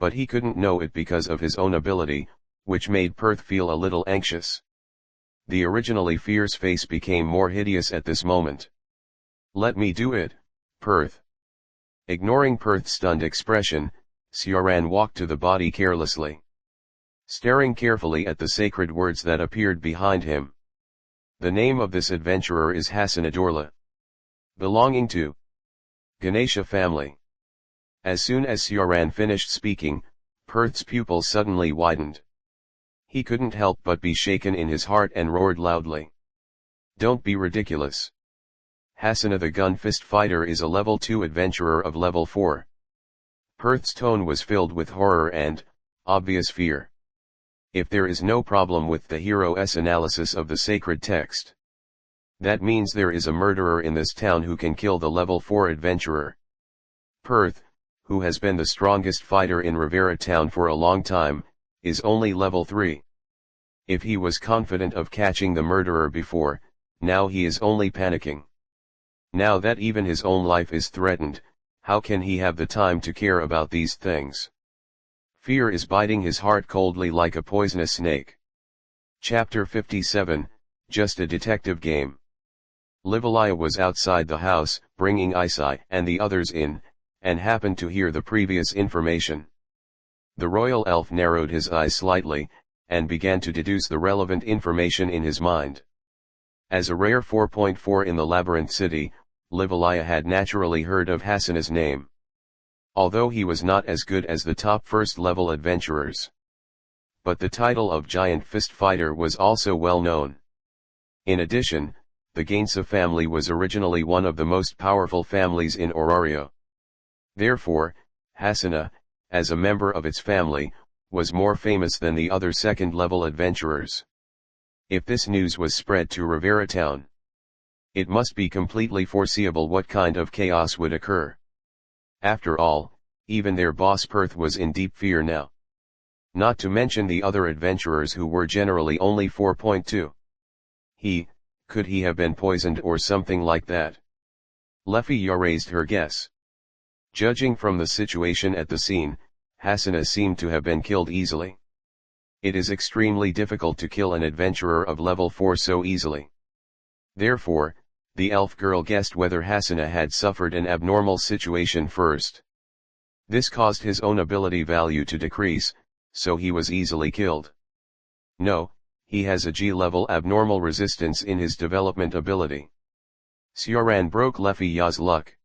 but he couldn't know it because of his own ability, which made Perth feel a little anxious. The originally fierce face became more hideous at this moment. "Let me do it, Perth." Ignoring Perth's stunned expression, Sioran walked to the body carelessly, staring carefully at the sacred words that appeared behind him. "The name of this adventurer is Hasanadorla, belonging to Ganesha family." As soon as Sioran finished speaking, Perth's pupils suddenly widened. He couldn't help but be shaken in his heart and roared loudly. "Don't be ridiculous. Hasana the gun fist fighter is a level 2 adventurer of level 4. Perth's tone was filled with horror and obvious fear. If there is no problem with the hero's analysis of the sacred text, that means there is a murderer in this town who can kill the level 4 adventurer. Perth, who has been the strongest fighter in Rivera town for a long time, is only level 3. If he was confident of catching the murderer before, now he is only panicking. Now that even his own life is threatened, how can he have the time to care about these things? Fear is biting his heart coldly like a poisonous snake. Chapter 57, Just a Detective Game. Livalia was outside the house, bringing Isai and the others in, and happened to hear the previous information. The royal elf narrowed his eyes slightly, and began to deduce the relevant information in his mind. As a rare 4.4 in the Labyrinth City, Livalia had naturally heard of Hasana's name, although he was not as good as the top first-level adventurers. But the title of Giant Fist Fighter was also well known. In addition, the Gainsa family was originally one of the most powerful families in Orario. Therefore, Hasana, as a member of its family, was more famous than the other second-level adventurers. If this news was spread to Rivera town, it must be completely foreseeable what kind of chaos would occur. After all, even their boss Perth was in deep fear now. Not to mention the other adventurers who were generally only 4.2. Could he have been poisoned or something like that? Lefia raised her guess. Judging from the situation at the scene, Hasana seemed to have been killed easily. It is extremely difficult to kill an adventurer of level 4 so easily. Therefore, the elf girl guessed whether Hasana had suffered an abnormal situation first. This caused his own ability value to decrease, so he was easily killed. No, he has a G-level abnormal resistance in his development ability. Sioran broke Lefia's luck.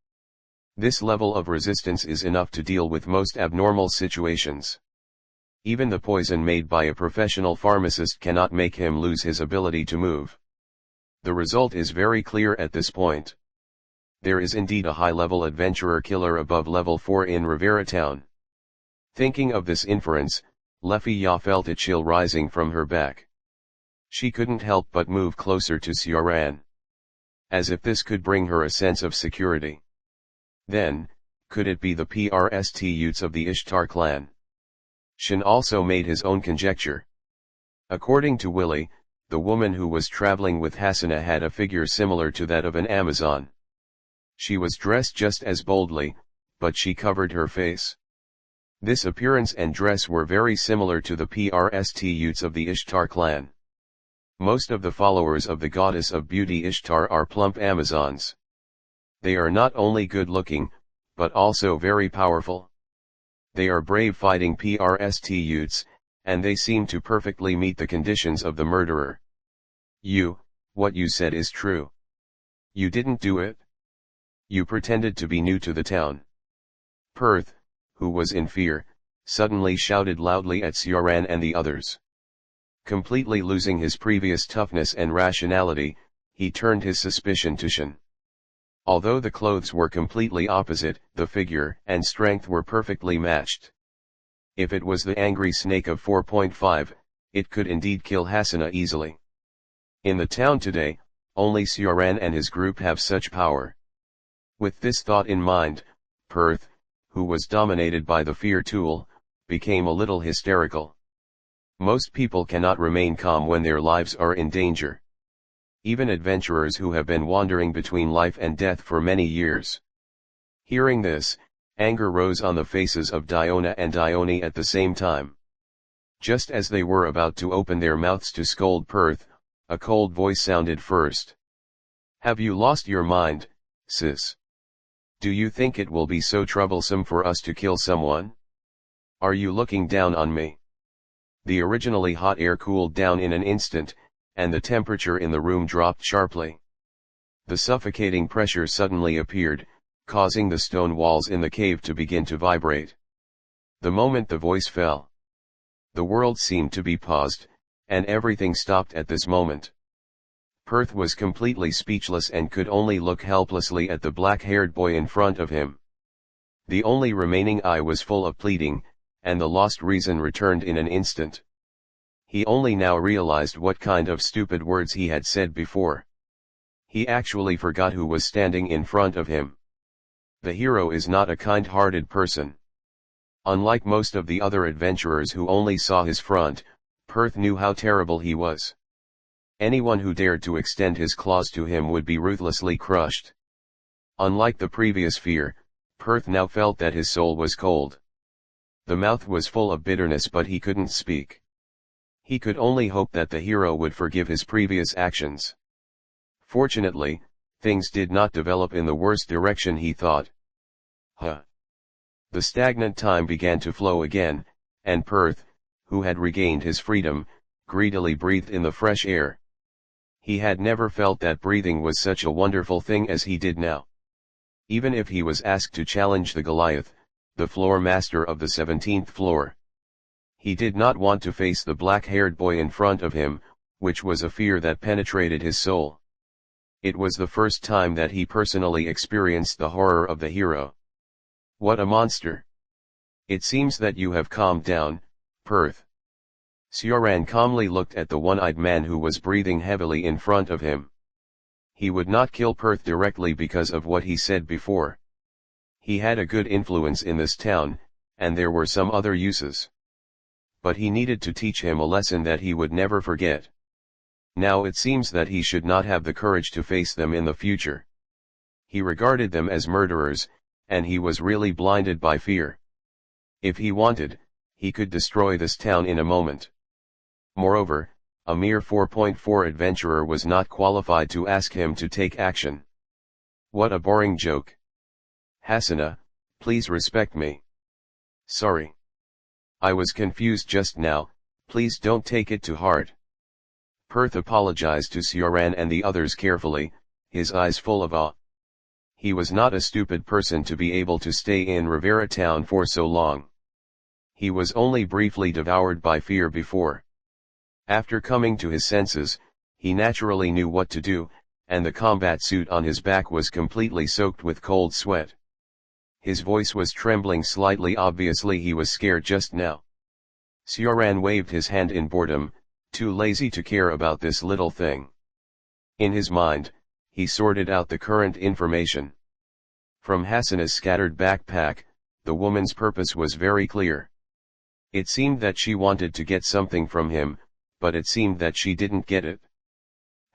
This level of resistance is enough to deal with most abnormal situations. Even the poison made by a professional pharmacist cannot make him lose his ability to move. The result is very clear at this point. There is indeed a high-level adventurer killer above level 4 in Rivera town. Thinking of this inference, Lefia felt a chill rising from her back. She couldn't help but move closer to Sioran, as if this could bring her a sense of security. Then, could it be the PRST youths of the Ishtar clan? Shin also made his own conjecture. According to Willie, the woman who was traveling with Hasana had a figure similar to that of an Amazon. She was dressed just as boldly, but she covered her face. This appearance and dress were very similar to the PRST youths of the Ishtar clan. Most of the followers of the goddess of beauty Ishtar are plump Amazons. They are not only good-looking, but also very powerful. They are brave fighting PRST youths, and they seem to perfectly meet the conditions of the murderer. What you said is true. You didn't do it. You pretended to be new to the town. Perth, who was in fear, suddenly shouted loudly at Sioran and the others. Completely losing his previous toughness and rationality, he turned his suspicion to Shin. Although the clothes were completely opposite, the figure and strength were perfectly matched. If it was the angry snake of 4.5, it could indeed kill Hasana easily. In the town today, only Sioran and his group have such power. With this thought in mind, Perth, who was dominated by the fear tool, became a little hysterical. Most people cannot remain calm when their lives are in danger. Even adventurers who have been wandering between life and death for many years. Hearing this, Anger rose on the faces of Diona and Dione at the same time. Just as they were about to open their mouths to scold Perth, a cold voice sounded first. "Have you lost your mind, sis? Do you think it will be so troublesome for us to kill someone? Are you looking down on me?" The originally hot air cooled down in an instant, and the temperature in the room dropped sharply. The suffocating pressure suddenly appeared, causing the stone walls in the cave to begin to vibrate. The moment the voice fell, the world seemed to be paused, and everything stopped at this moment. Perth was completely speechless and could only look helplessly at the black-haired boy in front of him. The only remaining eye was full of pleading, and the lost reason returned in an instant. He only now realized what kind of stupid words he had said before. He actually forgot who was standing in front of him. The hero is not a kind-hearted person. Unlike most of the other adventurers who only saw his front, Perth knew how terrible he was. Anyone who dared to extend his claws to him would be ruthlessly crushed. Unlike the previous fear, Perth now felt that his soul was cold. The mouth was full of bitterness, but he couldn't speak. He could only hope that the hero would forgive his previous actions. Fortunately, things did not develop in the worst direction he thought. The stagnant time began to flow again, and Perth, who had regained his freedom, greedily breathed in the fresh air. He had never felt that breathing was such a wonderful thing as he did now. Even if he was asked to challenge the Goliath, the floor master of the 17th floor, he did not want to face the black-haired boy in front of him, which was a fear that penetrated his soul. It was the first time that he personally experienced the horror of the hero. "What a monster! It seems that you have calmed down, Perth." Sioran calmly looked at the one-eyed man who was breathing heavily in front of him. He would not kill Perth directly because of what he said before. He had a good influence in this town, and there were some other uses. But he needed to teach him a lesson that he would never forget. Now it seems that he should not have the courage to face them in the future. He regarded them as murderers, and he was really blinded by fear. If he wanted, he could destroy this town in a moment. Moreover, a mere 4.4 adventurer was not qualified to ask him to take action. What a boring joke. "Hasana, please respect me." "Sorry. I was confused just now, please don't take it to heart." Perth apologized to Sioran and the others carefully, his eyes full of awe. He was not a stupid person to be able to stay in Rivera town for so long. He was only briefly devoured by fear before. After coming to his senses, he naturally knew what to do, and the combat suit on his back was completely soaked with cold sweat. His voice was trembling slightly, obviously he was scared just now. Sioran waved his hand in boredom, too lazy to care about this little thing. In his mind, he sorted out the current information. From Hasana's scattered backpack, the woman's purpose was very clear. It seemed that she wanted to get something from him, but it seemed that she didn't get it.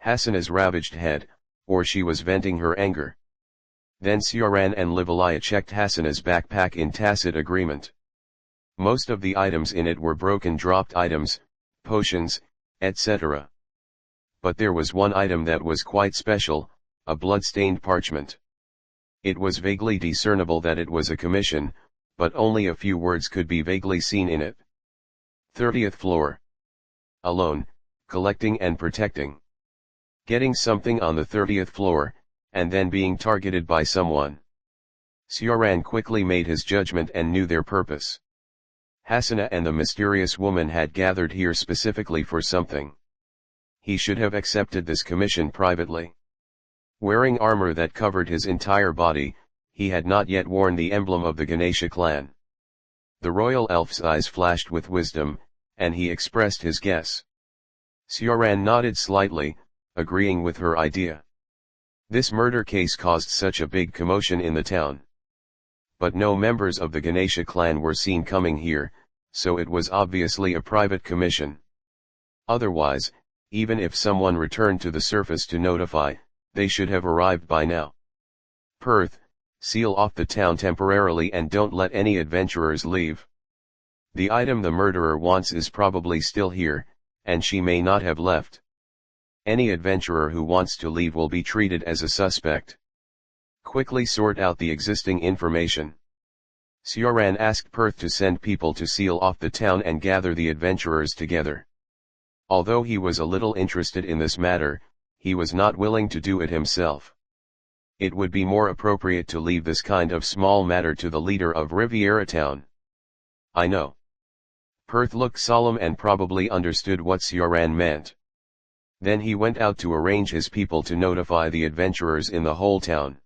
Hasana's ravaged head, or she was venting her anger. Then Sioran and Livalia checked Hasana's backpack in tacit agreement. Most of the items in it were broken dropped items, potions, etc. But there was one item that was quite special, a blood-stained parchment. It was vaguely discernible that it was a commission, but only a few words could be vaguely seen in it. 30th floor. Alone, collecting and protecting. Getting something on the 30th floor, and then being targeted by someone. Sioran quickly made his judgment and knew their purpose. Hasana and the mysterious woman had gathered here specifically for something. He should have accepted this commission privately. Wearing armor that covered his entire body, he had not yet worn the emblem of the Ganesha clan. The royal elf's eyes flashed with wisdom, and he expressed his guess. Sioran nodded slightly, agreeing with her idea. This murder case caused such a big commotion in the town. But no members of the Ganesha clan were seen coming here, so it was obviously a private commission. Otherwise, even if someone returned to the surface to notify, they should have arrived by now. Perth, Seal off the town temporarily and don't let any adventurers leave. The item the murderer wants is probably still here, and she may not have left. Any adventurer who wants to leave will be treated as a suspect. Quickly sort out the existing information. Sioran asked Perth to send people to seal off the town and gather the adventurers together. Although he was a little interested in this matter, he was not willing to do it himself. It would be more appropriate to leave this kind of small matter to the leader of Riviera Town. I know. Perth looked solemn and probably understood what Sioran meant. Then he went out to arrange his people to notify the adventurers in the whole town.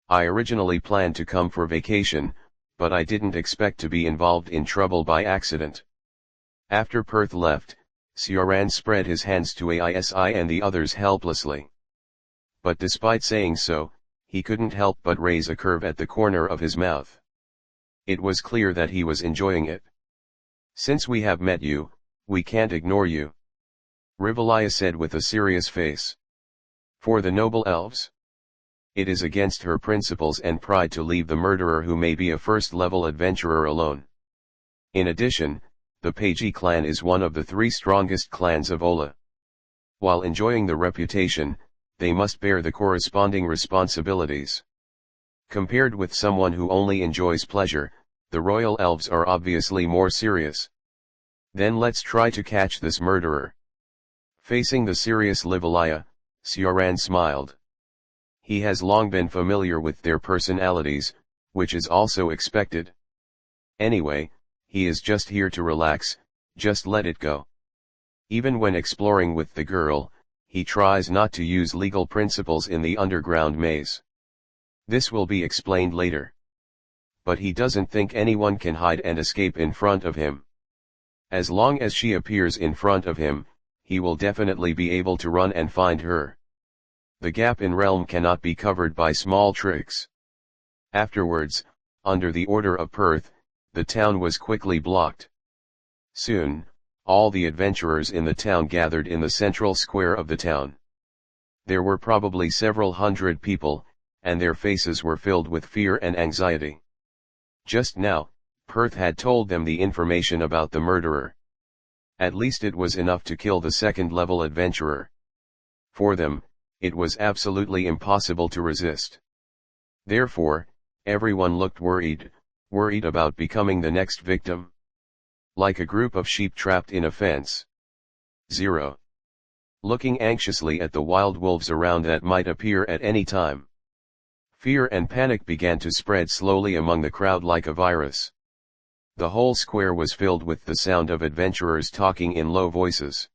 I originally planned to come for vacation, but I didn't expect to be involved in trouble by accident. After Perth left, Sioran spread his hands to Aisi and the others helplessly. But despite saying so, he couldn't help but raise a curve at the corner of his mouth. It was clear that he was enjoying it. Since we have met you, we can't ignore you, Rivalia said with a serious face. For the noble elves? It is against her principles and pride to leave the murderer who may be a first-level adventurer alone. In addition, the Peiji clan is one of the 3 strongest clans of Ola. While enjoying the reputation, they must bear the corresponding responsibilities. Compared with someone who only enjoys pleasure, the royal elves are obviously more serious. Then let's try to catch this murderer. Facing the serious Livalia, Sioran smiled. He has long been familiar with their personalities, which is also expected. Anyway, he is just here to relax, just let it go. Even when exploring with the girl, he tries not to use legal principles in the underground maze. This will be explained later. But he doesn't think anyone can hide and escape in front of him. As long as she appears in front of him, he will definitely be able to run and find her. The gap in realm cannot be covered by small tricks. Afterwards, under the order of Perth, the town was quickly blocked. Soon, all the adventurers in the town gathered in the central square of the town. There were probably several hundred people, and their faces were filled with fear and anxiety. Just now, Perth had told them the information about the murderer. At least it was enough to kill the second-level adventurer. For them, it was absolutely impossible to resist. Therefore, everyone looked worried about becoming the next victim. Like a group of sheep trapped in a fence. 0. Looking anxiously at the wild wolves around that might appear at any time. Fear and panic began to spread slowly among the crowd like a virus. The whole square was filled with the sound of adventurers talking in low voices.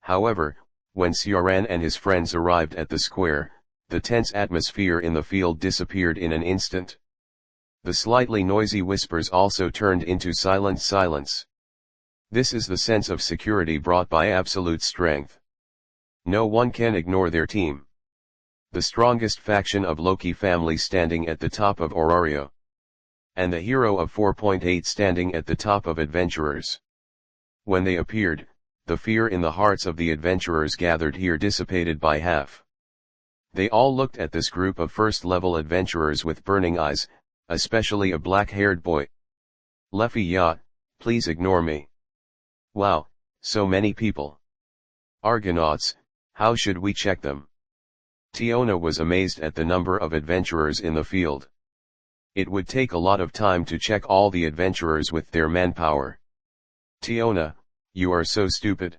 However, when Sioran and his friends arrived at the square, the tense atmosphere in the field disappeared in an instant. The slightly noisy whispers also turned into silent silence. This is the sense of security brought by absolute strength. No one can ignore their team. The strongest faction of Loki family standing at the top of Aurario. And the hero of 4.8 standing at the top of adventurers. When they appeared, the fear in the hearts of the adventurers gathered here dissipated by half. They all looked at this group of first-level adventurers with burning eyes, especially a black-haired boy. Leffy ya, please ignore me. Wow, so many people. Argonauts, how should we check them? Tiona was amazed at the number of adventurers in the field. It would take a lot of time to check all the adventurers with their manpower. Tiona, you are so stupid.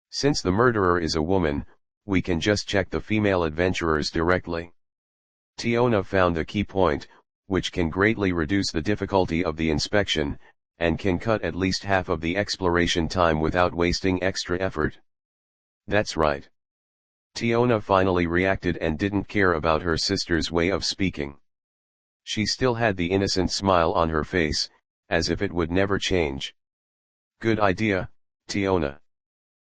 Since the murderer is a woman, we can just check the female adventurers directly. Tiona found the key point, which can greatly reduce the difficulty of the inspection, and can cut at least half of the exploration time without wasting extra effort. That's right. Tiona finally reacted and didn't care about her sister's way of speaking. She still had the innocent smile on her face, as if it would never change. Good idea, Tiona.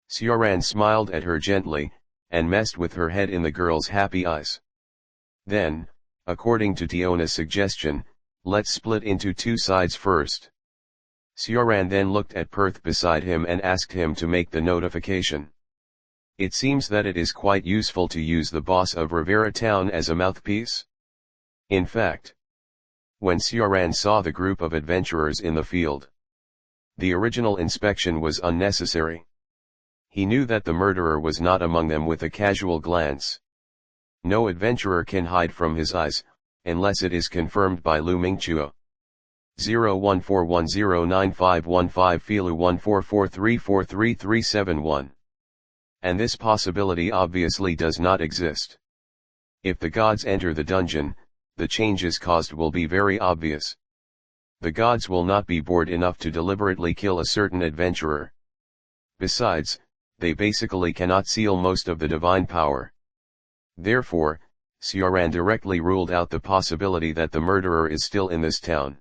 Sioran smiled at her gently, and messed with her head in the girl's happy eyes. Then, according to Tiona's suggestion, let's split into 2 sides first. Sioran then looked at Perth beside him and asked him to make the notification. It seems that it is quite useful to use the boss of Rivera Town as a mouthpiece. In fact, when Sioran saw the group of adventurers in the field, the original inspection was unnecessary. He knew that the murderer was not among them with a casual glance. No adventurer can hide from his eyes, unless it is confirmed by Lu Mingchuo. 0141095115 Filu 144343371. And this possibility obviously does not exist. If the gods enter the dungeon, the changes caused will be very obvious. The gods will not be bored enough to deliberately kill a certain adventurer. Besides, they basically cannot seal most of the divine power. Therefore, Sioran directly ruled out the possibility that the murderer is still in this town.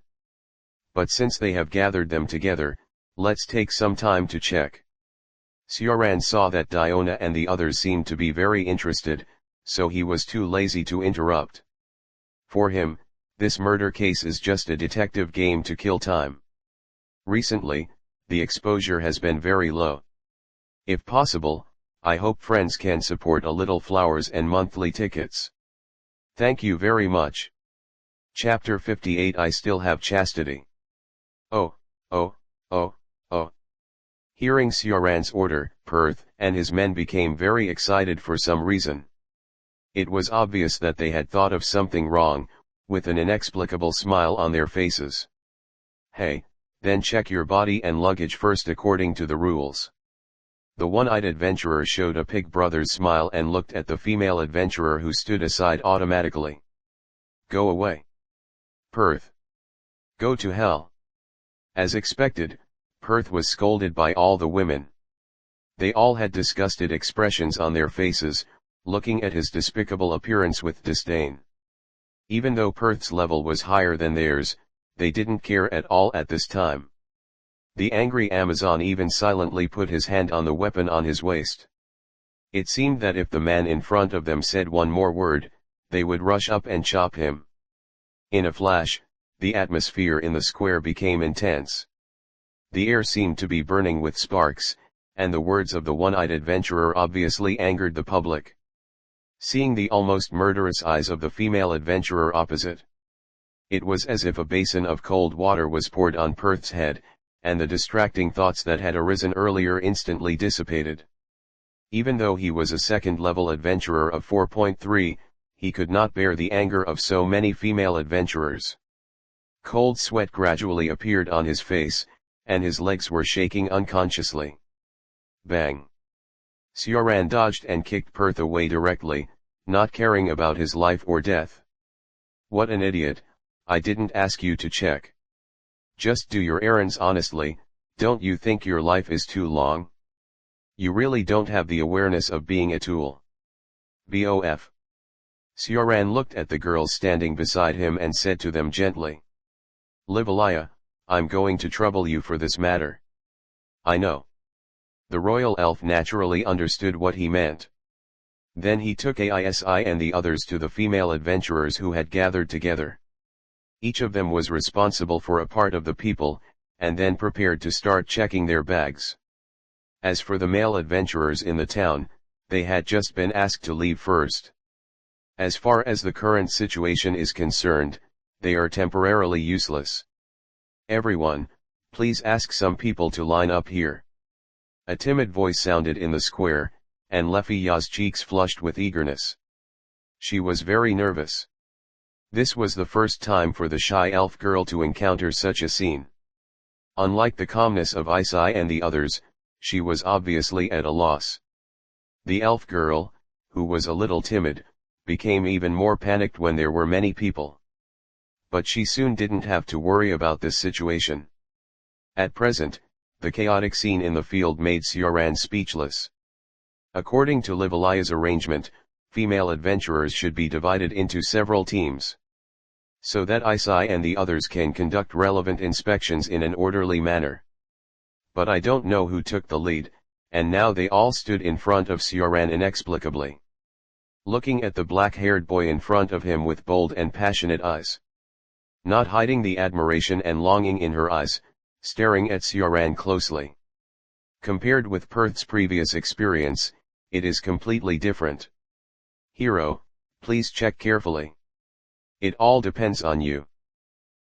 But since they have gathered them together, let's take some time to check. Sioran saw that Diona and the others seemed to be very interested, so he was too lazy to interrupt. For him, this murder case is just a detective game to kill time. Recently, the exposure has been very low. If possible, I hope friends can support a little flowers and monthly tickets. Thank you very much. Chapter 58 I Still Have Chastity. Oh. Hearing Sioran's order, Perth and his men became very excited for some reason. It was obvious that they had thought of something wrong, with an inexplicable smile on their faces. Hey, then check your body and luggage first according to the rules. The one-eyed adventurer showed a pig brother's smile and looked at the female adventurer who stood aside automatically. Go away. Perth. Go to hell. As expected, Perth was scolded by all the women. They all had disgusted expressions on their faces, looking at his despicable appearance with disdain. Even though Perth's level was higher than theirs, they didn't care at all at this time. The angry Amazon even silently put his hand on the weapon on his waist. It seemed that if the man in front of them said one more word, they would rush up and chop him. In a flash, the atmosphere in the square became intense. The air seemed to be burning with sparks, and the words of the one-eyed adventurer obviously angered the public. Seeing the almost murderous eyes of the female adventurer opposite, it was as if a basin of cold water was poured on Perth's head, and the distracting thoughts that had arisen earlier instantly dissipated. Even though he was a second-level adventurer of 4.3, he could not bear the anger of so many female adventurers. Cold sweat gradually appeared on his face, and his legs were shaking unconsciously. Bang! Sioran dodged and kicked Perth away directly, not caring about his life or death. What an idiot, I didn't ask you to check. Just do your errands honestly, don't you think your life is too long? You really don't have the awareness of being a tool. BOF. Sioran looked at the girls standing beside him and said to them gently. Livalia, I'm going to trouble you for this matter. I know. The royal elf naturally understood what he meant. Then he took Aisi and the others to the female adventurers who had gathered together. Each of them was responsible for a part of the people, and then prepared to start checking their bags. As for the male adventurers in the town, they had just been asked to leave first. As far as the current situation is concerned, they are temporarily useless. Everyone, please ask some people to line up here. A timid voice sounded in the square, and Lefia's cheeks flushed with eagerness. She was very nervous. This was the first time for the shy elf girl to encounter such a scene. Unlike the calmness of Aisi and the others, she was obviously at a loss. The elf girl, who was a little timid, became even more panicked when there were many people. But she soon didn't have to worry about this situation. At present, the chaotic scene in the field made Sioran speechless. According to Livalia's arrangement, female adventurers should be divided into several teams, so that Aisi and the others can conduct relevant inspections in an orderly manner. But I don't know who took the lead, and now they all stood in front of Sioran inexplicably, looking at the black-haired boy in front of him with bold and passionate eyes. Not hiding the admiration and longing in her eyes, staring at Sioran closely. Compared with Perth's previous experience, it is completely different. Hero, please check carefully. It all depends on you.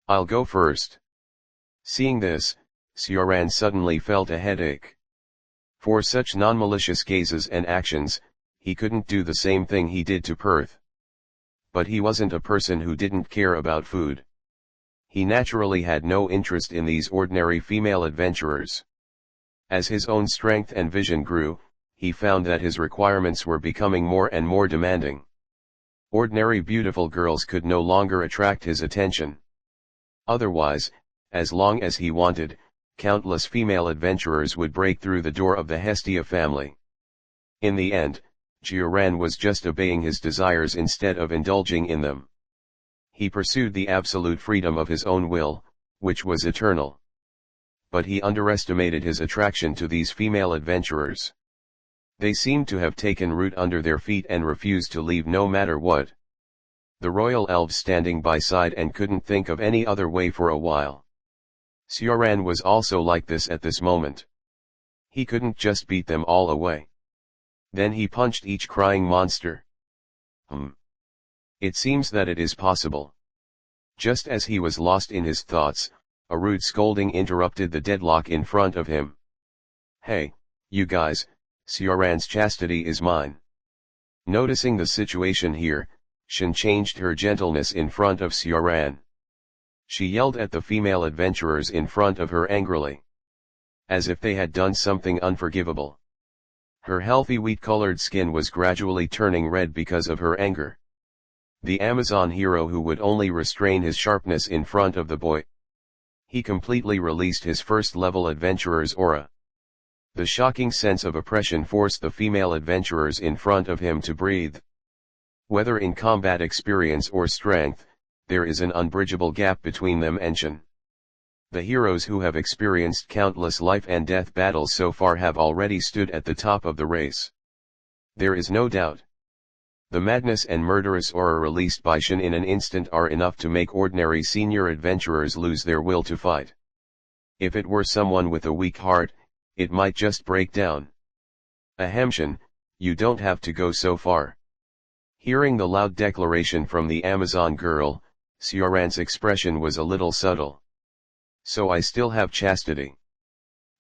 I'll go first. Seeing this, Sioran suddenly felt a headache. For such non-malicious gazes and actions, he couldn't do the same thing he did to Perth. But he wasn't a person who didn't care about food. He naturally had no interest in these ordinary female adventurers. As his own strength and vision grew, he found that his requirements were becoming more and more demanding. Ordinary beautiful girls could no longer attract his attention. Otherwise, as long as he wanted, countless female adventurers would break through the door of the Hestia family. In the end, Sioran was just obeying his desires instead of indulging in them. He pursued the absolute freedom of his own will, which was eternal. But he underestimated his attraction to these female adventurers. They seemed to have taken root under their feet and refused to leave no matter what. The royal elves standing by side and couldn't think of any other way for a while. Sioran was also like this at this moment. He couldn't just beat them all away. Then he punched each crying monster. It seems that it is possible. Just as he was lost in his thoughts, a rude scolding interrupted the deadlock in front of him. Hey, you guys, Sioran's chastity is mine. Noticing the situation here, Shin changed her gentleness in front of Sioran. She yelled at the female adventurers in front of her angrily. As if they had done something unforgivable. Her healthy wheat-colored skin was gradually turning red because of her anger. The Amazon hero who would only restrain his sharpness in front of the boy. He completely released his first-level adventurer's aura. The shocking sense of oppression forced the female adventurers in front of him to breathe. Whether in combat experience or strength, there is an unbridgeable gap between them and Shin. The heroes who have experienced countless life and death battles so far have already stood at the top of the race. There is no doubt. The madness and murderous aura released by Shin in an instant are enough to make ordinary senior adventurers lose their will to fight. If it were someone with a weak heart, it might just break down. Ahem, Shin, you don't have to go so far. Hearing the loud declaration from the Amazon girl, Sioran's expression was a little subtle. So I still have chastity.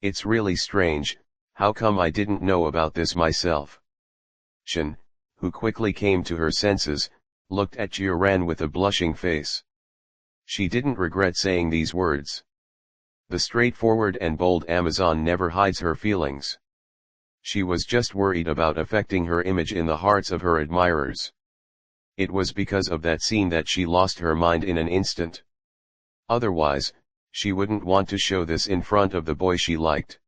It's really strange, how come I didn't know about this myself? Shin, who quickly came to her senses, looked at Sioran with a blushing face. She didn't regret saying these words. The straightforward and bold Amazon never hides her feelings. She was just worried about affecting her image in the hearts of her admirers. It was because of that scene that she lost her mind in an instant. Otherwise, she wouldn't want to show this in front of the boy she liked.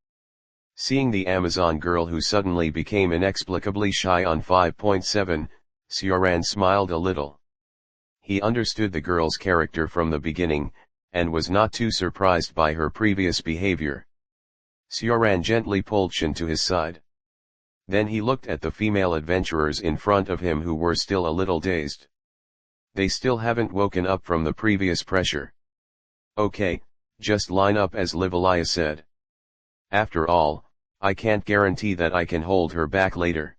Seeing the Amazon girl who suddenly became inexplicably shy on 5.7, Sioran smiled a little. He understood the girl's character from the beginning, and was not too surprised by her previous behavior. Sioran gently pulled Shin to his side. Then he looked at the female adventurers in front of him who were still a little dazed. They still haven't woken up from the previous pressure. Okay, just line up as Livalia said. After all, I can't guarantee that I can hold her back later.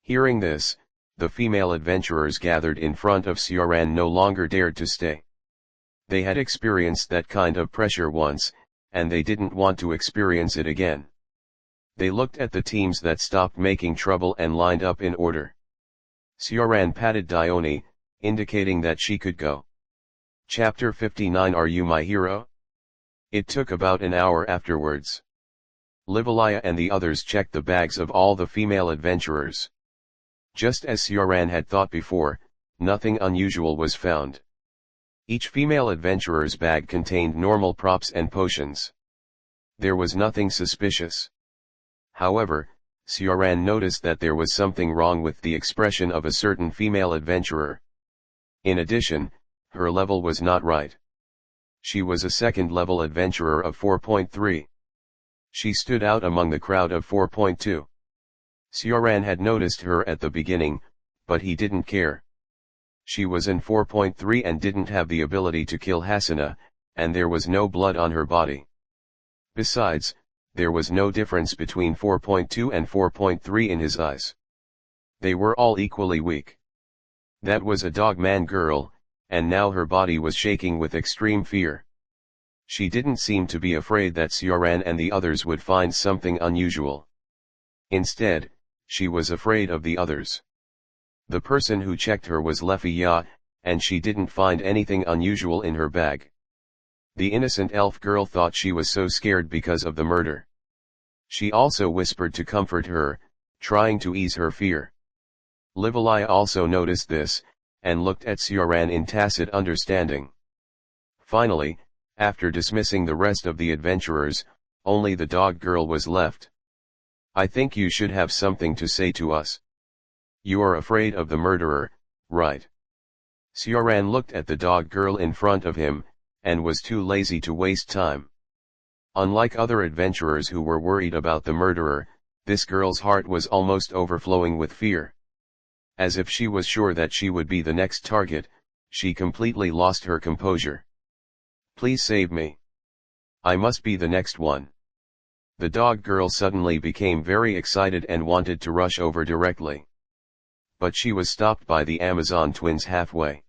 Hearing this, the female adventurers gathered in front of Sioran no longer dared to stay. They had experienced that kind of pressure once, and they didn't want to experience it again. They looked at the teams that stopped making trouble and lined up in order. Sioran patted Dione, indicating that she could go. Chapter 59. Are you my hero? It took about an hour afterwards. Livalia and the others checked the bags of all the female adventurers. Just as Sioran had thought before, nothing unusual was found. Each female adventurer's bag contained normal props and potions. There was nothing suspicious. However, Sioran noticed that there was something wrong with the expression of a certain female adventurer. In addition, her level was not right. She was a second-level adventurer of 4.3. She stood out among the crowd of 4.2. Sioran had noticed her at the beginning, but he didn't care. She was in 4.3 and didn't have the ability to kill Hasina, and there was no blood on her body. Besides, there was no difference between 4.2 and 4.3 in his eyes. They were all equally weak. That was a dogman girl, and now her body was shaking with extreme fear. She didn't seem to be afraid that Sioran and the others would find something unusual. Instead, she was afraid of the others. The person who checked her was Leffy Ya, and she didn't find anything unusual in her bag. The innocent elf girl thought she was so scared because of the murder. She also whispered to comfort her, trying to ease her fear. Livalaya also noticed this, and looked at Sioran in tacit understanding. Finally, after dismissing the rest of the adventurers, only the dog girl was left. "I think you should have something to say to us. You are afraid of the murderer, right?" Sioran looked at the dog girl in front of him, and was too lazy to waste time. Unlike other adventurers who were worried about the murderer, this girl's heart was almost overflowing with fear. As if she was sure that she would be the next target, she completely lost her composure. "Please save me. I must be the next one." The dog girl suddenly became very excited and wanted to rush over directly. But she was stopped by the Amazon twins halfway.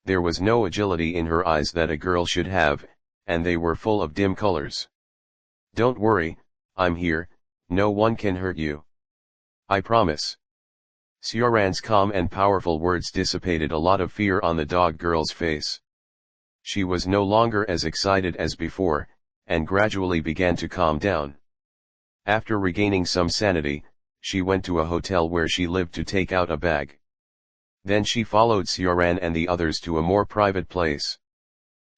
There was no agility in her eyes that a girl should have, and they were full of dim colors. "Don't worry, I'm here, no one can hurt you. I promise." Sioran's calm and powerful words dissipated a lot of fear on the dog girl's face. She was no longer as excited as before, and gradually began to calm down. After regaining some sanity, she went to a hotel where she lived to take out a bag. Then she followed Sioran and the others to a more private place.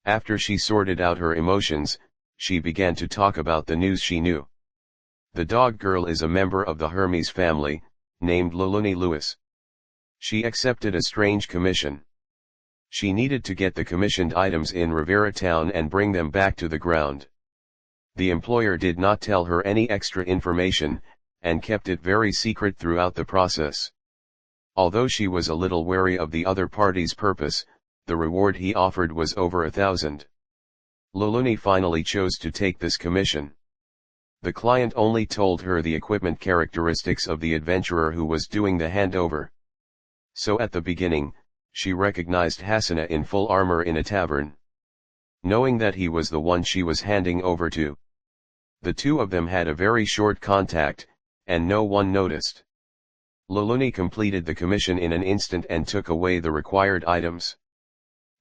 After she sorted out her emotions, she began to talk about the news she knew. The dog girl is a member of the Hermes family, named Luluni Lewis. She accepted a strange commission. She needed to get the commissioned items in Rivera Town and bring them back to the ground. The employer did not tell her any extra information, and kept it very secret throughout the process. Although she was a little wary of the other party's purpose, the reward he offered was over 1,000. Luluni finally chose to take this commission. The client only told her the equipment characteristics of the adventurer who was doing the handover. So at the beginning, she recognized Hasina in full armor in a tavern. Knowing that he was the one she was handing over to, the two of them had a very short contact, and no one noticed. Luluni completed the commission in an instant and took away the required items.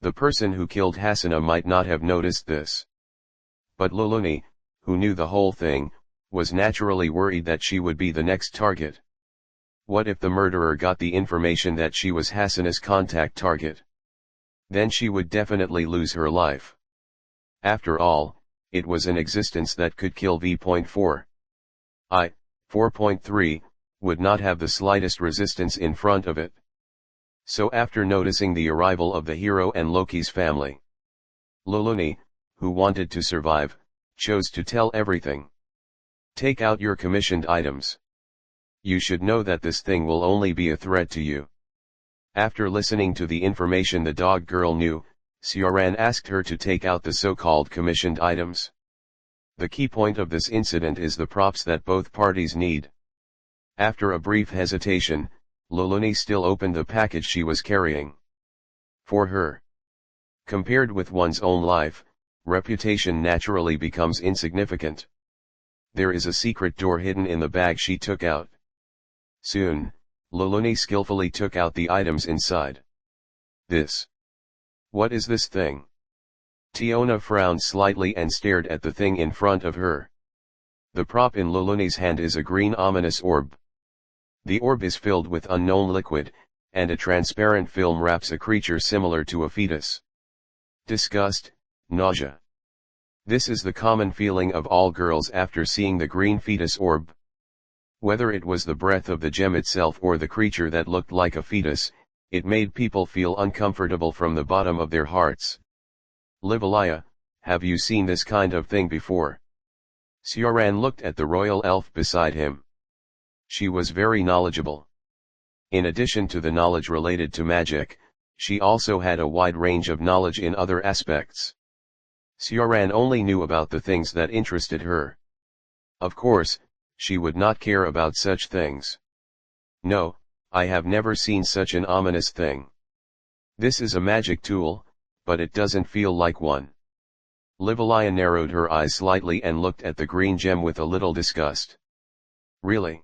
The person who killed Hasina might not have noticed this. But Luluni, who knew the whole thing, was naturally worried that she would be the next target. What if the murderer got the information that she was Hasina's contact target? Then she would definitely lose her life. After all, it was an existence that could kill V.4. 4.3, would not have the slightest resistance in front of it. So after noticing the arrival of the hero and Loki's family, Luluni, who wanted to survive, chose to tell everything. "Take out your commissioned items. You should know that this thing will only be a threat to you." After listening to the information the dog girl knew, Sioran asked her to take out the so-called commissioned items. The key point of this incident is the props that both parties need. After a brief hesitation, Luluni still opened the package she was carrying. For her, compared with one's own life, reputation naturally becomes insignificant. There is a secret door hidden in the bag she took out. Soon, Luluni skillfully took out the items inside. What is this thing?" Tiona frowned slightly and stared at the thing in front of her. The prop in Luluni's hand is a green ominous orb. The orb is filled with unknown liquid, and a transparent film wraps a creature similar to a fetus. Disgust, nausea. This is the common feeling of all girls after seeing the green fetus orb. Whether it was the breath of the gem itself or the creature that looked like a fetus, it made people feel uncomfortable from the bottom of their hearts. "Livalaya, have you seen this kind of thing before?" Sioran looked at the royal elf beside him. She was very knowledgeable. In addition to the knowledge related to magic, she also had a wide range of knowledge in other aspects. Sioran only knew about the things that interested her. Of course, she would not care about such things. "No, I have never seen such an ominous thing. This is a magic tool, but it doesn't feel like one. Livalia narrowed her eyes slightly and looked at the green gem with a little disgust. Really?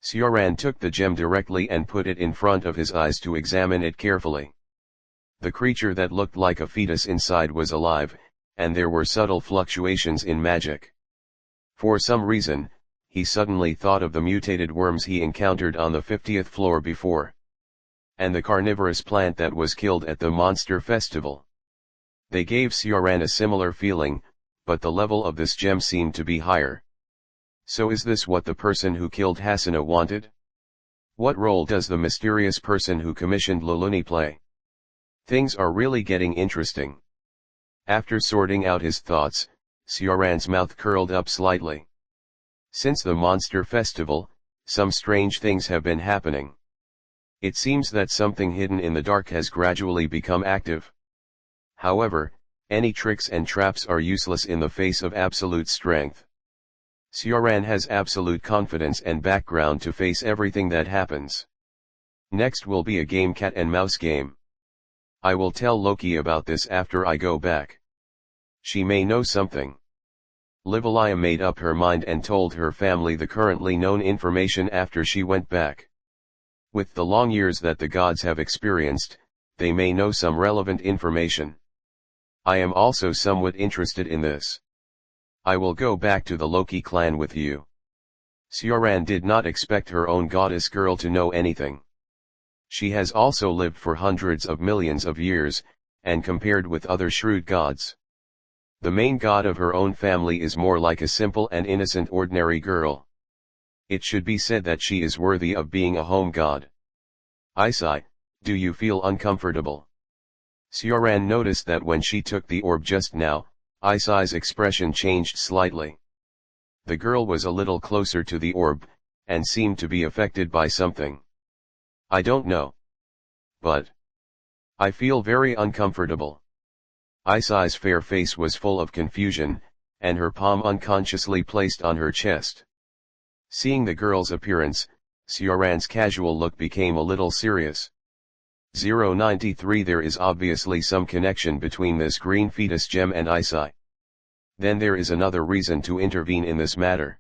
Sioran took the gem directly and put it in front of his eyes to examine it carefully. The creature that looked like a fetus inside was alive, and there were subtle fluctuations in magic. For some reason, he suddenly thought of the mutated worms he encountered on the 50th floor before. And the carnivorous plant that was killed at the monster festival. They gave Sioran a similar feeling, but the level of this gem seemed to be higher. So is this what the person who killed Hasina wanted? What role does the mysterious person who commissioned Luluni play? Things are really getting interesting. After sorting out his thoughts, Sioran's mouth curled up slightly. Since the monster festival, some strange things have been happening. It seems that something hidden in the dark has gradually become active. However, any tricks and traps are useless in the face of absolute strength. Sioran has absolute confidence and background to face everything that happens. Next will be a game, cat and mouse game. I will tell Loki about this after I go back. She may know something. Livalia made up her mind and told her family the currently known information after she went back. With the long years that the gods have experienced, they may know some relevant information. I am also somewhat interested in this. I will go back to the Loki clan with you. Sioran did not expect her own goddess girl to know anything. She has also lived for hundreds of millions of years, and compared with other shrewd gods. The main god of her own family is more like a simple and innocent ordinary girl. It should be said that she is worthy of being a home god. Isai, do you feel uncomfortable? Sioran noticed that when she took the orb just now, Isai's expression changed slightly. The girl was a little closer to the orb, and seemed to be affected by something. I don't know. But I feel very uncomfortable. Isai's fair face was full of confusion, and her palm unconsciously placed on her chest. Seeing the girl's appearance, Sioran's casual look became a little serious. 093 There is obviously some connection between this green fetus gem and Isai. Then there is another reason to intervene in this matter.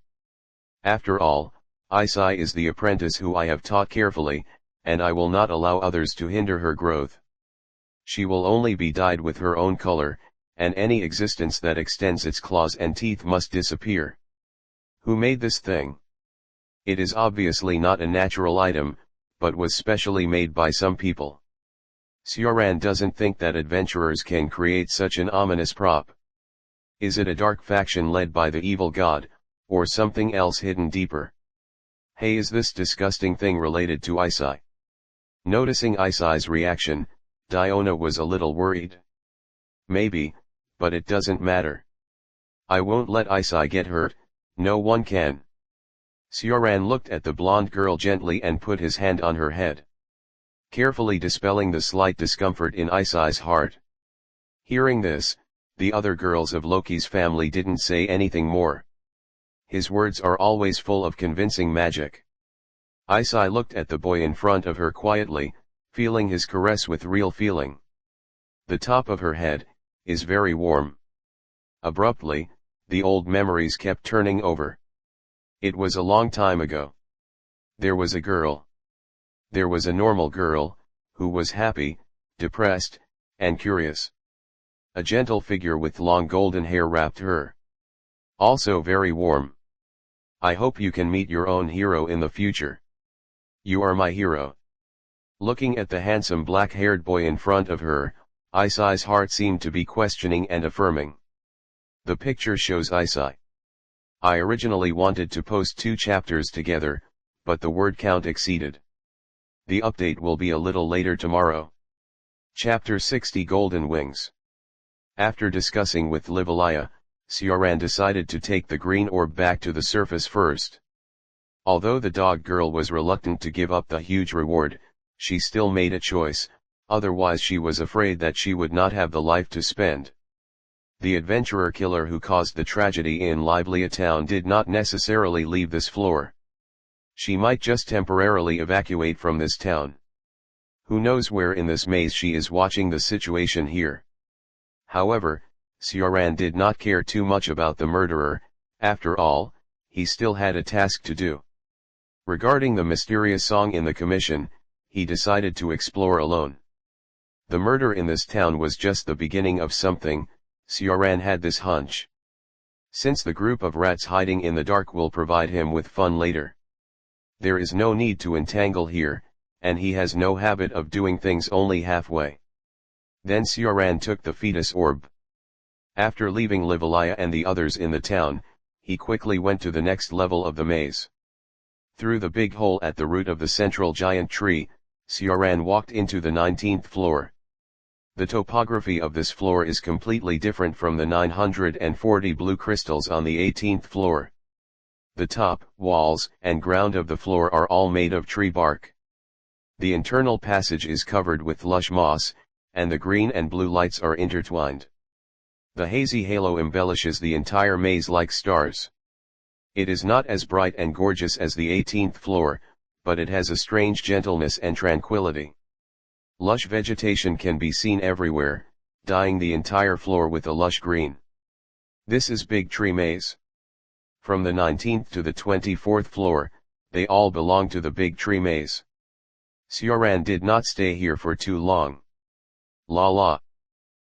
After all, Isai is the apprentice who I have taught carefully, and I will not allow others to hinder her growth. She will only be dyed with her own color, and any existence that extends its claws and teeth must disappear. Who made this thing? It is obviously not a natural item, but was specially made by some people. Sioran doesn't think that adventurers can create such an ominous prop. Is it a dark faction led by the evil god, or something else hidden deeper? Hey, is this disgusting thing related to Isai? Noticing Isai's reaction, Diona was a little worried. Maybe, but it doesn't matter. I won't let Isai get hurt, no one can. Sioran looked at the blonde girl gently and put his hand on her head, carefully dispelling the slight discomfort in Isai's heart. Hearing this, the other girls of Loki's family didn't say anything more. His words are always full of convincing magic. Isai looked at the boy in front of her quietly, feeling his caress with real feeling. The top of her head is very warm. Abruptly, the old memories kept turning over. It was a long time ago. There was a girl. There was a normal girl, who was happy, depressed, and curious. A gentle figure with long golden hair wrapped her. Also very warm. I hope you can meet your own hero in the future. You are my hero. Looking at the handsome black-haired boy in front of her, Isai's heart seemed to be questioning and affirming. The picture shows Isai. I originally wanted to post 2 chapters together, but the word count exceeded. The update will be a little later tomorrow. Chapter 60 Golden Wings. After discussing with Livalia, Sioran decided to take the green orb back to the surface first. Although the dog girl was reluctant to give up the huge reward, she still made a choice, otherwise she was afraid that she would not have the life to spend. The adventurer killer who caused the tragedy in Lively town did not necessarily leave this floor. She might just temporarily evacuate from this town. Who knows where in this maze she is watching the situation here. However, Sioran did not care too much about the murderer. After all, he still had a task to do. Regarding the mysterious song in the commission, he decided to explore alone. The murder in this town was just the beginning of something, Sioran had this hunch. Since the group of rats hiding in the dark will provide him with fun later. There is no need to entangle here, and he has no habit of doing things only halfway. Then Sioran took the fetus orb. After leaving Livalia and the others in the town, he quickly went to the next level of the maze. Through the big hole at the root of the central giant tree, Sioran walked into the 19th floor. The topography of this floor is completely different from the 940 blue crystals on the 18th floor. The top, walls, and ground of the floor are all made of tree bark. The internal passage is covered with lush moss, and the green and blue lights are intertwined. The hazy halo embellishes the entire maze like stars. It is not as bright and gorgeous as the 18th floor, but it has a strange gentleness and tranquility. Lush vegetation can be seen everywhere, dyeing the entire floor with a lush green. This is Big Tree Maze. From the 19th to the 24th floor, they all belong to the Big Tree Maze. Sioran did not stay here for too long. La.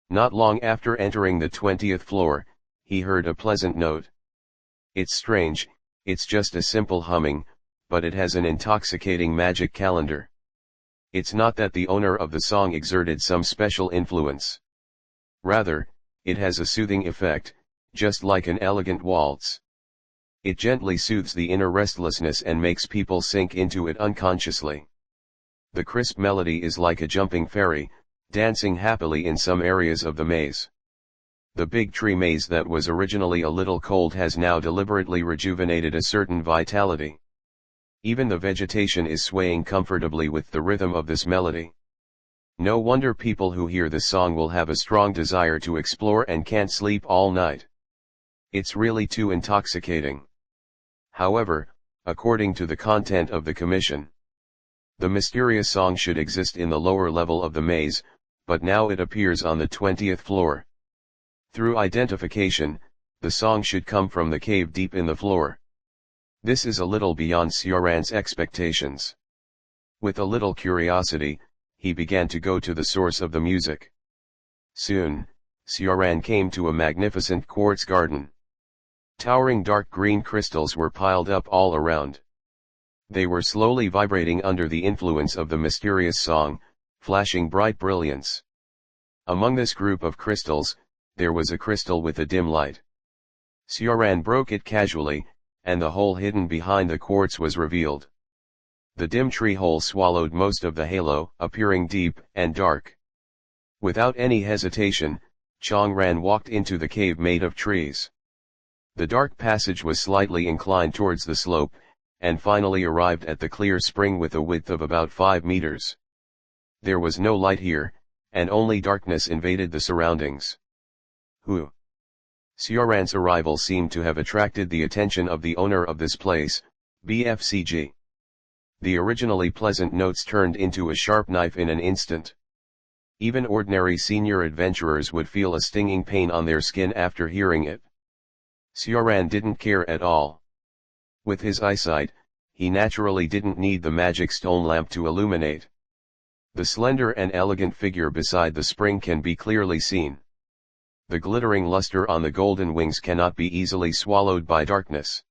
Not long after entering the 20th floor, he heard a pleasant note. It's strange, it's just a simple humming, but it has an intoxicating magic calendar. It's not that the owner of the song exerted some special influence. Rather, it has a soothing effect, just like an elegant waltz. It gently soothes the inner restlessness and makes people sink into it unconsciously. The crisp melody is like a jumping fairy, dancing happily in some areas of the maze. The Big Tree Maze that was originally a little cold has now deliberately rejuvenated a certain vitality. Even the vegetation is swaying comfortably with the rhythm of this melody. No wonder people who hear this song will have a strong desire to explore and can't sleep all night. It's really too intoxicating. However, according to the content of the commission, the mysterious song should exist in the lower level of the maze, but now it appears on the 20th floor. Through identification, the song should come from the cave deep in the floor. This is a little beyond Sioran's expectations. With a little curiosity, he began to go to the source of the music. Soon, Sioran came to a magnificent quartz garden. Towering dark green crystals were piled up all around. They were slowly vibrating under the influence of the mysterious song, flashing bright brilliance. Among this group of crystals, there was a crystal with a dim light. Sioran broke it casually, and the hole hidden behind the quartz was revealed. The dim tree hole swallowed most of the halo, appearing deep and dark. Without any hesitation, Changran walked into the cave made of trees. The dark passage was slightly inclined towards the slope, and finally arrived at the clear spring with a width of about 5 meters. There was no light here, and only darkness invaded the surroundings. Who? Sioran's arrival seemed to have attracted the attention of the owner of this place, BFCG. The originally pleasant notes turned into a sharp knife in an instant. Even ordinary senior adventurers would feel a stinging pain on their skin after hearing it. Sioran didn't care at all. With his eyesight, he naturally didn't need the magic stone lamp to illuminate. The slender and elegant figure beside the spring can be clearly seen. The glittering luster on the golden wings cannot be easily swallowed by darkness.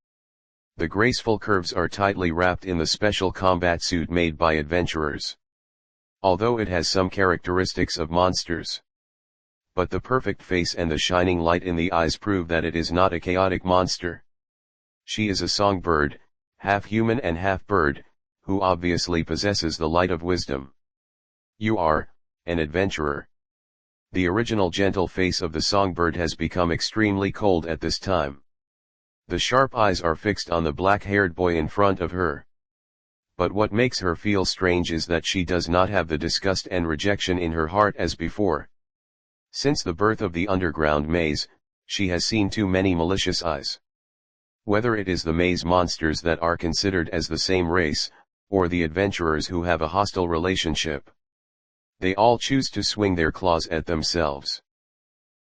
The graceful curves are tightly wrapped in the special combat suit made by adventurers. Although it has some characteristics of monsters. But the perfect face and the shining light in the eyes prove that it is not a chaotic monster. She is a songbird, half human and half bird, who obviously possesses the light of wisdom. You are an adventurer. The original gentle face of the songbird has become extremely cold at this time. The sharp eyes are fixed on the black-haired boy in front of her. But what makes her feel strange is that she does not have the disgust and rejection in her heart as before. Since the birth of the underground maze, she has seen too many malicious eyes. Whether it is the maze monsters that are considered as the same race, or the adventurers who have a hostile relationship. they all choose to swing their claws at themselves.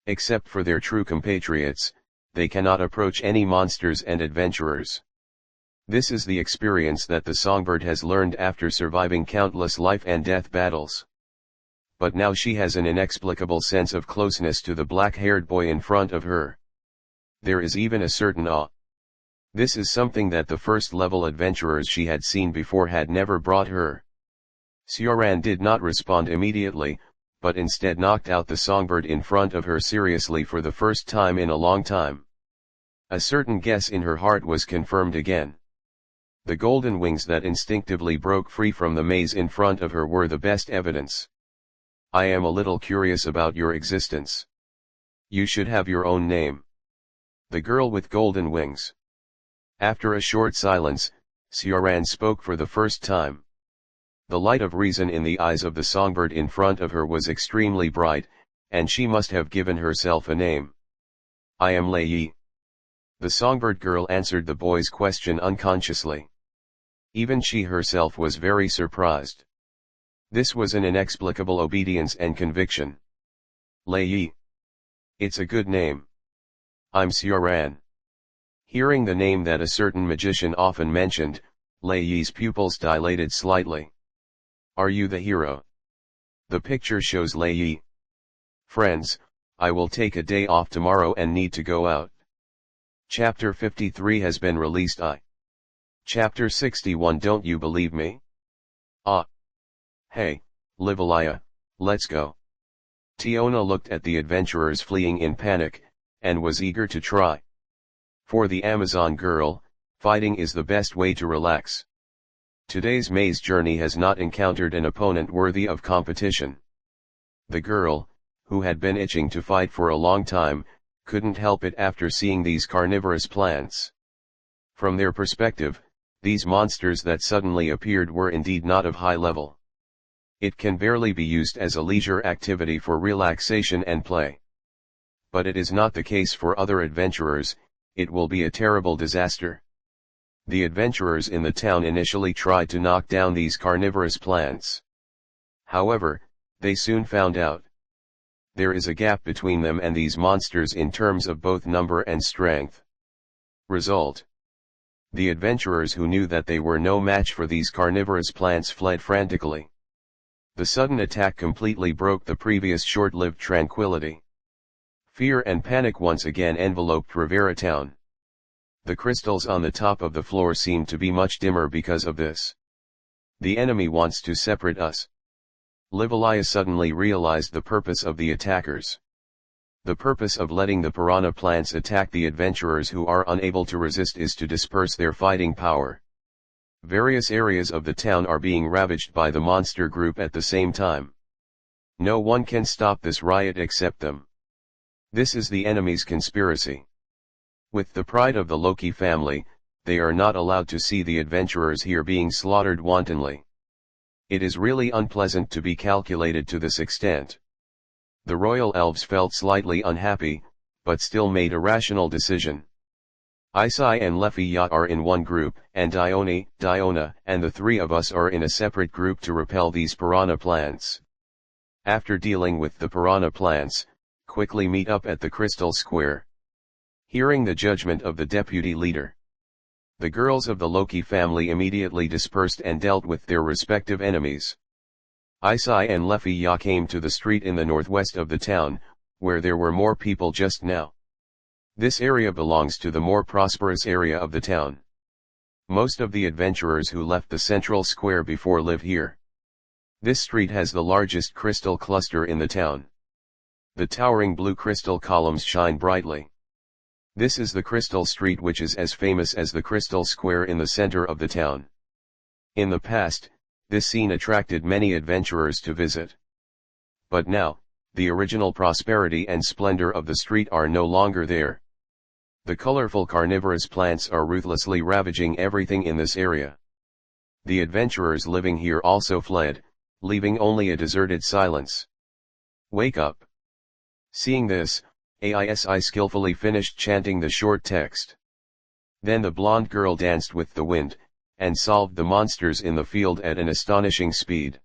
Except for their true compatriots, they cannot approach any monsters and adventurers. This is the experience that the songbird has learned after surviving countless life and death battles. But now she has an inexplicable sense of closeness to the black-haired boy in front of her. There is even a certain awe. This is something that the first-level adventurers she had seen before had never brought her. Sioran did not respond immediately, but instead knocked out the songbird in front of her seriously for the first time in a long time. A certain guess in her heart was confirmed again. The golden wings that instinctively broke free from the maze in front of her were the best evidence. I am a little curious about your existence. You should have your own name. The girl with golden wings. After a short silence, Sioran spoke for the first time. The light of reason in the eyes of the songbird in front of her was extremely bright, and she must have given herself a name. I am Lei Yi. The songbird girl answered the boy's question unconsciously. Even she herself was very surprised. This was an inexplicable obedience and conviction. Lei Yi. It's a good name. I'm Sioran. Hearing the name that a certain magician often mentioned, Lei Yi's pupils dilated slightly. Are you the hero? The picture shows Lei Yi. Friends, I will take a day off tomorrow and need to go out. Chapter 53 has been released. Chapter 61. Don't you believe me? Hey, Livalia, let's go. Tiona looked at the adventurers fleeing in panic, and was eager to try. For the Amazon girl, fighting is the best way to relax. Today's maze journey has not encountered an opponent worthy of competition. The girl, who had been itching to fight for a long time, couldn't help it after seeing these carnivorous plants. From their perspective, these monsters that suddenly appeared were indeed not of high level. It can barely be used as a leisure activity for relaxation and play. But it is not the case for other adventurers. It will be a terrible disaster. The adventurers in the town initially tried to knock down these carnivorous plants. However, they soon found out. There is a gap between them and these monsters in terms of both number and strength. Result. The adventurers who knew that they were no match for these carnivorous plants fled frantically. The sudden attack completely broke the previous short-lived tranquility. Fear and panic once again enveloped Rivera town. The crystals on the top of the floor seemed to be much dimmer because of this. The enemy wants to separate us. Livalia suddenly realized the purpose of the attackers. The purpose of letting the piranha plants attack the adventurers who are unable to resist is to disperse their fighting power. Various areas of the town are being ravaged by the monster group at the same time. No one can stop this riot except them. This is the enemy's conspiracy. With the pride of the Loki family, they are not allowed to see the adventurers here being slaughtered wantonly. It is really unpleasant to be calculated to this extent. The royal elves felt slightly unhappy, but still made a rational decision. Isai and Lefia are in one group, and Diona, and the three of us are in a separate group to repel these piranha plants. After dealing with the piranha plants, quickly meet up at the Crystal Square. Hearing the judgment of the deputy leader, the girls of the Loki family immediately dispersed and dealt with their respective enemies. Isai and Lefia came to the street in the northwest of the town, where there were more people just now. This area belongs to the more prosperous area of the town. Most of the adventurers who left the central square before live here. This street has the largest crystal cluster in the town. The towering blue crystal columns shine brightly. This is the Crystal Street, which is as famous as the Crystal Square in the center of the town. In the past, this scene attracted many adventurers to visit. But now, the original prosperity and splendor of the street are no longer there. The colorful carnivorous plants are ruthlessly ravaging everything in this area. The adventurers living here also fled, leaving only a deserted silence. Wake up! Seeing this, Aisi skillfully finished chanting the short text. Then the blonde girl danced with the wind, and solved the monsters in the field at an astonishing speed.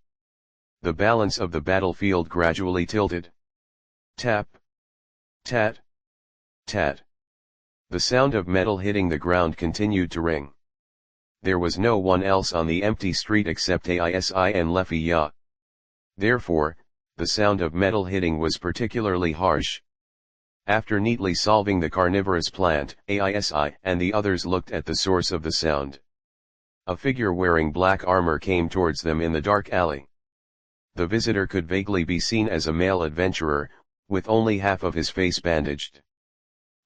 The balance of the battlefield gradually tilted. Tap. Tat. Tat. The sound of metal hitting the ground continued to ring. There was no one else on the empty street except Aisi and Leffy Ya. Therefore, the sound of metal hitting was particularly harsh. After neatly solving the carnivorous plant, Aisi and the others looked at the source of the sound. A figure wearing black armor came towards them in the dark alley. The visitor could vaguely be seen as a male adventurer, with only half of his face bandaged.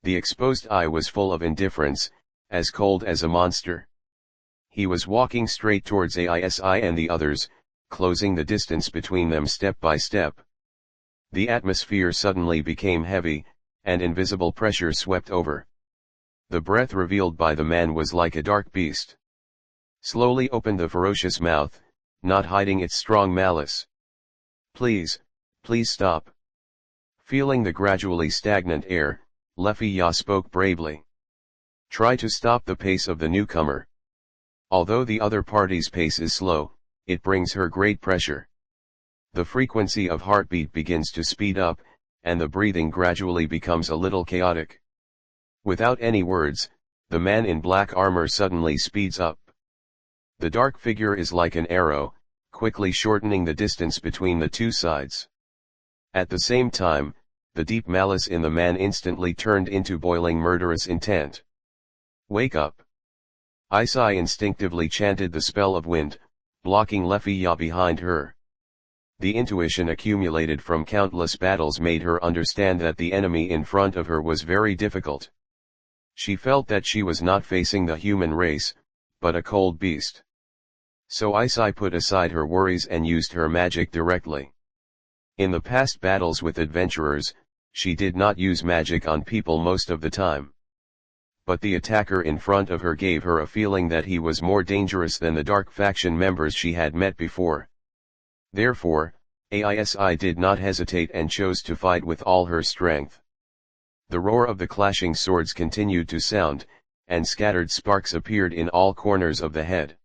The exposed eye was full of indifference, as cold as a monster. He was walking straight towards Aisi and the others, closing the distance between them step by step. The atmosphere suddenly became heavy, and invisible pressure swept over. The breath revealed by the man was like a dark beast. Slowly opened the ferocious mouth, not hiding its strong malice. Please stop. Feeling the gradually stagnant air, Leffy Ya spoke bravely. Try to stop the pace of the newcomer. Although the other party's pace is slow, it brings her great pressure. The frequency of heartbeat begins to speed up, and the breathing gradually becomes a little chaotic. Without any words, the man in black armor suddenly speeds up. The dark figure is like an arrow, quickly shortening the distance between the two sides. At the same time, the deep malice in the man instantly turned into boiling murderous intent. Wake up! Aisi instinctively chanted the spell of wind, blocking Leffy Ya behind her. The intuition accumulated from countless battles made her understand that the enemy in front of her was very difficult. She felt that she was not facing the human race, but a cold beast. So Aisi put aside her worries and used her magic directly. In the past battles with adventurers, she did not use magic on people most of the time. But the attacker in front of her gave her a feeling that he was more dangerous than the dark faction members she had met before. Therefore, Aisi did not hesitate and chose to fight with all her strength. The roar of the clashing swords continued to sound, and scattered sparks appeared in all corners of the head.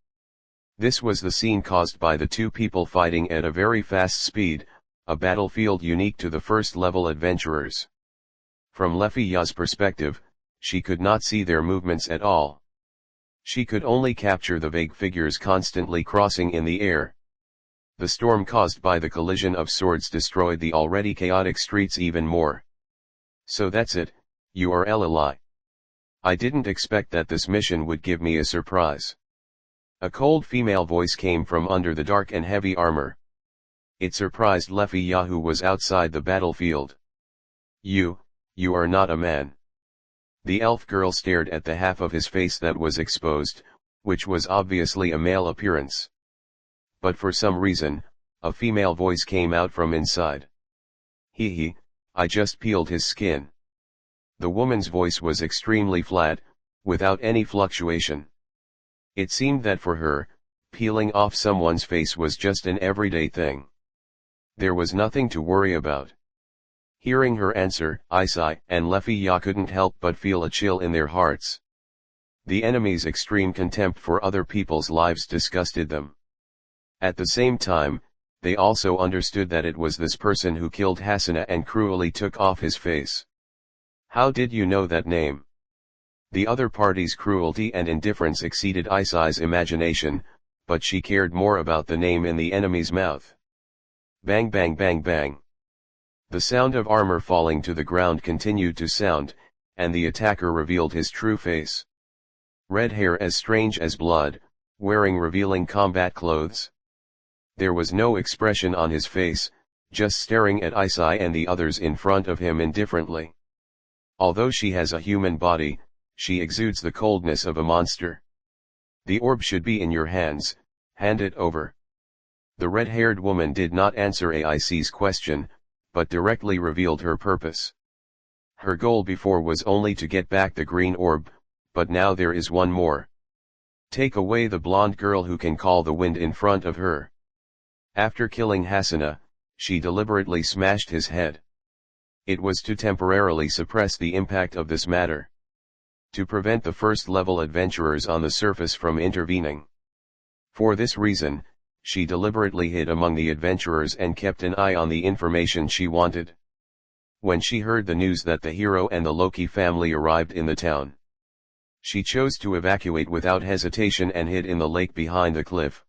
This was the scene caused by the two people fighting at a very fast speed, a battlefield unique to the first-level adventurers. From Leffy Ya's perspective, she could not see their movements at all. She could only capture the vague figures constantly crossing in the air. The storm caused by the collision of swords destroyed the already chaotic streets even more. So that's it, you are Lli. I didn't expect that this mission would give me a surprise. A cold female voice came from under the dark and heavy armor. It surprised Leffy Ya, who was outside the battlefield. You are not a man. The elf girl stared at the half of his face that was exposed, which was obviously a male appearance. But for some reason, a female voice came out from inside. I just peeled his skin. The woman's voice was extremely flat, without any fluctuation. It seemed that for her, peeling off someone's face was just an everyday thing. There was nothing to worry about. Hearing her answer, Aisi and Leffy Ya couldn't help but feel a chill in their hearts. The enemy's extreme contempt for other people's lives disgusted them. At the same time, they also understood that it was this person who killed Hasina and cruelly took off his face. How did you know that name? The other party's cruelty and indifference exceeded Aisi's imagination, but she cared more about the name in the enemy's mouth. Bang bang bang bang. The sound of armor falling to the ground continued to sound, and the attacker revealed his true face. Red hair as strange as blood, wearing revealing combat clothes. There was no expression on his face, just staring at Aisi and the others in front of him indifferently. Although she has a human body, she exudes the coldness of a monster. The orb should be in your hands, hand it over. The red-haired woman did not answer Aici's question, but directly revealed her purpose. Her goal before was only to get back the green orb, but now there is one more. Take away the blonde girl who can call the wind in front of her. After killing Hasina, she deliberately smashed his head. It was to temporarily suppress the impact of this matter. To prevent the first-level adventurers on the surface from intervening. For this reason, she deliberately hid among the adventurers and kept an eye on the information she wanted. When she heard the news that the hero and the Loki family arrived in the town, she chose to evacuate without hesitation and hid in the lake behind the cliff.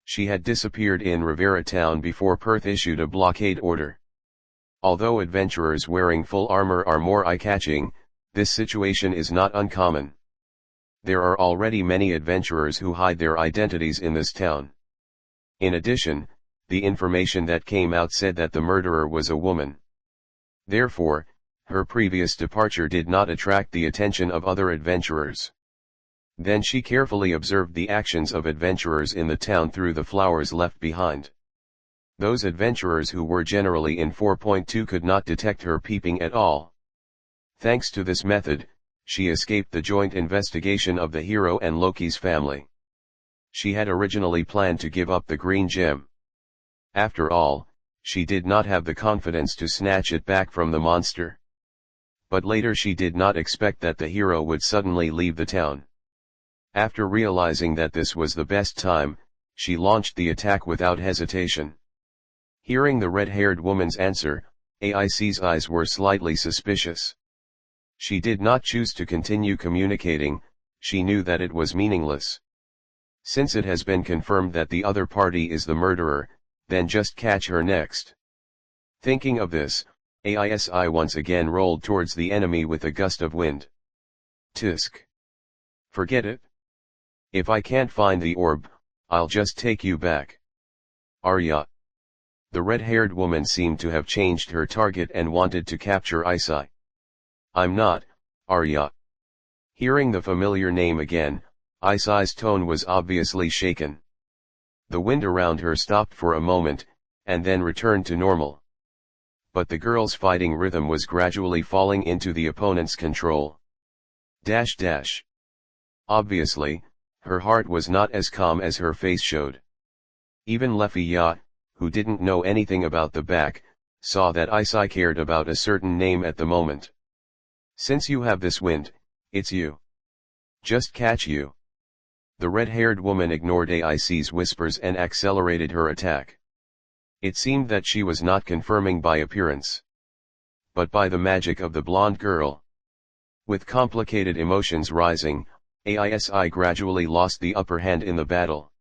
She had disappeared in Rivera town before Perth issued a blockade order. Although adventurers wearing full armor are more eye-catching, this situation is not uncommon. There are already many adventurers who hide their identities in this town. In addition, the information that came out said that the murderer was a woman. Therefore, her previous departure did not attract the attention of other adventurers. Then she carefully observed the actions of adventurers in the town through the flowers left behind. Those adventurers who were generally in 4.2 could not detect her peeping at all. Thanks to this method, she escaped the joint investigation of the hero and Loki's family. She had originally planned to give up the green gem. After all, she did not have the confidence to snatch it back from the monster. But later she did not expect that the hero would suddenly leave the town. After realizing that this was the best time, she launched the attack without hesitation. Hearing the red-haired woman's answer, AIC's eyes were slightly suspicious. She did not choose to continue communicating, she knew that it was meaningless. Since it has been confirmed that the other party is the murderer, then just catch her next. Thinking of this, AISI once again rolled towards the enemy with a gust of wind. Tisk. Forget it. If I can't find the orb, I'll just take you back. Arya. The red-haired woman seemed to have changed her target and wanted to capture Isai. I'm not, Arya. Hearing the familiar name again, Isai's tone was obviously shaken. The wind around her stopped for a moment, and then returned to normal. But the girl's fighting rhythm was gradually falling into the opponent's control. Obviously, her heart was not as calm as her face showed. Even Lefi Ya, who didn't know anything about the back, saw that Isai cared about a certain name at the moment. Since you have this wind, it's you. Just catch you. The red-haired woman ignored AIC's whispers and accelerated her attack. It seemed that she was not confirming by appearance, but by the magic of the blonde girl. With complicated emotions rising, AISI gradually lost the upper hand in the battle.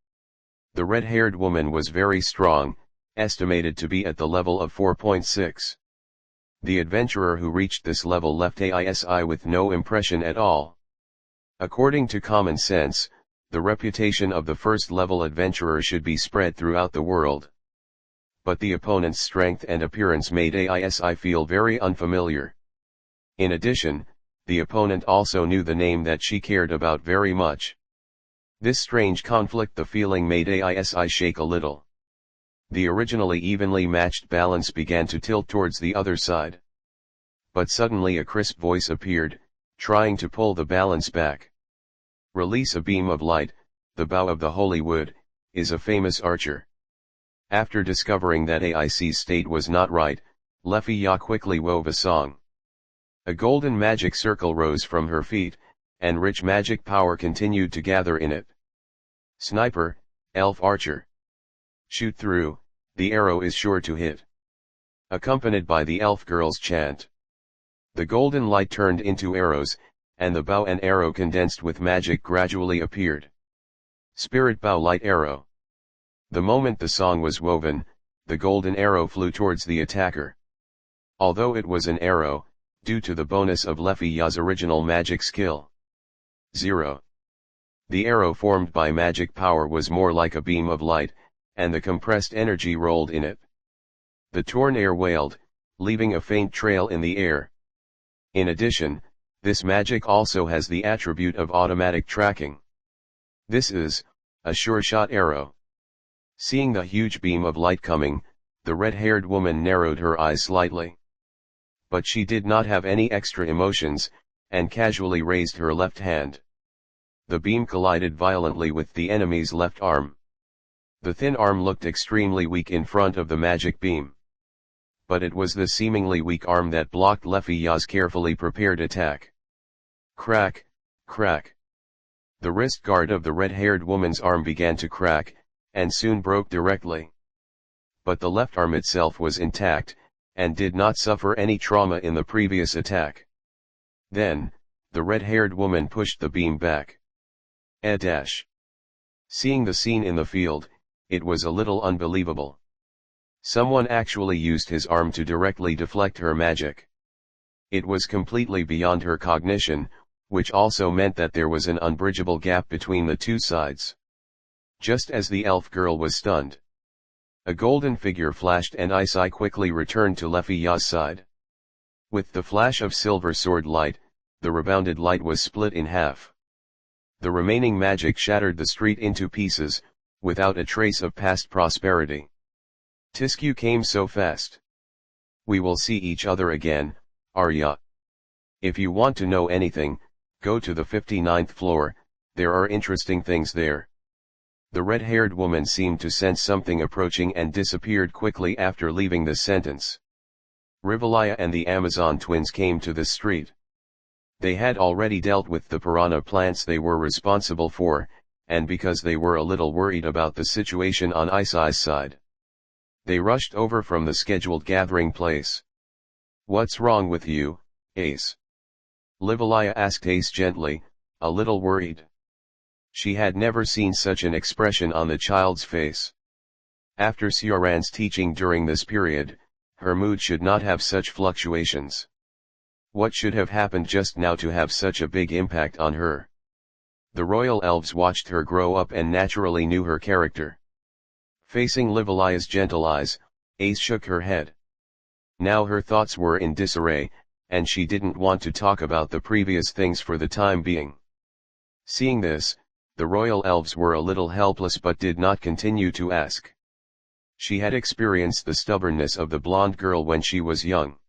The red-haired woman was very strong, estimated to be at the level of 4.6. The adventurer who reached this level left AISI with no impression at all. According to common sense, the reputation of the first-level adventurer should be spread throughout the world. But the opponent's strength and appearance made AISI feel very unfamiliar. In addition, the opponent also knew the name that she cared about very much. This strange conflict the feeling made AISI shake a little. The originally evenly matched balance began to tilt towards the other side. But suddenly a crisp voice appeared, trying to pull the balance back. Release a beam of light, the bow of the holy wood, is a famous archer. After discovering that AIC's state was not right, Lefi Ya quickly wove a song. A golden magic circle rose from her feet, and rich magic power continued to gather in it. Sniper, elf archer. Shoot through, the arrow is sure to hit. Accompanied by the elf girl's chant. The golden light turned into arrows, and the bow and arrow condensed with magic gradually appeared. Spirit bow light arrow. The moment the song was woven, the golden arrow flew towards the attacker. Although it was an arrow, due to the bonus of Lefi Ya's original magic skill. 0. The arrow formed by magic power was more like a beam of light, and the compressed energy rolled in it. The torn air wailed, leaving a faint trail in the air. In addition, this magic also has the attribute of automatic tracking. This is a sure-shot arrow. Seeing the huge beam of light coming, the red-haired woman narrowed her eyes slightly. But she did not have any extra emotions, and casually raised her left hand. The beam collided violently with the enemy's left arm. The thin arm looked extremely weak in front of the magic beam. But it was the seemingly weak arm that blocked Lefi Ya's carefully prepared attack. Crack, crack. The wrist guard of the red-haired woman's arm began to crack, and soon broke directly. But the left arm itself was intact, and did not suffer any trauma in the previous attack. Then, the red-haired woman pushed the beam back. Seeing the scene in the field, it was a little unbelievable. Someone actually used his arm to directly deflect her magic. It was completely beyond her cognition, which also meant that there was an unbridgeable gap between the two sides. Just as the elf girl was stunned, a golden figure flashed and Isai quickly returned to Lefiya's side. With the flash of silver sword light, the rebounded light was split in half. The remaining magic shattered the street into pieces, without a trace of past prosperity. Tisku came so fast. We will see each other again, Arya. If you want to know anything, go to the 59th floor, there are interesting things there. The red-haired woman seemed to sense something approaching and disappeared quickly after leaving the sentence. Rivalaya and the Amazon twins came to the street. They had already dealt with the piranha plants they were responsible for, and because they were a little worried about the situation on Isai's side, they rushed over from the scheduled gathering place. "What's wrong with you, Ace?" Livalaya asked Ace gently, a little worried. She had never seen such an expression on the child's face. After Sioran's teaching during this period, her mood should not have such fluctuations. What should have happened just now to have such a big impact on her? The royal elves watched her grow up and naturally knew her character. Facing Livalaya's gentle eyes, Ace shook her head. Now her thoughts were in disarray, and she didn't want to talk about the previous things for the time being. Seeing this, the royal elves were a little helpless but did not continue to ask. She had experienced the stubbornness of the blonde girl when she was young.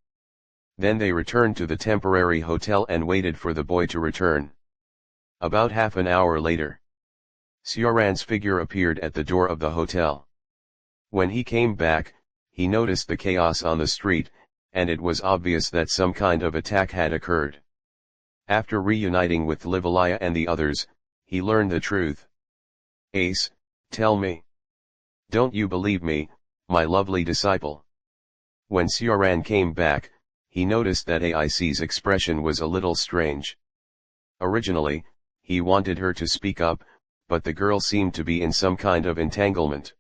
Then they returned to the temporary hotel and waited for the boy to return. About half an hour later, Sioran's figure appeared at the door of the hotel. When he came back, he noticed the chaos on the street, and it was obvious that some kind of attack had occurred. After reuniting with Livalaya and the others, he learned the truth. "Ace, tell me. Don't you believe me, my lovely disciple?" When Sioran came back, he noticed that Aic's expression was a little strange. Originally, he wanted her to speak up, but the girl seemed to be in some kind of entanglement.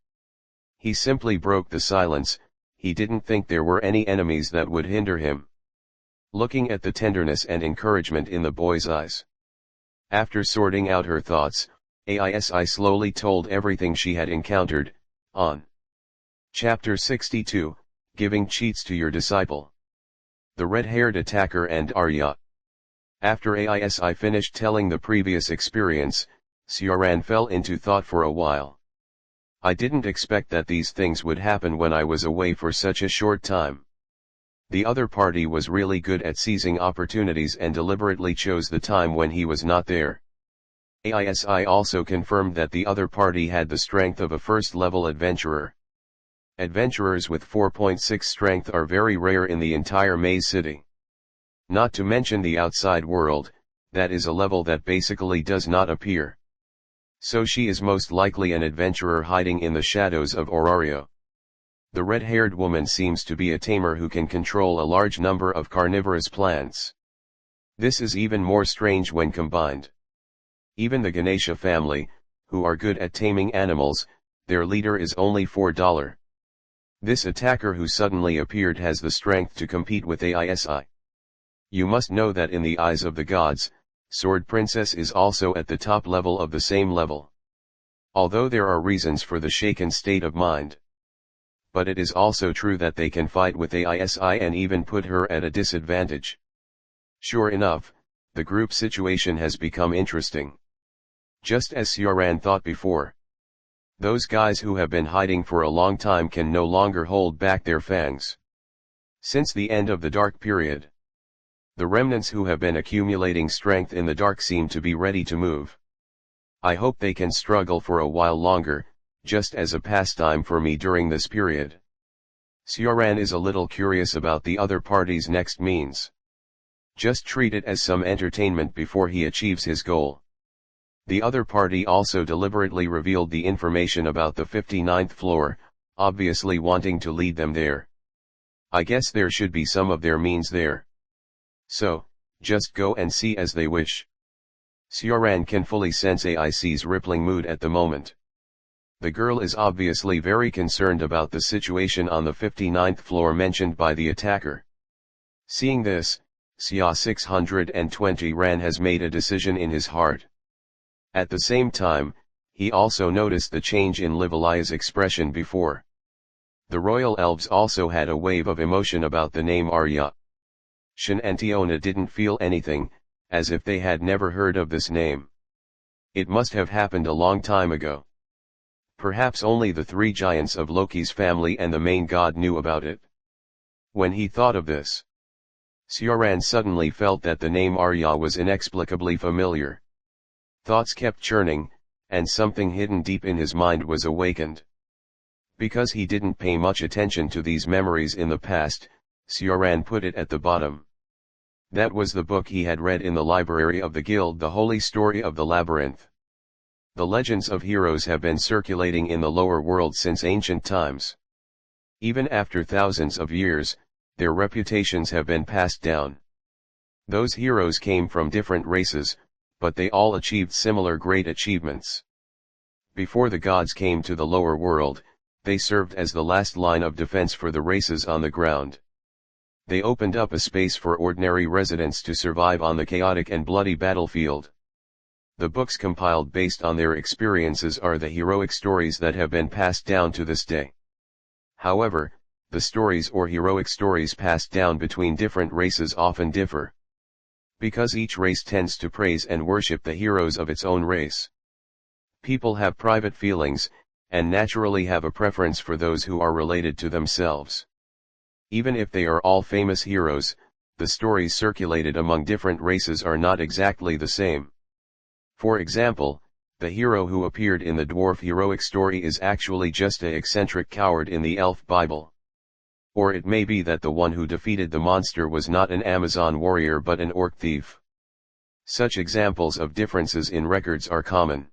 He simply broke the silence. He didn't think there were any enemies that would hinder him. Looking at the tenderness and encouragement in the boy's eyes. After sorting out her thoughts, Aisi slowly told everything she had encountered, on Chapter 62, Giving Cheats to Your Disciple. The red-haired attacker and Arya. After Aisi finished telling the previous experience, Sioran fell into thought for a while. I didn't expect that these things would happen when I was away for such a short time. The other party was really good at seizing opportunities and deliberately chose the time when he was not there. Aisi also confirmed that the other party had the strength of a first-level adventurer. Adventurers with 4.6 strength are very rare in the entire Maze City. Not to mention the outside world, that is a level that basically does not appear. So she is most likely an adventurer hiding in the shadows of Orario. The red-haired woman seems to be a tamer who can control a large number of carnivorous plants. This is even more strange when combined. Even the Ganesha family, who are good at taming animals, their leader is only $4. This attacker who suddenly appeared has the strength to compete with Aisi. You must know that in the eyes of the gods, Sword Princess is also at the top level of the same level. Although there are reasons for the shaken state of mind. But it is also true that they can fight with Aisi and even put her at a disadvantage. Sure enough, the group situation has become interesting. Just as Sioran thought before. Those guys who have been hiding for a long time can no longer hold back their fangs. Since the end of the dark period, the remnants who have been accumulating strength in the dark seem to be ready to move. I hope they can struggle for a while longer, just as a pastime for me during this period. Sioran is a little curious about the other party's next means. Just treat it as some entertainment before he achieves his goal. The other party also deliberately revealed the information about the 59th floor, obviously wanting to lead them there. I guess there should be some of their means there. So, just go and see as they wish. Sioran can fully sense AIC's rippling mood at the moment. The girl is obviously very concerned about the situation on the 59th floor mentioned by the attacker. Seeing this, Xia 620 Ran has made a decision in his heart. At the same time, he also noticed the change in Livalia's expression before. The royal elves also had a wave of emotion about the name Arya. Shen and Tiona didn't feel anything, as if they had never heard of this name. It must have happened a long time ago. Perhaps only the three giants of Loki's family and the main god knew about it. When he thought of this, Sioran suddenly felt that the name Arya was inexplicably familiar. Thoughts kept churning, and something hidden deep in his mind was awakened. Because he didn't pay much attention to these memories in the past, Sioran put it at the bottom. That was the book he had read in the library of the guild, The Holy Story of the Labyrinth. The legends of heroes have been circulating in the lower world since ancient times. Even after thousands of years, their reputations have been passed down. Those heroes came from different races, but they all achieved similar great achievements. Before the gods came to the lower world, they served as the last line of defense for the races on the ground. They opened up a space for ordinary residents to survive on the chaotic and bloody battlefield. The books compiled based on their experiences are the heroic stories that have been passed down to this day. However, the stories or heroic stories passed down between different races often differ. Because each race tends to praise and worship the heroes of its own race. People have private feelings, and naturally have a preference for those who are related to themselves. Even if they are all famous heroes, the stories circulated among different races are not exactly the same. For example, the hero who appeared in the dwarf heroic story is actually just an eccentric coward in the elf Bible. Or it may be that the one who defeated the monster was not an Amazon warrior but an orc thief. Such examples of differences in records are common.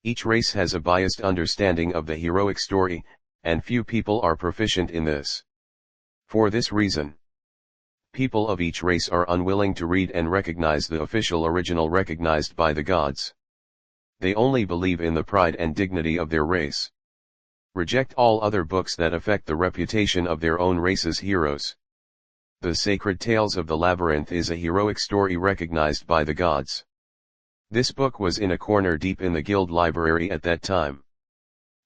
Each race has a biased understanding of the heroic story, and few people are proficient in this. For this reason, people of each race are unwilling to read and recognize the official original recognized by the gods. They only believe in the pride and dignity of their race. Reject all other books that affect the reputation of their own race's heroes. The Sacred Tales of the Labyrinth is a heroic story recognized by the gods. This book was in a corner deep in the guild library at that time.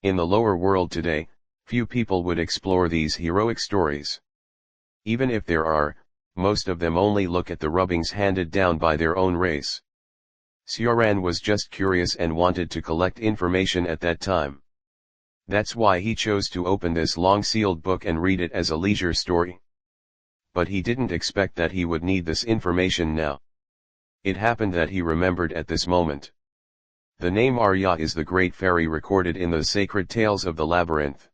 In the lower world today, few people would explore these heroic stories. Even if there are, most of them only look at the rubbings handed down by their own race. Sioran was just curious and wanted to collect information at that time. That's why he chose to open this long sealed book and read it as a leisure story. But he didn't expect that he would need this information now. It happened that he remembered at this moment. The name Arya is the great fairy recorded in the Sacred Tales of the Labyrinth.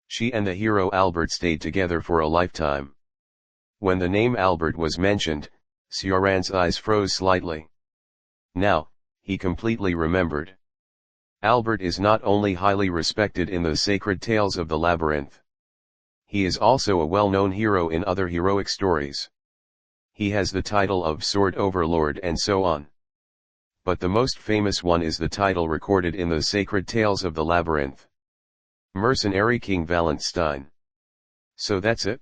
She and the hero Albert stayed together for a lifetime. When the name Albert was mentioned, Sioran's eyes froze slightly. Now, he completely remembered. Albert is not only highly respected in the Sacred Tales of the Labyrinth. He is also a well-known hero in other heroic stories. He has the title of Sword Overlord and so on. But the most famous one is the title recorded in the Sacred Tales of the Labyrinth. Mercenary King Valentstein. So that's it?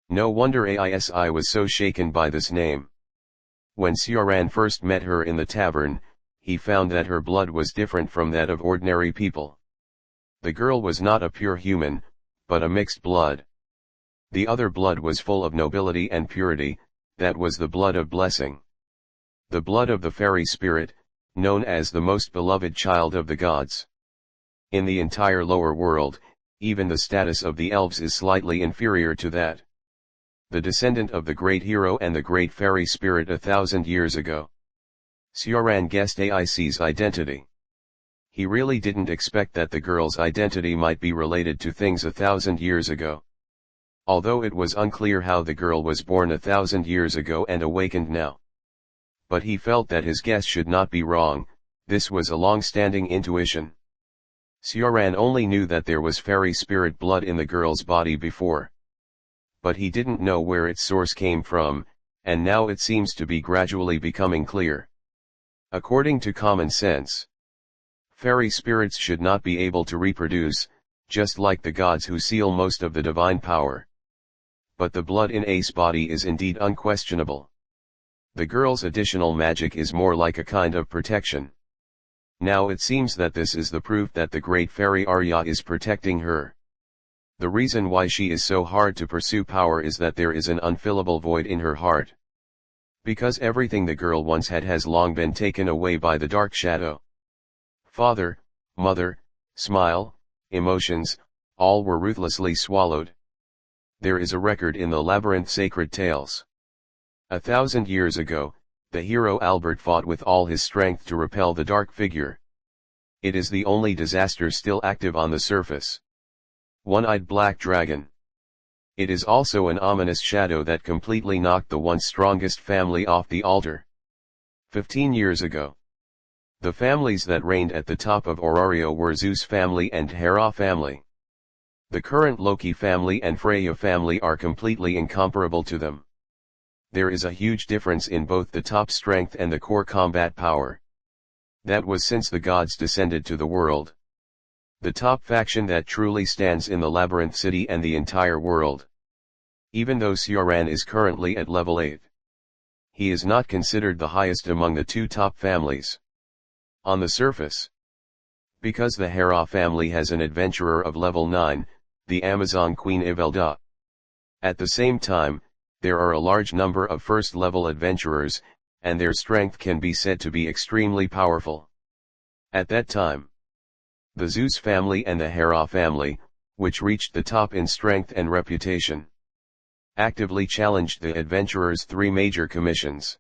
No wonder AISI was so shaken by this name. When Sioran first met her in the tavern, he found that her blood was different from that of ordinary people. The girl was not a pure human, but a mixed blood. The other blood was full of nobility and purity, that was the blood of blessing. The blood of the fairy spirit, known as the most beloved child of the gods. In the entire lower world, even the status of the elves is slightly inferior to that. The descendant of the great hero and the great fairy spirit 1,000 years ago. Sioran guessed AIC's identity. He really didn't expect that the girl's identity might be related to things 1,000 years ago. Although it was unclear how the girl was born 1,000 years ago and awakened now. But he felt that his guess should not be wrong, This was a long-standing intuition. Sioran only knew that there was fairy spirit blood in the girl's body before. But he didn't know where its source came from, and now it seems to be gradually becoming clear. According to common sense, fairy spirits should not be able to reproduce, just like the gods who seal most of the divine power. But the blood in A's body is indeed unquestionable. The girl's additional magic is more like a kind of protection. Now it seems that this is the proof that the great fairy Arya is protecting her. The reason why she is so hard to pursue power is that there is an unfillable void in her heart. Because everything the girl once had has long been taken away by the dark shadow. Father, mother, smile, emotions, all were ruthlessly swallowed. There is a record in the labyrinth sacred tales. 1,000 years ago, the hero Albert fought with all his strength to repel the dark figure. It is the only disaster still active on the surface. One-eyed black dragon. It is also an ominous shadow that completely knocked the once strongest family off the altar. 15 years ago. The families that reigned at the top of Orario were Zeus family and Hera family. The current Loki family and Freya family are completely incomparable to them. There is a huge difference in both the top strength and the core combat power. That was since the gods descended to the world. The top faction that truly stands in the Labyrinth City and the entire world. Even though Sioran is currently at level 8. He is not considered the highest among the two top families. On the surface. Because the Hera family has an adventurer of level 9, the Amazon Queen Ivelda. At the same time, there are a large number of first-level adventurers, and their strength can be said to be extremely powerful. At that time, the Zeus family and the Hera family, which reached the top in strength and reputation, actively challenged the adventurers' 3 major commissions.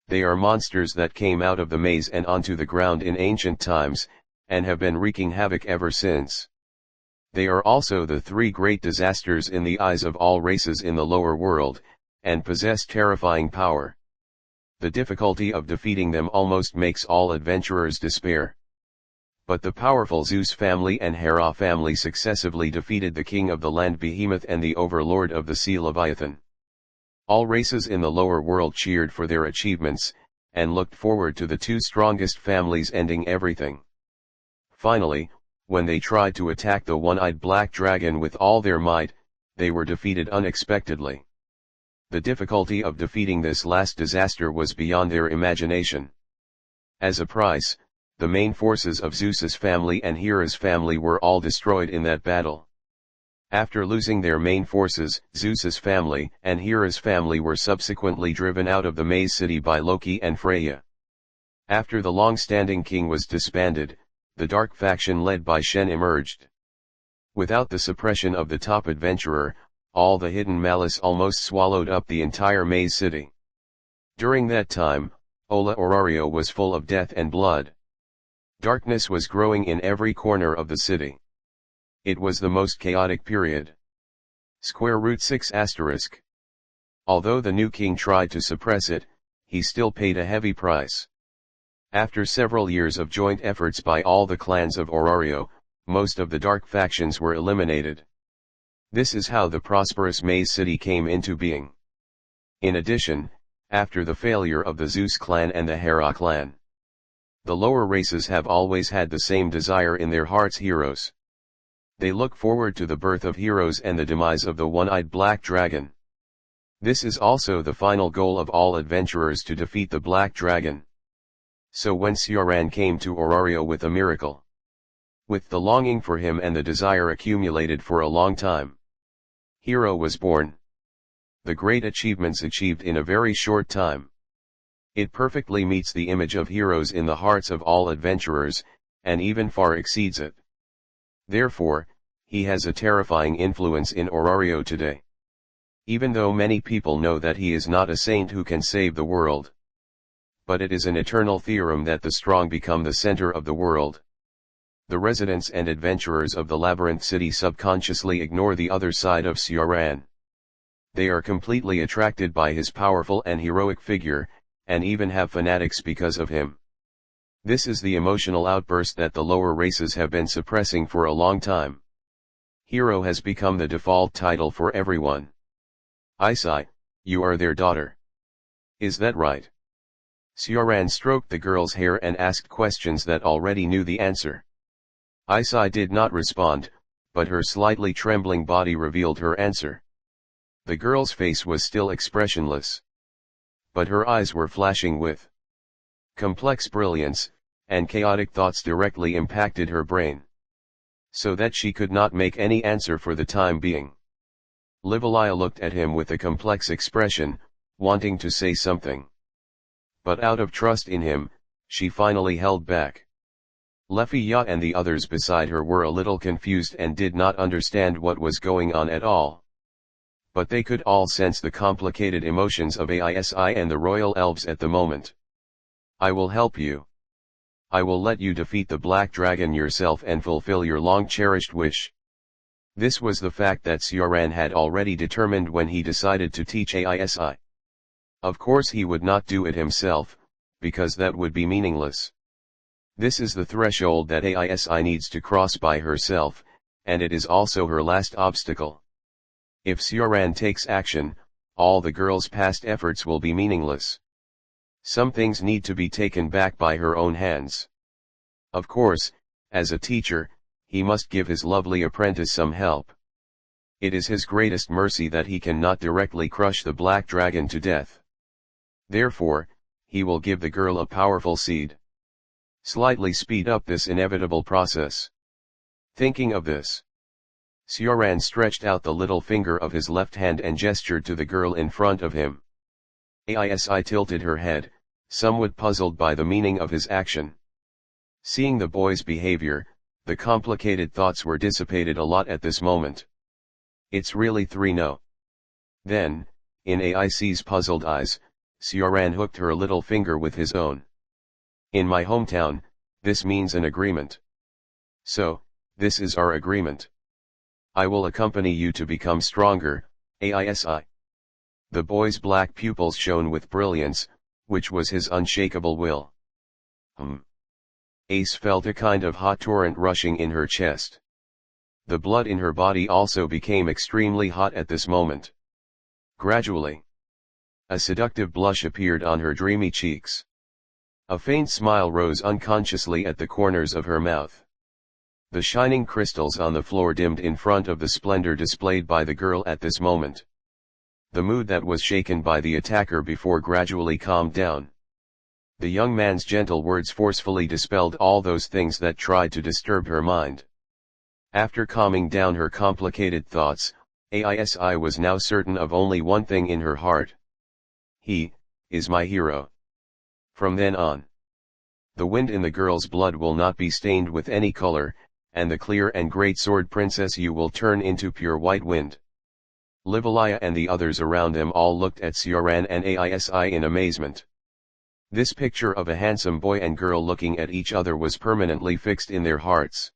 They are monsters that came out of the maze and onto the ground in ancient times, and have been wreaking havoc ever since. They are also the 3 great disasters in the eyes of all races in the lower world, and possess terrifying power. The difficulty of defeating them almost makes all adventurers despair. But the powerful Zeus family and Hera family successively defeated the king of the land Behemoth and the overlord of the sea Leviathan. All races in the lower world cheered for their achievements, and looked forward to the 2 strongest families ending everything. Finally, when they tried to attack the one-eyed black dragon with all their might, they were defeated unexpectedly. The difficulty of defeating this last disaster was beyond their imagination. As a price, the main forces of Zeus's family and Hera's family were all destroyed in that battle. After losing their main forces, Zeus's family and Hera's family were subsequently driven out of the Maze City by Loki and Freya. After the long-standing king was disbanded, the dark faction led by Shen emerged. Without the suppression of the top adventurer, all the hidden malice almost swallowed up the entire Maze City. During that time, Ola Orario was full of death and blood. Darkness was growing in every corner of the city. It was the most chaotic period. *6*. Although the new king tried to suppress it, he still paid a heavy price. After several years of joint efforts by all the clans of Orario, most of the dark factions were eliminated. This is how the prosperous Maze City came into being. In addition, after the failure of the Zeus clan and the Hera clan, the lower races have always had the same desire in their hearts: heroes. They look forward to the birth of heroes and the demise of the one-eyed black dragon. This is also the final goal of all adventurers, to defeat the black dragon. So when Sioran came to Orario with a miracle, with the longing for him and the desire accumulated for a long time, Hero was born. The great achievements achieved in a very short time. It perfectly meets the image of heroes in the hearts of all adventurers, and even far exceeds it. Therefore, he has a terrifying influence in Orario today. Even though many people know that he is not a saint who can save the world. But it is an eternal theorem that the strong become the center of the world. The residents and adventurers of the Labyrinth City subconsciously ignore the other side of Sioran. They are completely attracted by his powerful and heroic figure, and even have fanatics because of him. This is the emotional outburst that the lower races have been suppressing for a long time. Hero has become the default title for everyone. Isai, you are their daughter. Is that right? Sioran stroked the girl's hair and asked questions that already knew the answer. Isai did not respond, but her slightly trembling body revealed her answer. The girl's face was still expressionless, but her eyes were flashing with complex brilliance, and chaotic thoughts directly impacted her brain, so that she could not make any answer for the time being. Livalia looked at him with a complex expression, wanting to say something. But out of trust in him, she finally held back. Lefia and the others beside her were a little confused and did not understand what was going on at all. But they could all sense the complicated emotions of Aisi and the royal elves at the moment. I will help you. I will let you defeat the black dragon yourself and fulfill your long-cherished wish. This was the fact that Sioran had already determined when he decided to teach Aisi. Of course he would not do it himself, because that would be meaningless. This is the threshold that Aisi needs to cross by herself, and it is also her last obstacle. If Sioran takes action, all the girl's past efforts will be meaningless. Some things need to be taken back by her own hands. Of course, as a teacher, he must give his lovely apprentice some help. It is his greatest mercy that he cannot directly crush the black dragon to death. Therefore, he will give the girl a powerful seed. Slightly speed up this inevitable process. Thinking of this, Sioran stretched out the little finger of his left hand and gestured to the girl in front of him. Aisi tilted her head, somewhat puzzled by the meaning of his action. Seeing the boy's behavior, the complicated thoughts were dissipated a lot at this moment. It's really 3 no. Then, in Aici's puzzled eyes, Sioran hooked her little finger with his own. In my hometown, this means an agreement. So, this is our agreement. I will accompany you to become stronger, Aisi. The boy's black pupils shone with brilliance, which was his unshakable will. Ace felt a kind of hot torrent rushing in her chest. The blood in her body also became extremely hot at this moment. Gradually, a seductive blush appeared on her dreamy cheeks. A faint smile rose unconsciously at the corners of her mouth. The shining crystals on the floor dimmed in front of the splendor displayed by the girl at this moment. The mood that was shaken by the attacker before gradually calmed down. The young man's gentle words forcefully dispelled all those things that tried to disturb her mind. After calming down her complicated thoughts, Aisi was now certain of only one thing in her heart. He is my hero. From then on, the wind in the girl's blood will not be stained with any color, and the clear and great sword princess you will turn into pure white wind. Livalia and the others around them all looked at Sioran and Aisi in amazement. This picture of a handsome boy and girl looking at each other was permanently fixed in their hearts.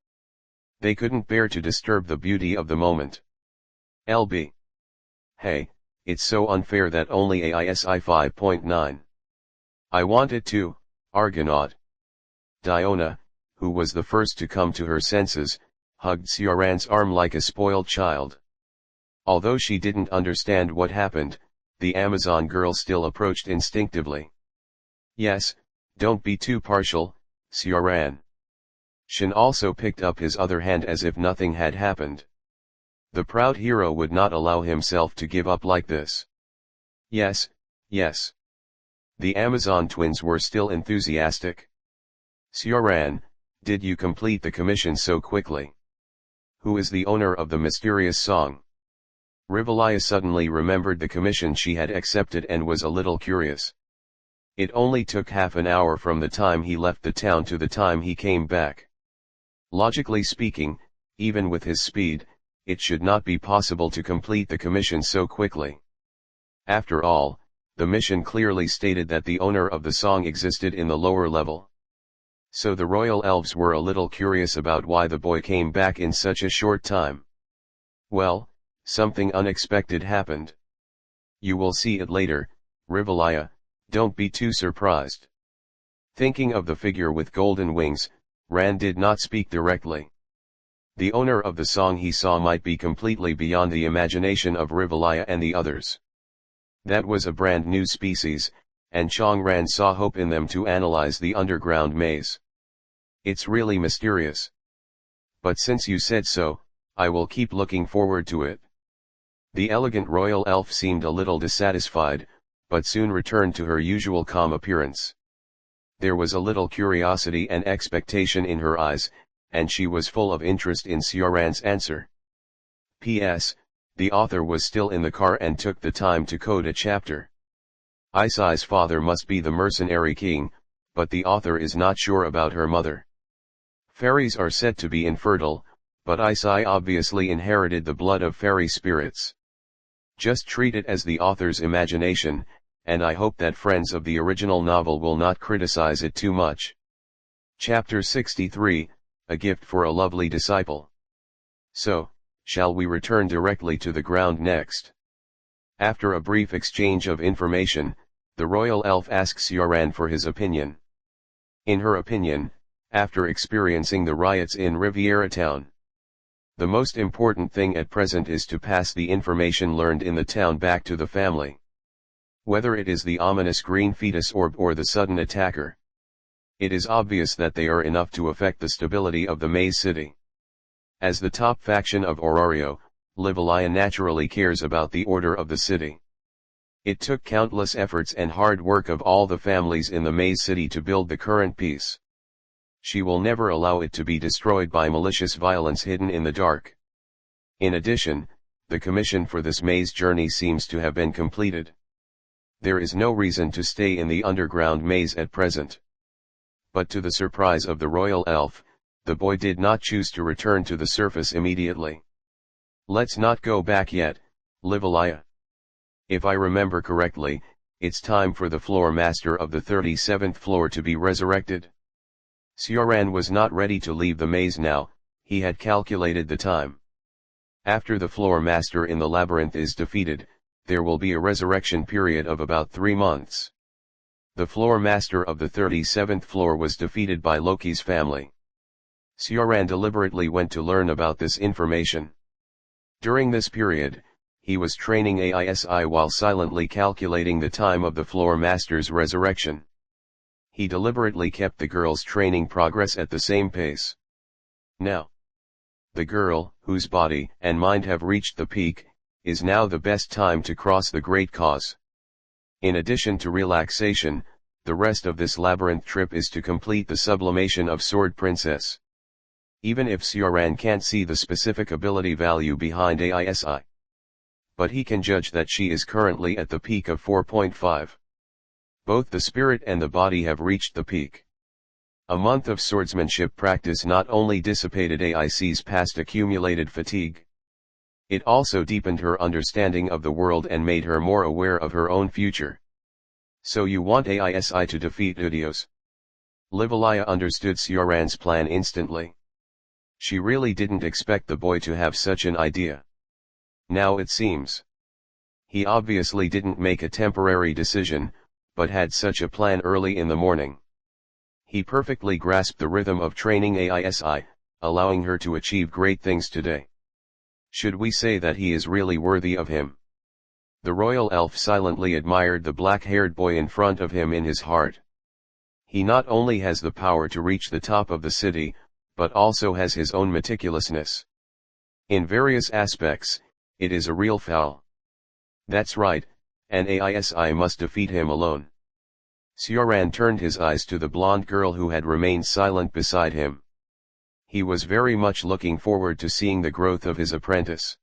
They couldn't bear to disturb the beauty of the moment. LB. Hey, it's so unfair that only Aisi 5.9. I wanted to, Argonaut. Diona, who was the first to come to her senses, hugged Sioran's arm like a spoiled child. Although she didn't understand what happened, the Amazon girl still approached instinctively. Yes, don't be too partial, Sioran. Shin also picked up his other hand as if nothing had happened. The proud hero would not allow himself to give up like this. Yes, yes. The Amazon twins were still enthusiastic. Sioran, did you complete the commission so quickly? Who is the owner of the mysterious song? Rivalia suddenly remembered the commission she had accepted and was a little curious. It only took half an hour from the time he left the town to the time he came back. Logically speaking, even with his speed, it should not be possible to complete the commission so quickly. After all, the mission clearly stated that the owner of the song existed in the lower level. So the royal elves were a little curious about why the boy came back in such a short time. Well, something unexpected happened. You will see it later, Rivalia, don't be too surprised. Thinking of the figure with golden wings, Ran did not speak directly. The owner of the song he saw might be completely beyond the imagination of Rivalaya and the others. That was a brand new species, and Chong Ran saw hope in them to analyze the underground maze. It's really mysterious. But since you said so, I will keep looking forward to it. The elegant royal elf seemed a little dissatisfied, but soon returned to her usual calm appearance. There was a little curiosity and expectation in her eyes, and she was full of interest in Sioran's answer. P.S. The author was still in the car and took the time to code a chapter. Isai's father must be the mercenary king, but the author is not sure about her mother. Fairies are said to be infertile, but Isai obviously inherited the blood of fairy spirits. Just treat it as the author's imagination, and I hope that friends of the original novel will not criticize it too much. Chapter 63, A Gift for a Lovely Disciple. So, shall we return directly to the ground next? After a brief exchange of information, the royal elf asks Sioran for his opinion. In her opinion, after experiencing the riots in Riviera Town, the most important thing at present is to pass the information learned in the town back to the family. Whether it is the ominous green fetus orb or the sudden attacker, it is obvious that they are enough to affect the stability of the Maze City. As the top faction of Orario, Livalaya naturally cares about the order of the city. It took countless efforts and hard work of all the families in the Maze City to build the current peace. She will never allow it to be destroyed by malicious violence hidden in the dark. In addition, the commission for this maze journey seems to have been completed. There is no reason to stay in the underground maze at present. But to the surprise of the royal elf, the boy did not choose to return to the surface immediately. Let's not go back yet, Livalaya. If I remember correctly, it's time for the floor master of the 37th floor to be resurrected. Sioran was not ready to leave the maze now, he had calculated the time. After the floor master in the labyrinth is defeated, there will be a resurrection period of about 3 months. The floor master of the 37th floor was defeated by Loki's family. Sioran deliberately went to learn about this information. During this period, he was training AISI while silently calculating the time of the floor master's resurrection. He deliberately kept the girl's training progress at the same pace. Now, the girl, whose body and mind have reached the peak, is now the best time to cross the great cause. In addition to relaxation, the rest of this labyrinth trip is to complete the sublimation of Sword Princess. Even if Sioran can't see the specific ability value behind AISI, but he can judge that she is currently at the peak of 4.5. Both the spirit and the body have reached the peak. A month of swordsmanship practice not only dissipated AIC's past accumulated fatigue, it also deepened her understanding of the world and made her more aware of her own future. So you want AISI to defeat Udios? Livalaya understood Sioran's plan instantly. She really didn't expect the boy to have such an idea. Now it seems. He obviously didn't make a temporary decision, but had such a plan early in the morning. He perfectly grasped the rhythm of training AISI, allowing her to achieve great things today. Should we say that he is really worthy of him? The royal elf silently admired the black-haired boy in front of him in his heart. He not only has the power to reach the top of the city, but also has his own meticulousness. In various aspects, it is a real foul. That's right, and AISI must defeat him alone. Sioran turned his eyes to the blonde girl who had remained silent beside him. He was very much looking forward to seeing the growth of his apprentice.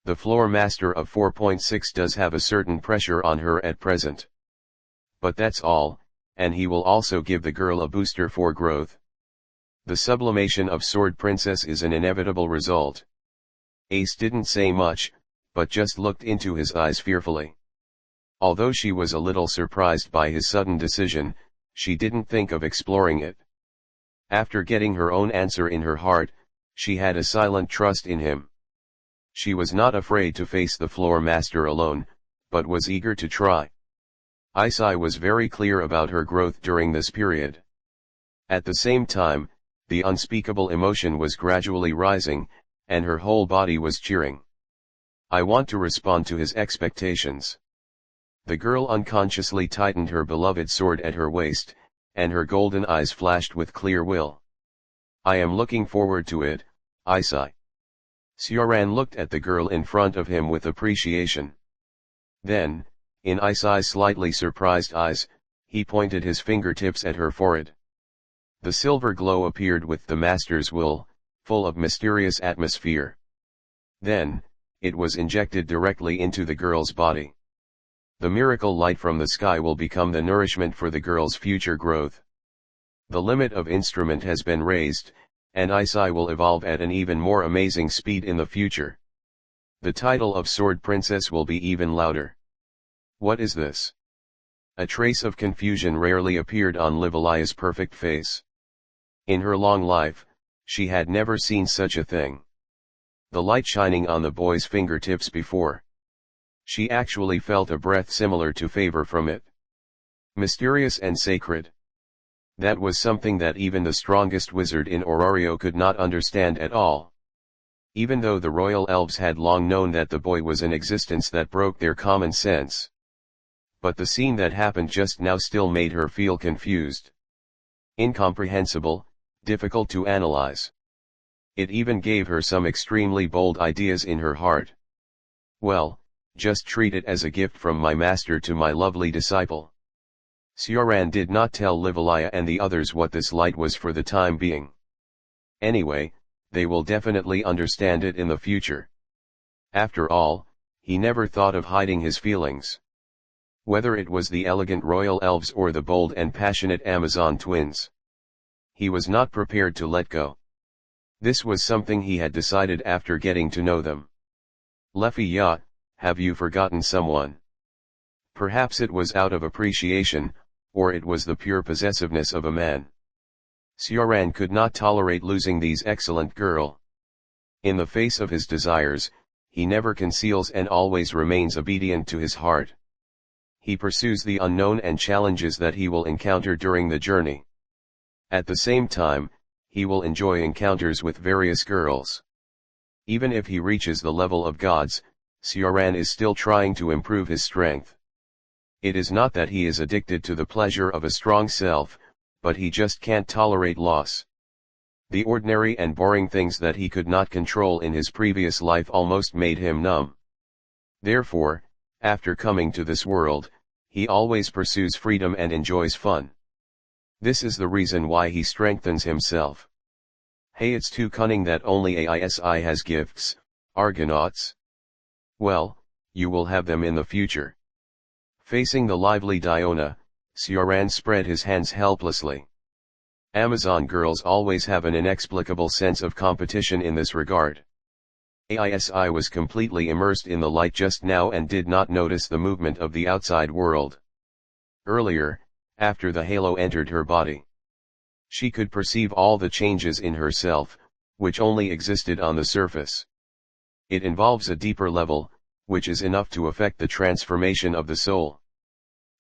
The floor master of 4.6 does have a certain pressure on her at present. But that's all, and he will also give the girl a booster for growth. The sublimation of Sword Princess is an inevitable result. Ace didn't say much, but just looked into his eyes fearfully. Although she was a little surprised by his sudden decision, she didn't think of exploring it. After getting her own answer in her heart, she had a silent trust in him. She was not afraid to face the floor master alone, but was eager to try. Isai was very clear about her growth during this period. At the same time, the unspeakable emotion was gradually rising, and her whole body was cheering. I want to respond to his expectations. The girl unconsciously tightened her beloved sword at her waist, and her golden eyes flashed with clear will. I am looking forward to it, Isai. Sioran looked at the girl in front of him with appreciation. Then, in Isai's slightly surprised eyes, he pointed his fingertips at her forehead. The silver glow appeared with the master's will, full of mysterious atmosphere. Then, it was injected directly into the girl's body. The miracle light from the sky will become the nourishment for the girl's future growth. The limit of instrument has been raised, and Isai will evolve at an even more amazing speed in the future. The title of Sword Princess will be even louder. What is this? A trace of confusion rarely appeared on Livalia's perfect face. In her long life, she had never seen such a thing. The light shining on the boy's fingertips before. She actually felt a breath similar to favor from it. Mysterious and sacred. That was something that even the strongest wizard in Orario could not understand at all. Even though the royal elves had long known that the boy was an existence that broke their common sense. But the scene that happened just now still made her feel confused. Incomprehensible, difficult to analyze. It even gave her some extremely bold ideas in her heart. Well, just treat it as a gift from my master to my lovely disciple. Sioran did not tell Livalia and the others what this light was for the time being. Anyway, they will definitely understand it in the future. After all, he never thought of hiding his feelings. Whether it was the elegant royal elves or the bold and passionate Amazon twins. He was not prepared to let go. This was something he had decided after getting to know them. Lefia, have you forgotten someone? Perhaps it was out of appreciation, or it was the pure possessiveness of a man. Sioran could not tolerate losing these excellent girl. In the face of his desires, he never conceals and always remains obedient to his heart. He pursues the unknown and challenges that he will encounter during the journey. At the same time, he will enjoy encounters with various girls. Even if he reaches the level of gods, Sioran is still trying to improve his strength. It is not that he is addicted to the pleasure of a strong self, but he just can't tolerate loss. The ordinary and boring things that he could not control in his previous life almost made him numb. Therefore, after coming to this world, he always pursues freedom and enjoys fun. This is the reason why he strengthens himself. Hey, it's too cunning that only AISI has gifts, Argonauts. Well, you will have them in the future. Facing the lively Diona, Sioran spread his hands helplessly. Amazon girls always have an inexplicable sense of competition in this regard. AISI was completely immersed in the light just now and did not notice the movement of the outside world. Earlier, after the halo entered her body, she could perceive all the changes in herself, which only existed on the surface. It involves a deeper level, which is enough to affect the transformation of the soul.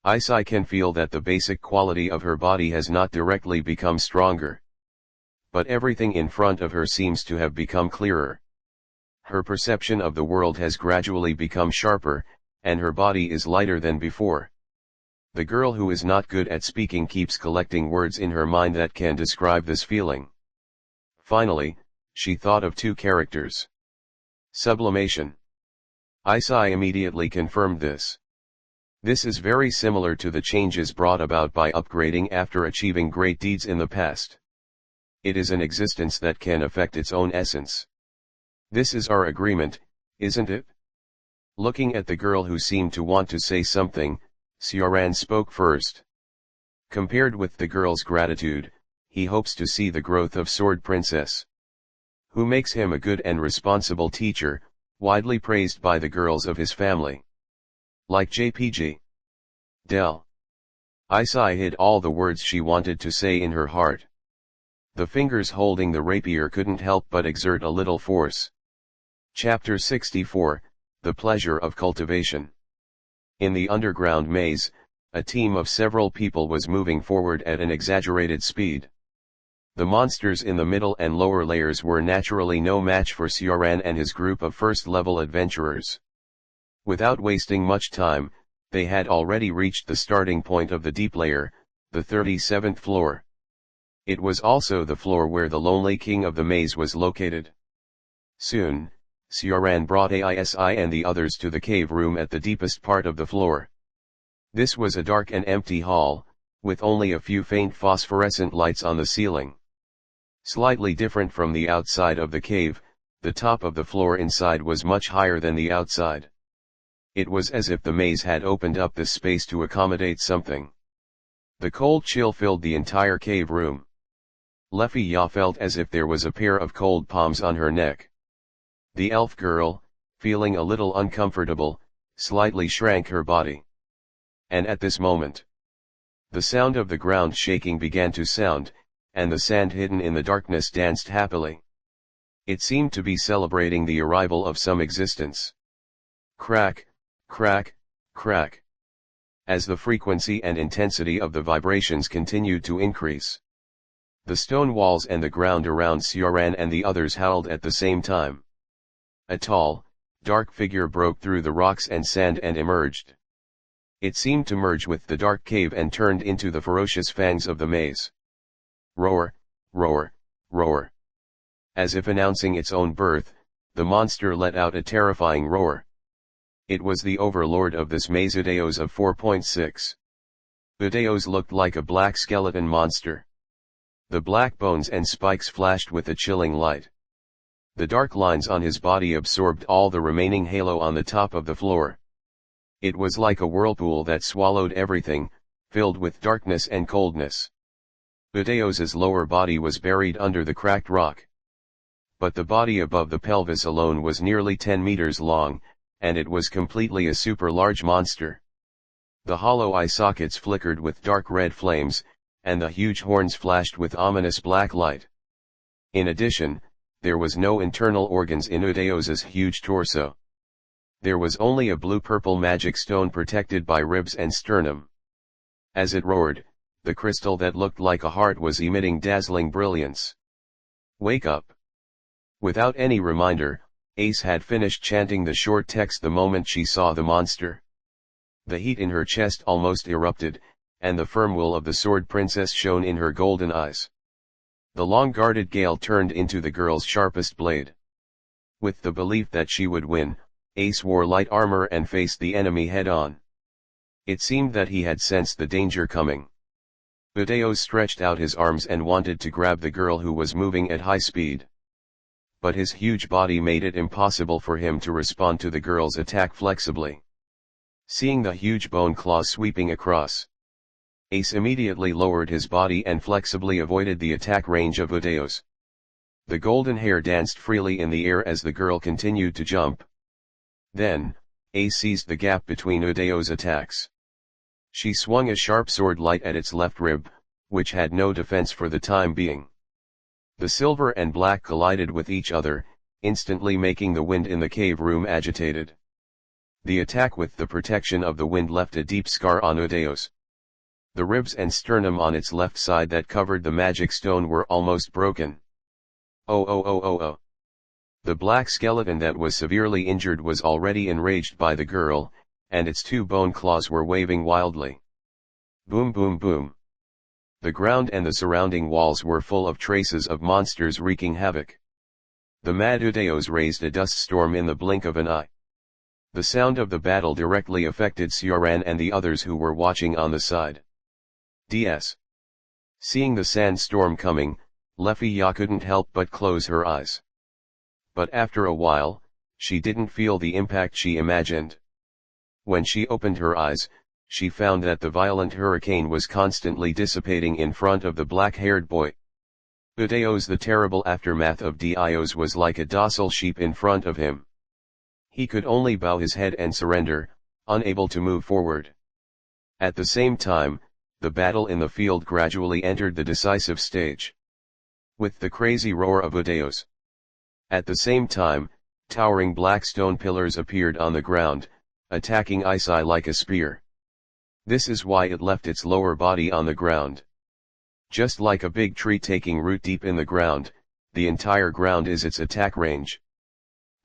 Isai can feel that the basic quality of her body has not directly become stronger. But everything in front of her seems to have become clearer. Her perception of the world has gradually become sharper, and her body is lighter than before. The girl who is not good at speaking keeps collecting words in her mind that can describe this feeling. Finally, she thought of two characters. Sublimation. Isai immediately confirmed this. This is very similar to the changes brought about by upgrading after achieving great deeds in the past. It is an existence that can affect its own essence. This is our agreement, isn't it? Looking at the girl who seemed to want to say something, Sioran spoke first. Compared with the girl's gratitude, he hopes to see the growth of Sword Princess, who makes him a good and responsible teacher, widely praised by the girls of his family. Like JPG. Del. Isai hid all the words she wanted to say in her heart. The fingers holding the rapier couldn't help but exert a little force. Chapter 64, The Pleasure of Cultivation. In the underground maze, a team of several people was moving forward at an exaggerated speed. The monsters in the middle and lower layers were naturally no match for Sioran and his group of first-level adventurers. Without wasting much time, they had already reached the starting point of the deep layer, the 37th floor. It was also the floor where the lonely king of the maze was located. Soon, Sioran brought Aisi and the others to the cave room at the deepest part of the floor. This was a dark and empty hall, with only a few faint phosphorescent lights on the ceiling. Slightly different from the outside of the cave, the top of the floor inside was much higher than the outside. It was as if the maze had opened up this space to accommodate something. The cold chill filled the entire cave room. Leffy Ya felt as if there was a pair of cold palms on her neck. The elf girl, feeling a little uncomfortable, slightly shrank her body. And at this moment, the sound of the ground shaking began to sound, and the sand hidden in the darkness danced happily. It seemed to be celebrating the arrival of some existence. Crack, crack, crack. As the frequency and intensity of the vibrations continued to increase, the stone walls and the ground around Sioran and the others howled at the same time. A tall, dark figure broke through the rocks and sand and emerged. It seemed to merge with the dark cave and turned into the ferocious fangs of the maze. Roar, roar, roar. As if announcing its own birth, the monster let out a terrifying roar. It was the overlord of this maze, Udeos of 4.6. Udeos looked like a black skeleton monster. The black bones and spikes flashed with a chilling light. The dark lines on his body absorbed all the remaining halo on the top of the floor. It was like a whirlpool that swallowed everything, filled with darkness and coldness. Udeos's lower body was buried under the cracked rock. But the body above the pelvis alone was nearly 10 meters long, and it was completely a super-large monster. The hollow eye sockets flickered with dark red flames, and the huge horns flashed with ominous black light. In addition, there was no internal organs in Udeos's huge torso. There was only a blue-purple magic stone protected by ribs and sternum. As it roared, the crystal that looked like a heart was emitting dazzling brilliance. Wake up! Without any reminder, Ace had finished chanting the short text the moment she saw the monster. The heat in her chest almost erupted, and the firm will of the sword princess shone in her golden eyes. The long-guarded gale turned into the girl's sharpest blade. With the belief that she would win, Ace wore light armor and faced the enemy head-on. It seemed that he had sensed the danger coming. Udeos stretched out his arms and wanted to grab the girl who was moving at high speed. But his huge body made it impossible for him to respond to the girl's attack flexibly. Seeing the huge bone claws sweeping across, Ace immediately lowered his body and flexibly avoided the attack range of Udeos. The golden hair danced freely in the air as the girl continued to jump. Then, Ace seized the gap between Udeos' attacks. She swung a sharp sword light at its left rib, which had no defense for the time being. The silver and black collided with each other, instantly making the wind in the cave room agitated. The attack with the protection of the wind left a deep scar on Udeos. The ribs and sternum on its left side that covered the magic stone were almost broken. Oh. The black skeleton that was severely injured was already enraged by the girl, and its two bone claws were waving wildly. Boom boom boom. The ground and the surrounding walls were full of traces of monsters wreaking havoc. The mad Udeos raised a dust storm in the blink of an eye. The sound of the battle directly affected Sioran and the others who were watching on the side. DS. Seeing the sandstorm coming, Leffy Ya couldn't help but close her eyes. But after a while, she didn't feel the impact she imagined. When she opened her eyes, she found that the violent hurricane was constantly dissipating in front of the black-haired boy. Udeos, the terrible aftermath of Dios, was like a docile sheep in front of him. He could only bow his head and surrender, unable to move forward. At the same time, the battle in the field gradually entered the decisive stage. With the crazy roar of Udeos. At the same time, towering black stone pillars appeared on the ground, attacking Aisi like a spear. This is why it left its lower body on the ground. Just like a big tree taking root deep in the ground, the entire ground is its attack range.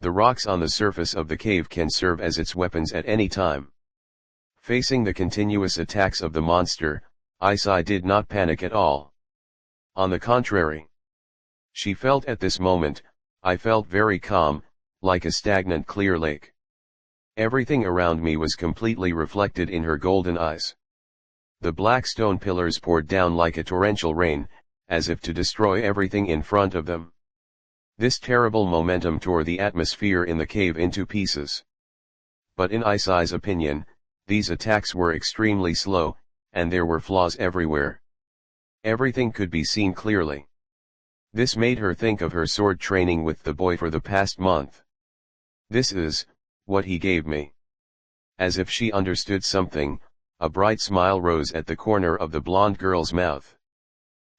The rocks on the surface of the cave can serve as its weapons at any time. Facing the continuous attacks of the monster, Isai did not panic at all. On the contrary. She felt at this moment, I felt very calm, like a stagnant clear lake. Everything around me was completely reflected in her golden eyes. The black stone pillars poured down like a torrential rain, as if to destroy everything in front of them. This terrible momentum tore the atmosphere in the cave into pieces. But in Isai's opinion, these attacks were extremely slow, and there were flaws everywhere. Everything could be seen clearly. This made her think of her sword training with the boy for the past month. This is what he gave me. As if she understood something, a bright smile rose at the corner of the blonde girl's mouth,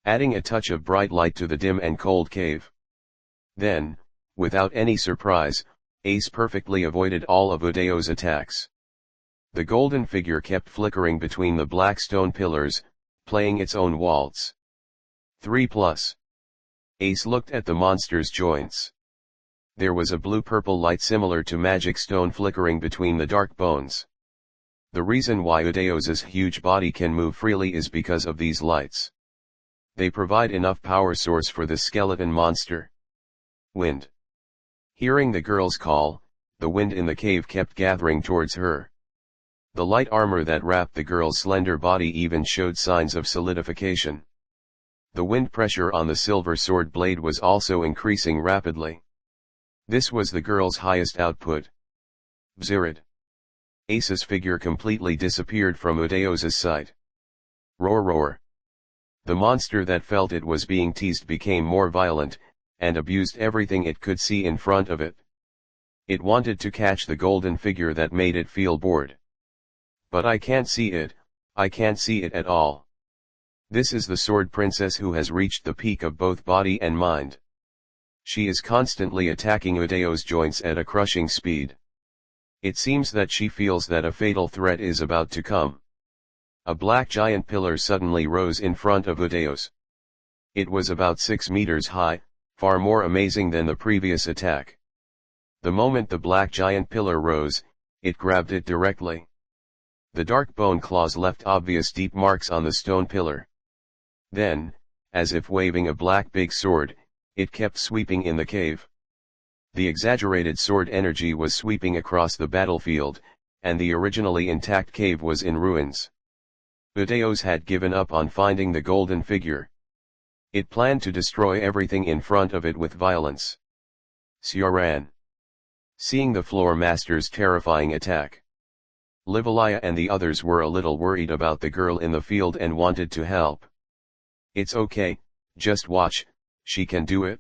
adding a touch of bright light to the dim and cold cave. Then, without any surprise, Ace perfectly avoided all of Udeo's attacks. The golden figure kept flickering between the black stone pillars, playing its own waltz. 3+. Ace looked at the monster's joints. There was a blue-purple light similar to magic stone flickering between the dark bones. The reason why Udeo's huge body can move freely is because of these lights. They provide enough power source for the skeleton monster. Wind. Hearing the girl's call, the wind in the cave kept gathering towards her. The light armor that wrapped the girl's slender body even showed signs of solidification. The wind pressure on the silver sword blade was also increasing rapidly. This was the girl's highest output. Bzirid. Ace's figure completely disappeared from Udeo's sight. Roar roar. The monster that felt it was being teased became more violent, and abused everything it could see in front of it. It wanted to catch the golden figure that made it feel bored. But I can't see it, I can't see it at all. This is the sword princess who has reached the peak of both body and mind. She is constantly attacking Udeo's joints at a crushing speed. It seems that she feels that a fatal threat is about to come. A black giant pillar suddenly rose in front of Udeo's. It was about 6 meters high, far more amazing than the previous attack. The moment the black giant pillar rose, it grabbed it directly. The dark bone claws left obvious deep marks on the stone pillar. Then, as if waving a black big sword, it kept sweeping in the cave. The exaggerated sword energy was sweeping across the battlefield, and the originally intact cave was in ruins. Udeo's had given up on finding the golden figure. It planned to destroy everything in front of it with violence. Sioran. Seeing the floor master's terrifying attack, Livalia and the others were a little worried about the girl in the field and wanted to help. It's okay, just watch, she can do it.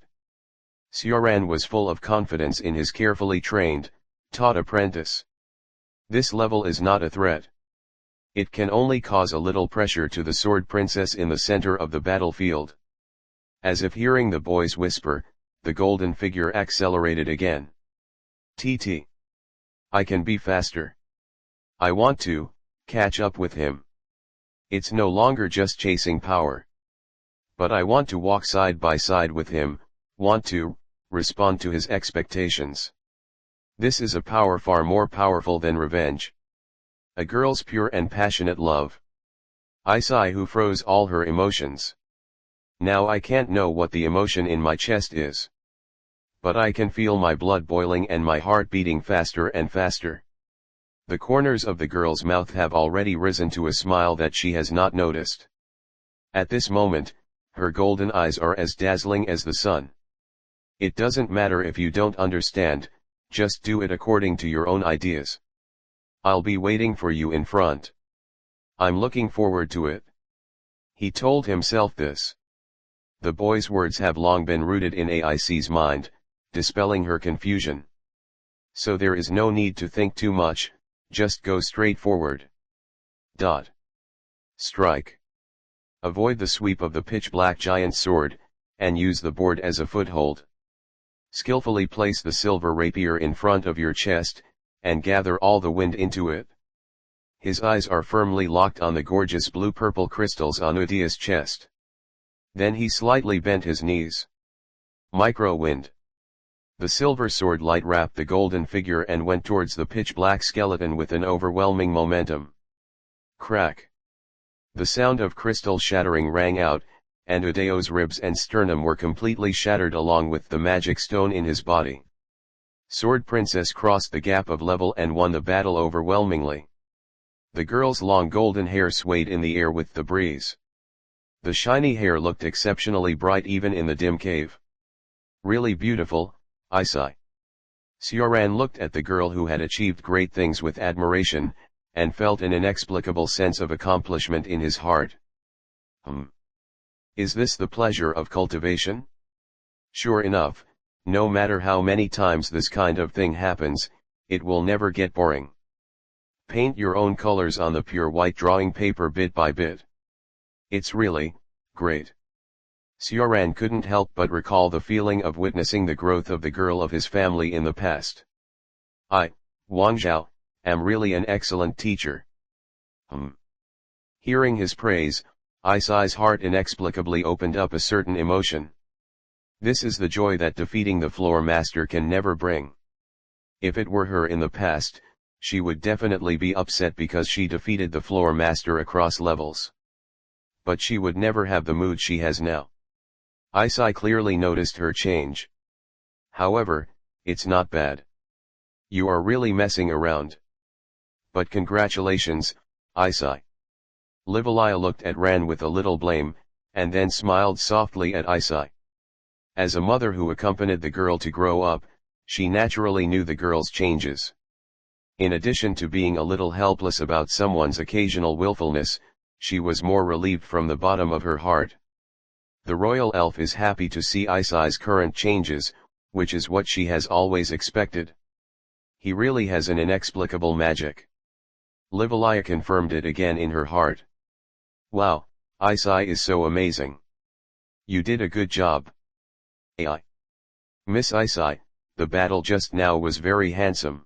Sioran was full of confidence in his carefully trained, taught apprentice. This level is not a threat. It can only cause a little pressure to the sword princess in the center of the battlefield. As if hearing the boy's whisper, the golden figure accelerated again. TT. I can be faster. I want to catch up with him. It's no longer just chasing power. But I want to walk side by side with him, want to respond to his expectations. This is a power far more powerful than revenge. A girl's pure and passionate love. Isai who froze all her emotions. Now I can't know what the emotion in my chest is. But I can feel my blood boiling and my heart beating faster and faster. The corners of the girl's mouth have already risen to a smile that she has not noticed. At this moment, her golden eyes are as dazzling as the sun. It doesn't matter if you don't understand, just do it according to your own ideas. I'll be waiting for you in front. I'm looking forward to it. He told himself this. The boy's words have long been rooted in Aic's mind, dispelling her confusion. So there is no need to think too much, just go straight forward. Strike. Avoid the sweep of the pitch-black giant sword, and use the board as a foothold. Skillfully place the silver rapier in front of your chest, and gather all the wind into it. His eyes are firmly locked on the gorgeous blue-purple crystals on Udia's chest. Then he slightly bent his knees. Micro-wind. The silver sword light wrapped the golden figure and went towards the pitch-black skeleton with an overwhelming momentum. Crack. The sound of crystal shattering rang out, and Udao's ribs and sternum were completely shattered along with the magic stone in his body. Sword Princess crossed the gap of level and won the battle overwhelmingly. The girl's long golden hair swayed in the air with the breeze. The shiny hair looked exceptionally bright even in the dim cave. Really beautiful, Isai. Sioran looked at the girl who had achieved great things with admiration, and felt an inexplicable sense of accomplishment in his heart. Is this the pleasure of cultivation? Sure enough, no matter how many times this kind of thing happens, it will never get boring. Paint your own colors on the pure white drawing paper bit by bit. It's really great. Sioran couldn't help but recall the feeling of witnessing the growth of the girl of his family in the past. I, Wang Zhao, am really an excellent teacher. Hearing his praise, Isai's heart inexplicably opened up a certain emotion. This is the joy that defeating the floor master can never bring. If it were her in the past, she would definitely be upset because she defeated the floor master across levels. But she would never have the mood she has now. Isai clearly noticed her change. However, it's not bad. You are really messing around. But congratulations, Isai. Livalia looked at Ran with a little blame, and then smiled softly at Isai. As a mother who accompanied the girl to grow up, she naturally knew the girl's changes. In addition to being a little helpless about someone's occasional willfulness, she was more relieved from the bottom of her heart. The royal elf is happy to see Isai's current changes, which is what she has always expected. He really has an inexplicable magic. Livalia confirmed it again in her heart. Wow, Isai is so amazing. You did a good job. Ai. Miss Isai, the battle just now was very handsome.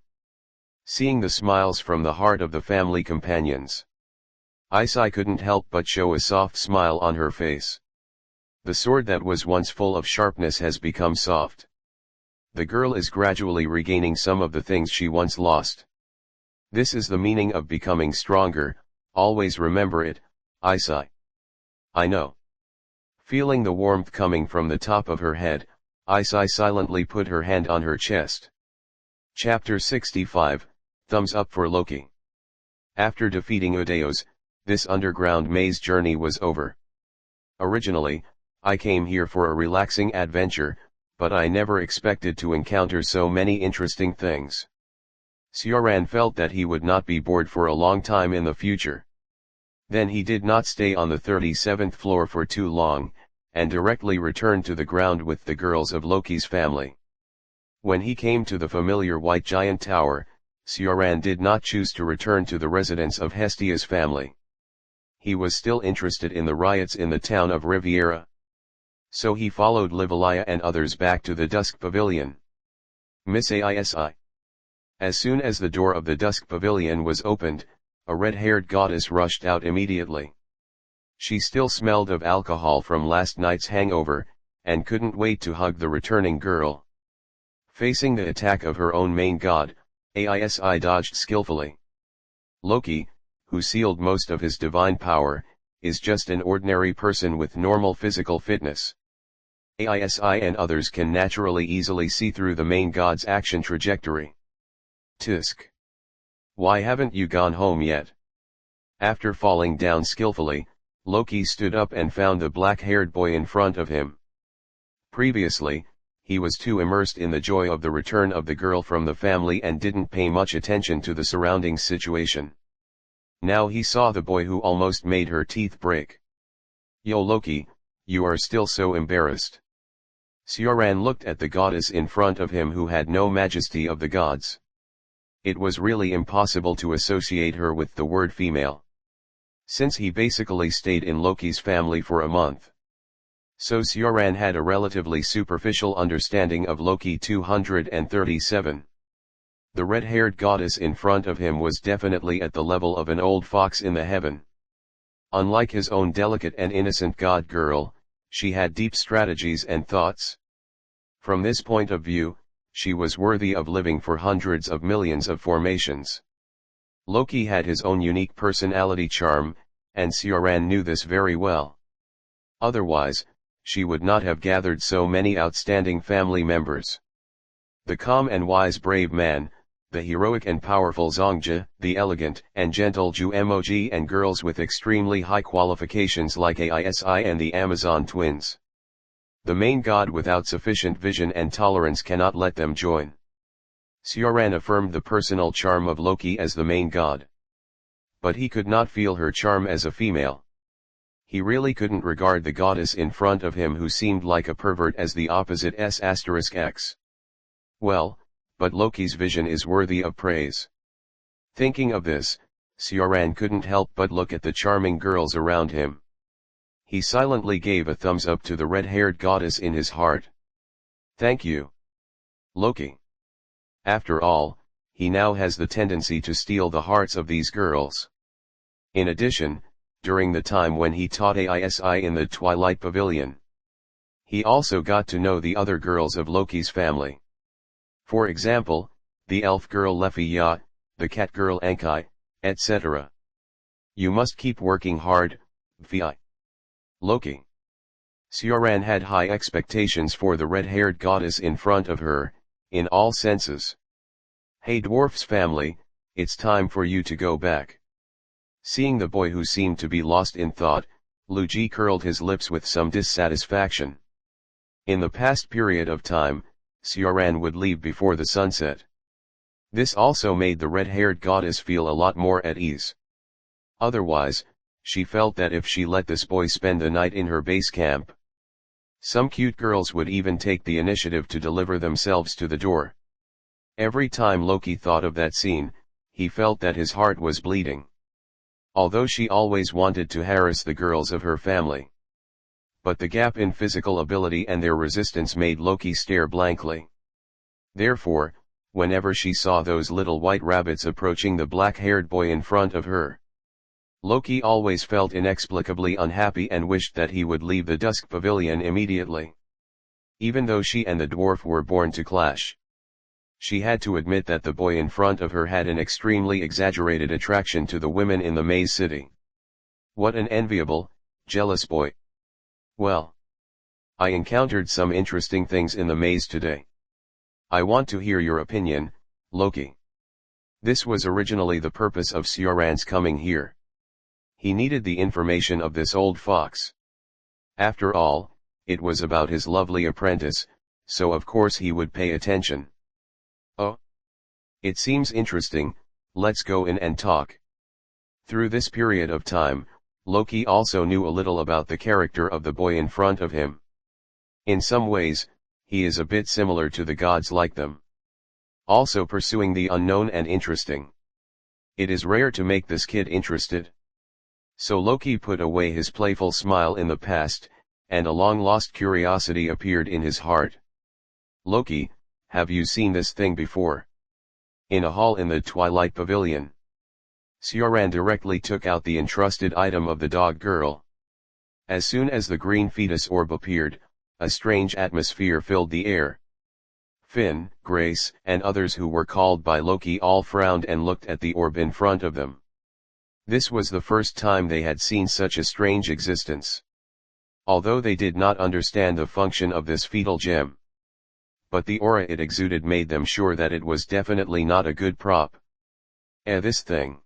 Seeing the smiles from the heart of the family companions, Isai couldn't help but show a soft smile on her face. The sword that was once full of sharpness has become soft. The girl is gradually regaining some of the things she once lost. This is the meaning of becoming stronger, always remember it, Isai. I know. Feeling the warmth coming from the top of her head, Isai silently put her hand on her chest. Chapter 65, Thumbs Up for Loki. After defeating Udaos, this underground maze journey was over. Originally, I came here for a relaxing adventure, but I never expected to encounter so many interesting things. Sioran felt that he would not be bored for a long time in the future. Then he did not stay on the 37th floor for too long, and directly returned to the ground with the girls of Loki's family. When he came to the familiar white giant tower, Sioran did not choose to return to the residence of Hestia's family. He was still interested in the riots in the town of Riviera. So he followed Livalia and others back to the Dusk Pavilion. Miss Aisi. As soon as the door of the Dusk Pavilion was opened, a red-haired goddess rushed out immediately. She still smelled of alcohol from last night's hangover, and couldn't wait to hug the returning girl. Facing the attack of her own main god, Aisi dodged skillfully. Loki, who sealed most of his divine power, is just an ordinary person with normal physical fitness. Aisi and others can naturally easily see through the main god's action trajectory. Tisk. Why haven't you gone home yet? After falling down skillfully, Loki stood up and found the black-haired boy in front of him. Previously, he was too immersed in the joy of the return of the girl from the family and didn't pay much attention to the surrounding situation. Now he saw the boy who almost made her teeth break. Yo Loki, you are still so embarrassed. Sioran looked at the goddess in front of him who had no majesty of the gods. It was really impossible to associate her with the word female, since he basically stayed in Loki's family for a month. So Sioran had a relatively superficial understanding of Loki 237. The red-haired goddess in front of him was definitely at the level of an old fox in the heaven. Unlike his own delicate and innocent god girl, she had deep strategies and thoughts. From this point of view, she was worthy of living for hundreds of millions of formations. Loki had his own unique personality charm, and Sioran knew this very well. Otherwise, she would not have gathered so many outstanding family members. The calm and wise brave man, the heroic and powerful Zongja, the elegant and gentle Ju Emoji, and girls with extremely high qualifications like Aisi and the Amazon twins. The main god without sufficient vision and tolerance cannot let them join. Sioran affirmed the personal charm of Loki as the main god. But he could not feel her charm as a female. He really couldn't regard the goddess in front of him, who seemed like a pervert, as the opposite S***X. Well, but Loki's vision is worthy of praise. Thinking of this, Sioran couldn't help but look at the charming girls around him. He silently gave a thumbs up to the red-haired goddess in his heart. Thank you, Loki. After all, he now has the tendency to steal the hearts of these girls. In addition, during the time when he taught Aisi in the Twilight Pavilion, he also got to know the other girls of Loki's family. For example, the elf girl Lefia, the cat girl Ankai, etc. You must keep working hard, Vi. Loki. Sioran had high expectations for the red-haired goddess in front of her, in all senses. Hey dwarf's family, it's time for you to go back. Seeing the boy, who seemed to be lost in thought, Luigi curled his lips with some dissatisfaction. In the past period of time, Sioran would leave before the sunset. This also made the red-haired goddess feel a lot more at ease. Otherwise, she felt that if she let this boy spend the night in her base camp, some cute girls would even take the initiative to deliver themselves to the door. Every time Loki thought of that scene, he felt that his heart was bleeding. Although she always wanted to harass the girls of her family, but the gap in physical ability and their resistance made Loki stare blankly. Therefore, whenever she saw those little white rabbits approaching the black-haired boy in front of her, Loki always felt inexplicably unhappy and wished that he would leave the Dusk Pavilion immediately. Even though she and the dwarf were born to clash, she had to admit that the boy in front of her had an extremely exaggerated attraction to the women in the Maze City. What an enviable, jealous boy. Well, I encountered some interesting things in the maze today. I want to hear your opinion, Loki. This was originally the purpose of Sioran's coming here. He needed the information of this old fox. After all, it was about his lovely apprentice, so of course he would pay attention. Oh, it seems interesting, let's go in and talk. Through this period of time, Loki also knew a little about the character of the boy in front of him. In some ways, he is a bit similar to the gods like them. Also pursuing the unknown and interesting. It is rare to make this kid interested. So Loki put away his playful smile in the past, and a long-lost curiosity appeared in his heart. Loki, have you seen this thing before? In a hall in the Twilight Pavilion. Sioran directly took out the entrusted item of the dog girl. As soon as the green fetus orb appeared, a strange atmosphere filled the air. Finn, Grace, and others who were called by Loki all frowned and looked at the orb in front of them. This was the first time they had seen such a strange existence. Although they did not understand the function of this fetal gem, but the aura it exuded made them sure that it was definitely not a good prop. This thing.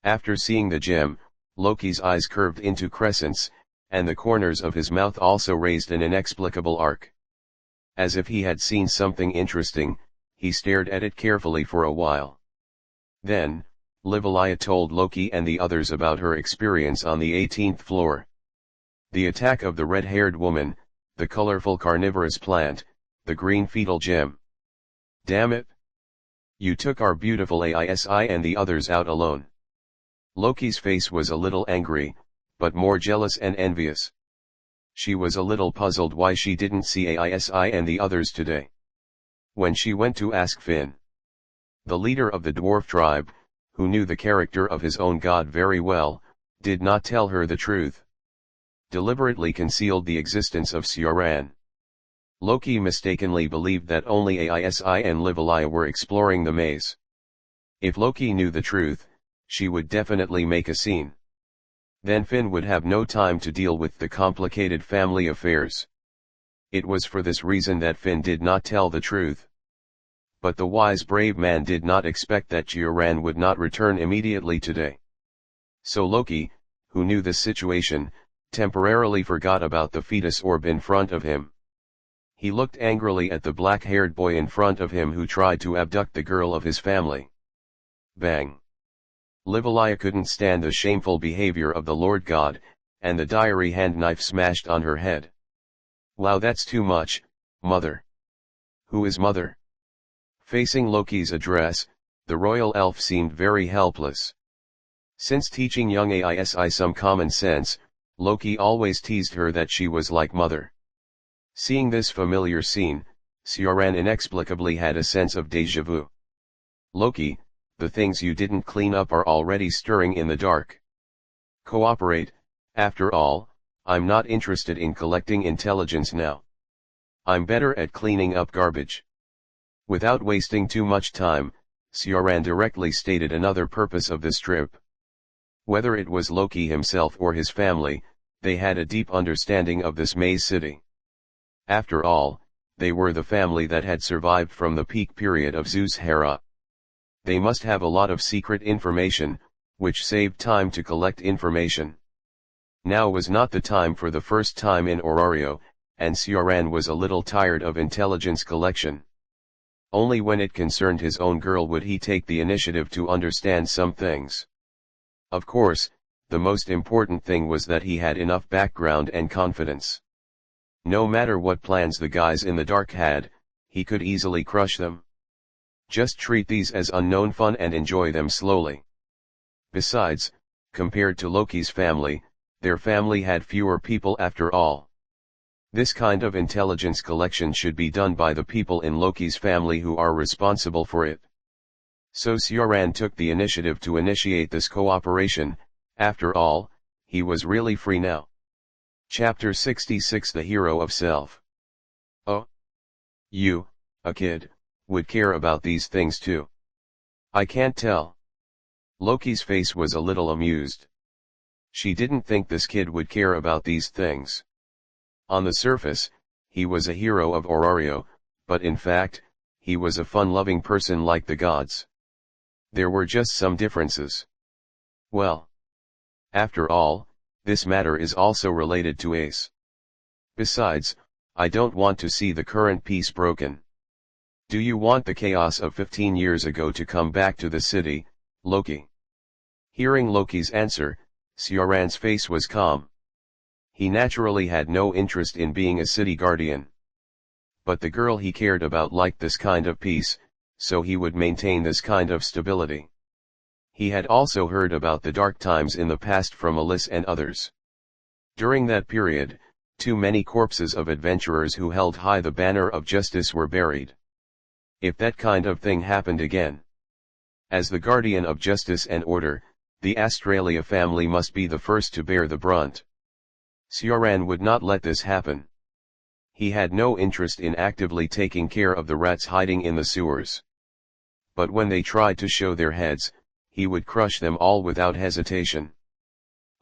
After seeing the gem, Loki's eyes curved into crescents, and the corners of his mouth also raised an inexplicable arc. As if he had seen something interesting, he stared at it carefully for a while. Then, Livalia told Loki and the others about her experience on the 18th floor. The attack of the red-haired woman, the colorful carnivorous plant, the green fetal gem. Damn it! You took our beautiful Aisi and the others out alone. Loki's face was a little angry, but more jealous and envious. She was a little puzzled why she didn't see Aisi and the others today. When she went to ask Finn, The leader of the dwarf tribe, who knew the character of his own god very well, did not tell her the truth. Deliberately concealed the existence of Sioran. Loki mistakenly believed that only Aisi and Livalia were exploring the maze. If Loki knew the truth, she would definitely make a scene. Then Finn would have no time to deal with the complicated family affairs. It was for this reason that Finn did not tell the truth. But the wise brave man did not expect that Sioran would not return immediately today. So Loki, who knew this situation, temporarily forgot about the fetus orb in front of him. He looked angrily at the black-haired boy in front of him who tried to abduct the girl of his family. Bang! Livalia couldn't stand the shameful behavior of the Lord God, and the diary hand knife smashed on her head. Wow, that's too much, mother. Who is mother? Facing Loki's address, the royal elf seemed very helpless. Since teaching young Aisi some common sense, Loki always teased her that she was like mother. Seeing this familiar scene, Sioran inexplicably had a sense of déjà vu. Loki, the things you didn't clean up are already stirring in the dark. Cooperate, after all, I'm not interested in collecting intelligence now. I'm better at cleaning up garbage. Without wasting too much time, Sioran directly stated another purpose of this trip. Whether it was Loki himself or his family, they had a deep understanding of this maze city. After all, they were the family that had survived from the peak period of Zeus Hera. They must have a lot of secret information, which saved time to collect information. Now was not the time for the first time in Orario, and Sioran was a little tired of intelligence collection. Only when it concerned his own girl would he take the initiative to understand some things. Of course, the most important thing was that he had enough background and confidence. No matter what plans the guys in the dark had, he could easily crush them. Just treat these as unknown fun and enjoy them slowly. Besides, compared to Loki's family, their family had fewer people after all. This kind of intelligence collection should be done by the people in Loki's family who are responsible for it. So Sioran took the initiative to initiate this cooperation. After all, he was really free now. Chapter 66 The Hero of Self. Oh? You, a kid, would care about these things too. I can't tell. Loki's face was a little amused. She didn't think this kid would care about these things. On the surface, he was a hero of Orario, but in fact, he was a fun-loving person like the gods. There were just some differences. Well, after all, this matter is also related to Ace. Besides, I don't want to see the current peace broken. Do you want the chaos of 15 years ago to come back to the city, Loki? Hearing Loki's answer, Sioran's face was calm. He naturally had no interest in being a city guardian. But the girl he cared about liked this kind of peace, so he would maintain this kind of stability. He had also heard about the dark times in the past from Alice and others. During that period, too many corpses of adventurers who held high the banner of justice were buried. If that kind of thing happened again. As the guardian of justice and order, the Australia family must be the first to bear the brunt. Sioran would not let this happen. He had no interest in actively taking care of the rats hiding in the sewers. But when they tried to show their heads, he would crush them all without hesitation.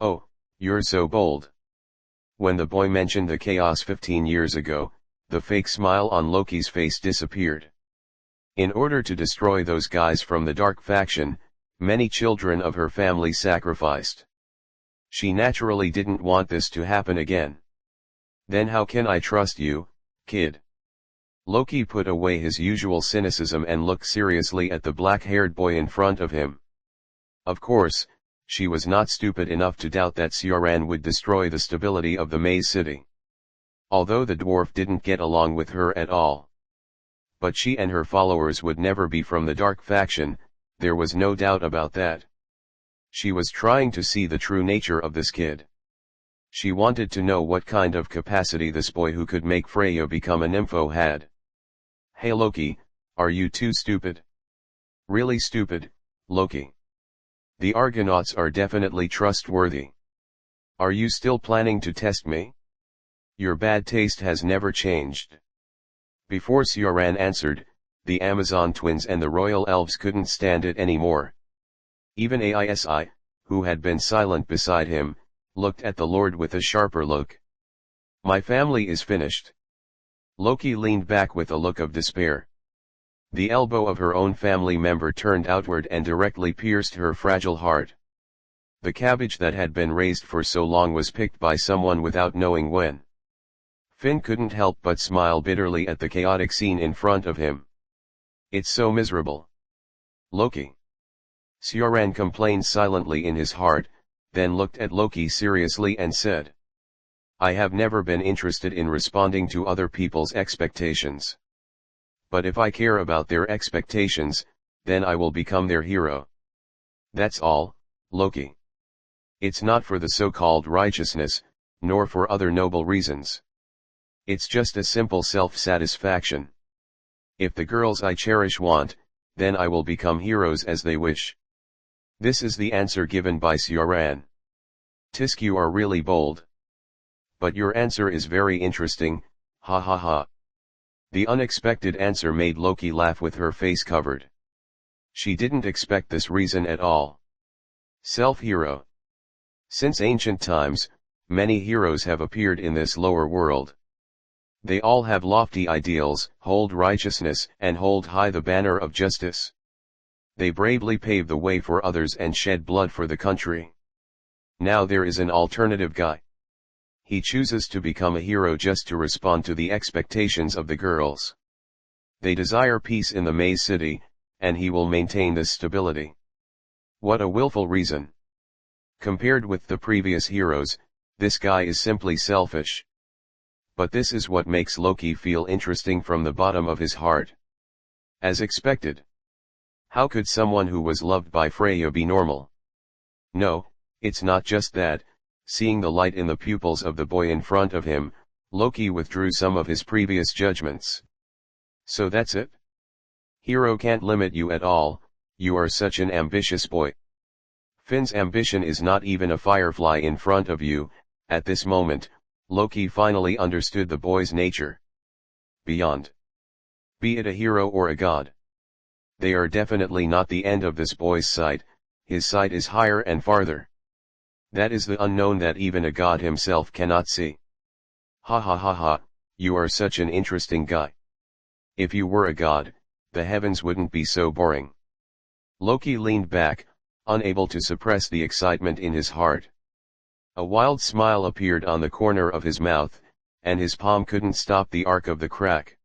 Oh, you're so bold. When the boy mentioned the chaos 15 years ago, the fake smile on Loki's face disappeared. In order to destroy those guys from the dark faction, many children of her family sacrificed. She naturally didn't want this to happen again. Then how can I trust you, kid? Loki put away his usual cynicism and looked seriously at the black-haired boy in front of him. Of course, she was not stupid enough to doubt that Sioran would destroy the stability of the maze city. Although the dwarf didn't get along with her at all. But she and her followers would never be from the dark faction, there was no doubt about that. She was trying to see the true nature of this kid. She wanted to know what kind of capacity this boy who could make Freya become a nympho had. Hey Loki, are you too stupid? Really stupid, Loki. The Argonauts are definitely trustworthy. Are you still planning to test me? Your bad taste has never changed. Before Sioran answered, the Amazon twins and the royal elves couldn't stand it anymore. Even Aisi, who had been silent beside him, looked at the Lord with a sharper look. My family is finished. Loki leaned back with a look of despair. The elbow of her own family member turned outward and directly pierced her fragile heart. The cabbage that had been raised for so long was picked by someone without knowing when. Finn couldn't help but smile bitterly at the chaotic scene in front of him. It's so miserable. Loki. Sioran complained silently in his heart, then looked at Loki seriously and said, I have never been interested in responding to other people's expectations. But if I care about their expectations, then I will become their hero. That's all, Loki. It's not for the so-called righteousness, nor for other noble reasons. It's just a simple self-satisfaction. If the girls I cherish want, then I will become heroes as they wish. This is the answer given by Sioran. Tisk, you are really bold. But your answer is very interesting, ha ha ha. The unexpected answer made Loki laugh with her face covered. She didn't expect this reason at all. Self-hero. Since ancient times, many heroes have appeared in this lower world. They all have lofty ideals, hold righteousness, and hold high the banner of justice. They bravely pave the way for others and shed blood for the country. Now there is an alternative guy. He chooses to become a hero just to respond to the expectations of the girls. They desire peace in the Maze City, and he will maintain this stability. What a willful reason. Compared with the previous heroes, this guy is simply selfish. But this is what makes Loki feel interesting from the bottom of his heart. As expected. How could someone who was loved by Freya be normal? No, it's not just that. Seeing the light in the pupils of the boy in front of him, Loki withdrew some of his previous judgments. So that's it? Hero can't limit you at all, you are such an ambitious boy. Finn's ambition is not even a firefly in front of you. At this moment, Loki finally understood the boy's nature. Beyond. Be it a hero or a god. They are definitely not the end of this boy's sight, his sight is higher and farther. That is the unknown that even a god himself cannot see. Ha ha ha ha, you are such an interesting guy. If you were a god, the heavens wouldn't be so boring. Loki leaned back, unable to suppress the excitement in his heart. A wild smile appeared on the corner of his mouth, and his palm couldn't stop the arc of the crack.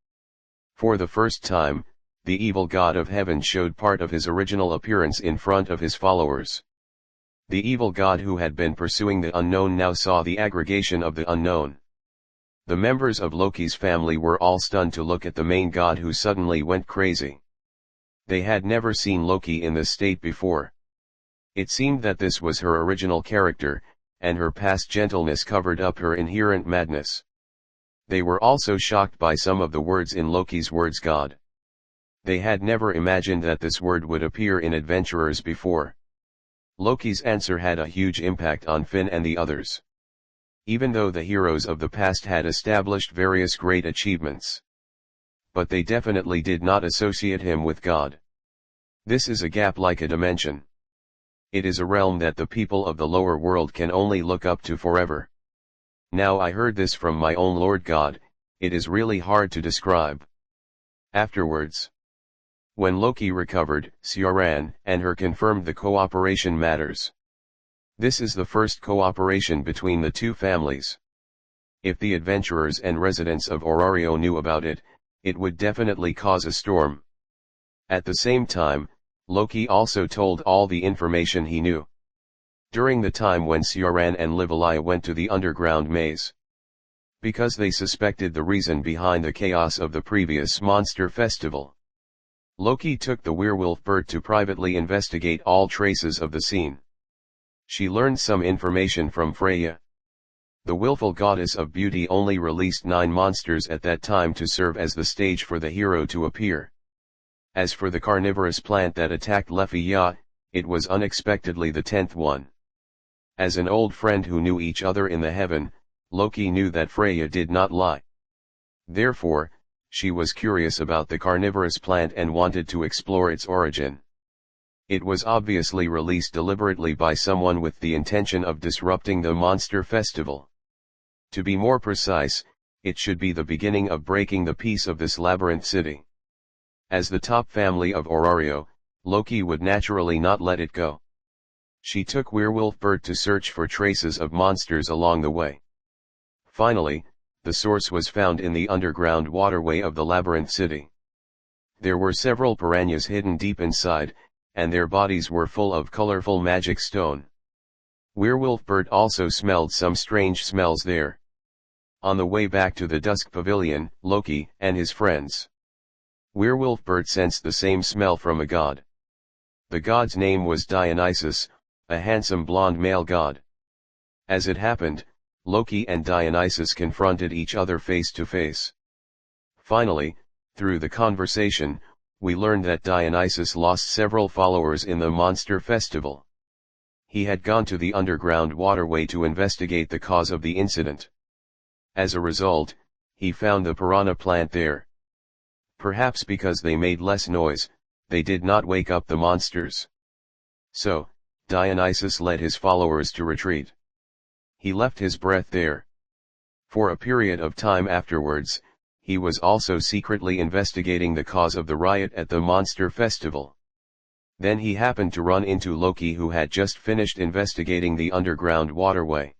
For the first time, the evil god of heaven showed part of his original appearance in front of his followers. The evil god who had been pursuing the unknown now saw the aggregation of the unknown. The members of Loki's family were all stunned to look at the main god who suddenly went crazy. They had never seen Loki in this state before. It seemed that this was her original character, and her past gentleness covered up her inherent madness. They were also shocked by some of the words in Loki's words god. They had never imagined that this word would appear in adventurers before. Loki's answer had a huge impact on Finn and the others. Even though the heroes of the past had established various great achievements. But they definitely did not associate him with God. This is a gap like a dimension. It is a realm that the people of the lower world can only look up to forever. Now I heard this from my own Lord God, it is really hard to describe. Afterwards, when Loki recovered, Sioran and her confirmed the cooperation matters. This is the first cooperation between the two families. If the adventurers and residents of Orario knew about it, it would definitely cause a storm. At the same time, Loki also told all the information he knew. During the time when Sioran and Livalia went to the underground maze. Because they suspected the reason behind the chaos of the previous monster festival. Loki took the werewolf bird to privately investigate all traces of the scene. She learned some information from Freya. The willful goddess of beauty only released 9 monsters at that time to serve as the stage for the hero to appear. As for the carnivorous plant that attacked Lefiya, it was unexpectedly the 10th one. As an old friend who knew each other in the heaven, Loki knew that Freya did not lie. Therefore, she was curious about the carnivorous plant and wanted to explore its origin. It was obviously released deliberately by someone with the intention of disrupting the monster festival. To be more precise, it should be the beginning of breaking the peace of this labyrinth city. As the top family of Orario, Loki would naturally not let it go. She took Werewolfbert to search for traces of monsters along the way. Finally, the source was found in the underground waterway of the labyrinth city. There were several piranhas hidden deep inside, and their bodies were full of colorful magic stone. Werewolfbert also smelled some strange smells there. On the way back to the Dusk Pavilion, Loki and his friends. Werewolfbert sensed the same smell from a god. The god's name was Dionysus, a handsome blonde male god. As it happened, Loki and Dionysus confronted each other face to face. Finally, through the conversation, we learned that Dionysus lost several followers in the monster festival. He had gone to the underground waterway to investigate the cause of the incident. As a result, he found the piranha plant there. Perhaps because they made less noise, they did not wake up the monsters. So, Dionysus led his followers to retreat. He left his breath there. For a period of time afterwards, he was also secretly investigating the cause of the riot at the monster festival. Then he happened to run into Loki, who had just finished investigating the underground waterway.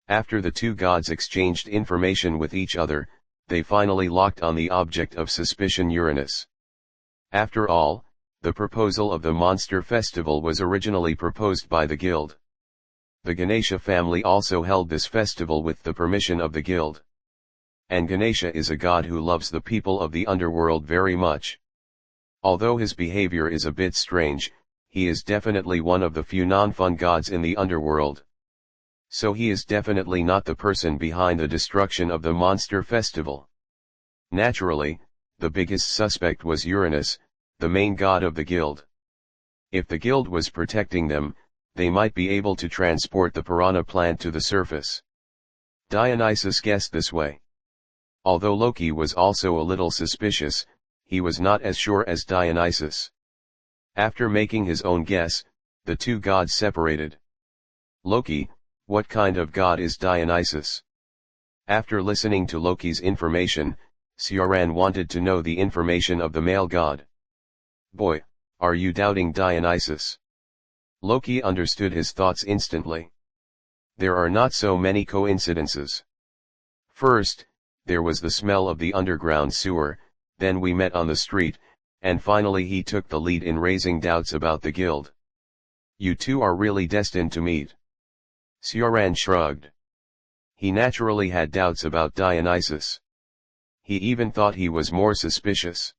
After the two gods exchanged information with each other, they finally locked on the object of suspicion, Uranus. After all, the proposal of the monster festival was originally proposed by the guild. The Ganesha family also held this festival with the permission of the guild. And Ganesha is a god who loves the people of the underworld very much. Although his behavior is a bit strange, he is definitely one of the few non-fun gods in the underworld. So he is definitely not the person behind the destruction of the monster festival. Naturally, the biggest suspect was Uranus, the main god of the guild. If the guild was protecting them, they might be able to transport the piranha plant to the surface. Dionysus guessed this way. Although Loki was also a little suspicious, he was not as sure as Dionysus. After making his own guess, the two gods separated. Loki, what kind of god is Dionysus? After listening to Loki's information, Sioran wanted to know the information of the male god. Boy, are you doubting Dionysus? Loki understood his thoughts instantly. There are not so many coincidences. First, there was the smell of the underground sewer, then we met on the street, and finally he took the lead in raising doubts about the guild. You two are really destined to meet. Sioran shrugged. He naturally had doubts about Dionysus. He even thought he was more suspicious.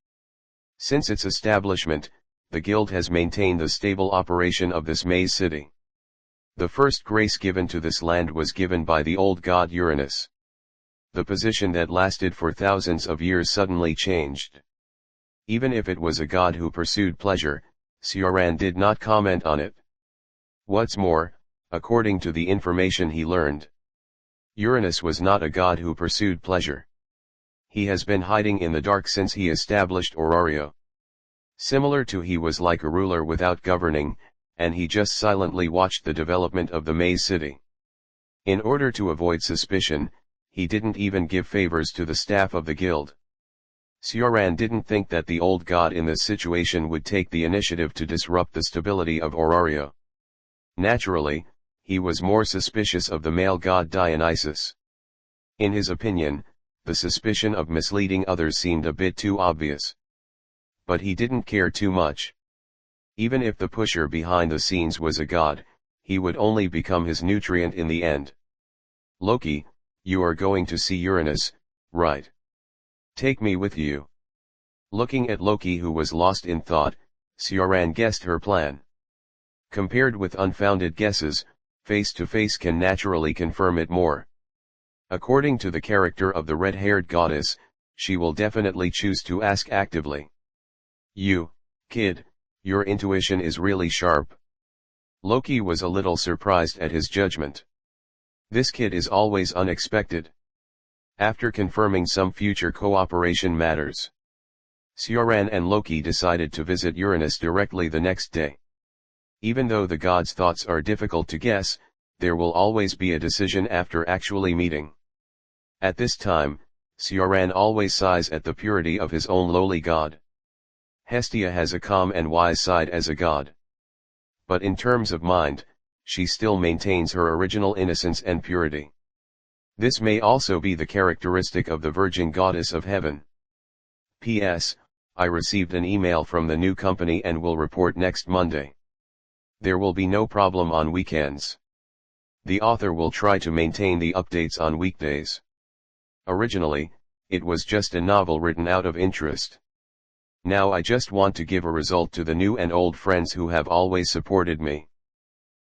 Since its establishment, the guild has maintained the stable operation of this maze city. The first grace given to this land was given by the old god Uranus. The position that lasted for thousands of years suddenly changed. Even if it was a god who pursued pleasure, Sioran did not comment on it. What's more, according to the information he learned, Uranus was not a god who pursued pleasure. He has been hiding in the dark since he established Orario. Similar to, he was like a ruler without governing, and he just silently watched the development of the maze city. In order to avoid suspicion, he didn't even give favors to the staff of the guild. Sioran didn't think that the old god in this situation would take the initiative to disrupt the stability of Orario. Naturally, he was more suspicious of the male god Dionysus. In his opinion, the suspicion of misleading others seemed a bit too obvious. But he didn't care too much. Even if the pusher behind the scenes was a god, he would only become his nutrient in the end. Loki, you are going to see Uranus, right? Take me with you. Looking at Loki, who was lost in thought, Sioran guessed her plan. Compared with unfounded guesses, face-to-face can naturally confirm it more. According to the character of the red-haired goddess, she will definitely choose to ask actively. You, kid, your intuition is really sharp. Loki was a little surprised at his judgment. This kid is always unexpected. After confirming some future cooperation matters, Sioran and Loki decided to visit Uranus directly the next day. Even though the god's thoughts are difficult to guess, there will always be a decision after actually meeting. At this time, Sioran always sighs at the purity of his own lowly god. Hestia has a calm and wise side as a god. But in terms of mind, she still maintains her original innocence and purity. This may also be the characteristic of the virgin goddess of heaven. P.S. I received an email from the new company and will report next Monday. There will be no problem on weekends. The author will try to maintain the updates on weekdays. Originally, it was just a novel written out of interest. Now I just want to give a result to the new and old friends who have always supported me.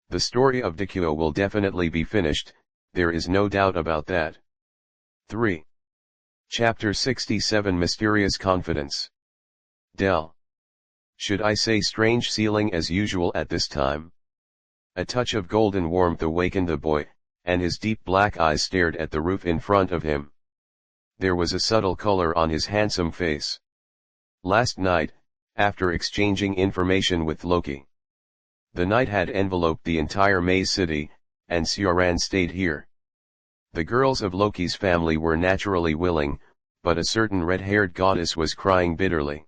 The story of Dikyo will definitely be finished, there is no doubt about that. 3. Chapter 67 Mysterious Confidence. Del. Should I say strange ceiling as usual at this time? A touch of golden warmth awakened the boy, and his deep black eyes stared at the roof in front of him. There was a subtle color on his handsome face. Last night, after exchanging information with Loki, the night had enveloped the entire Maze City, and Sioran stayed here. The girls of Loki's family were naturally willing, but a certain red-haired goddess was crying bitterly.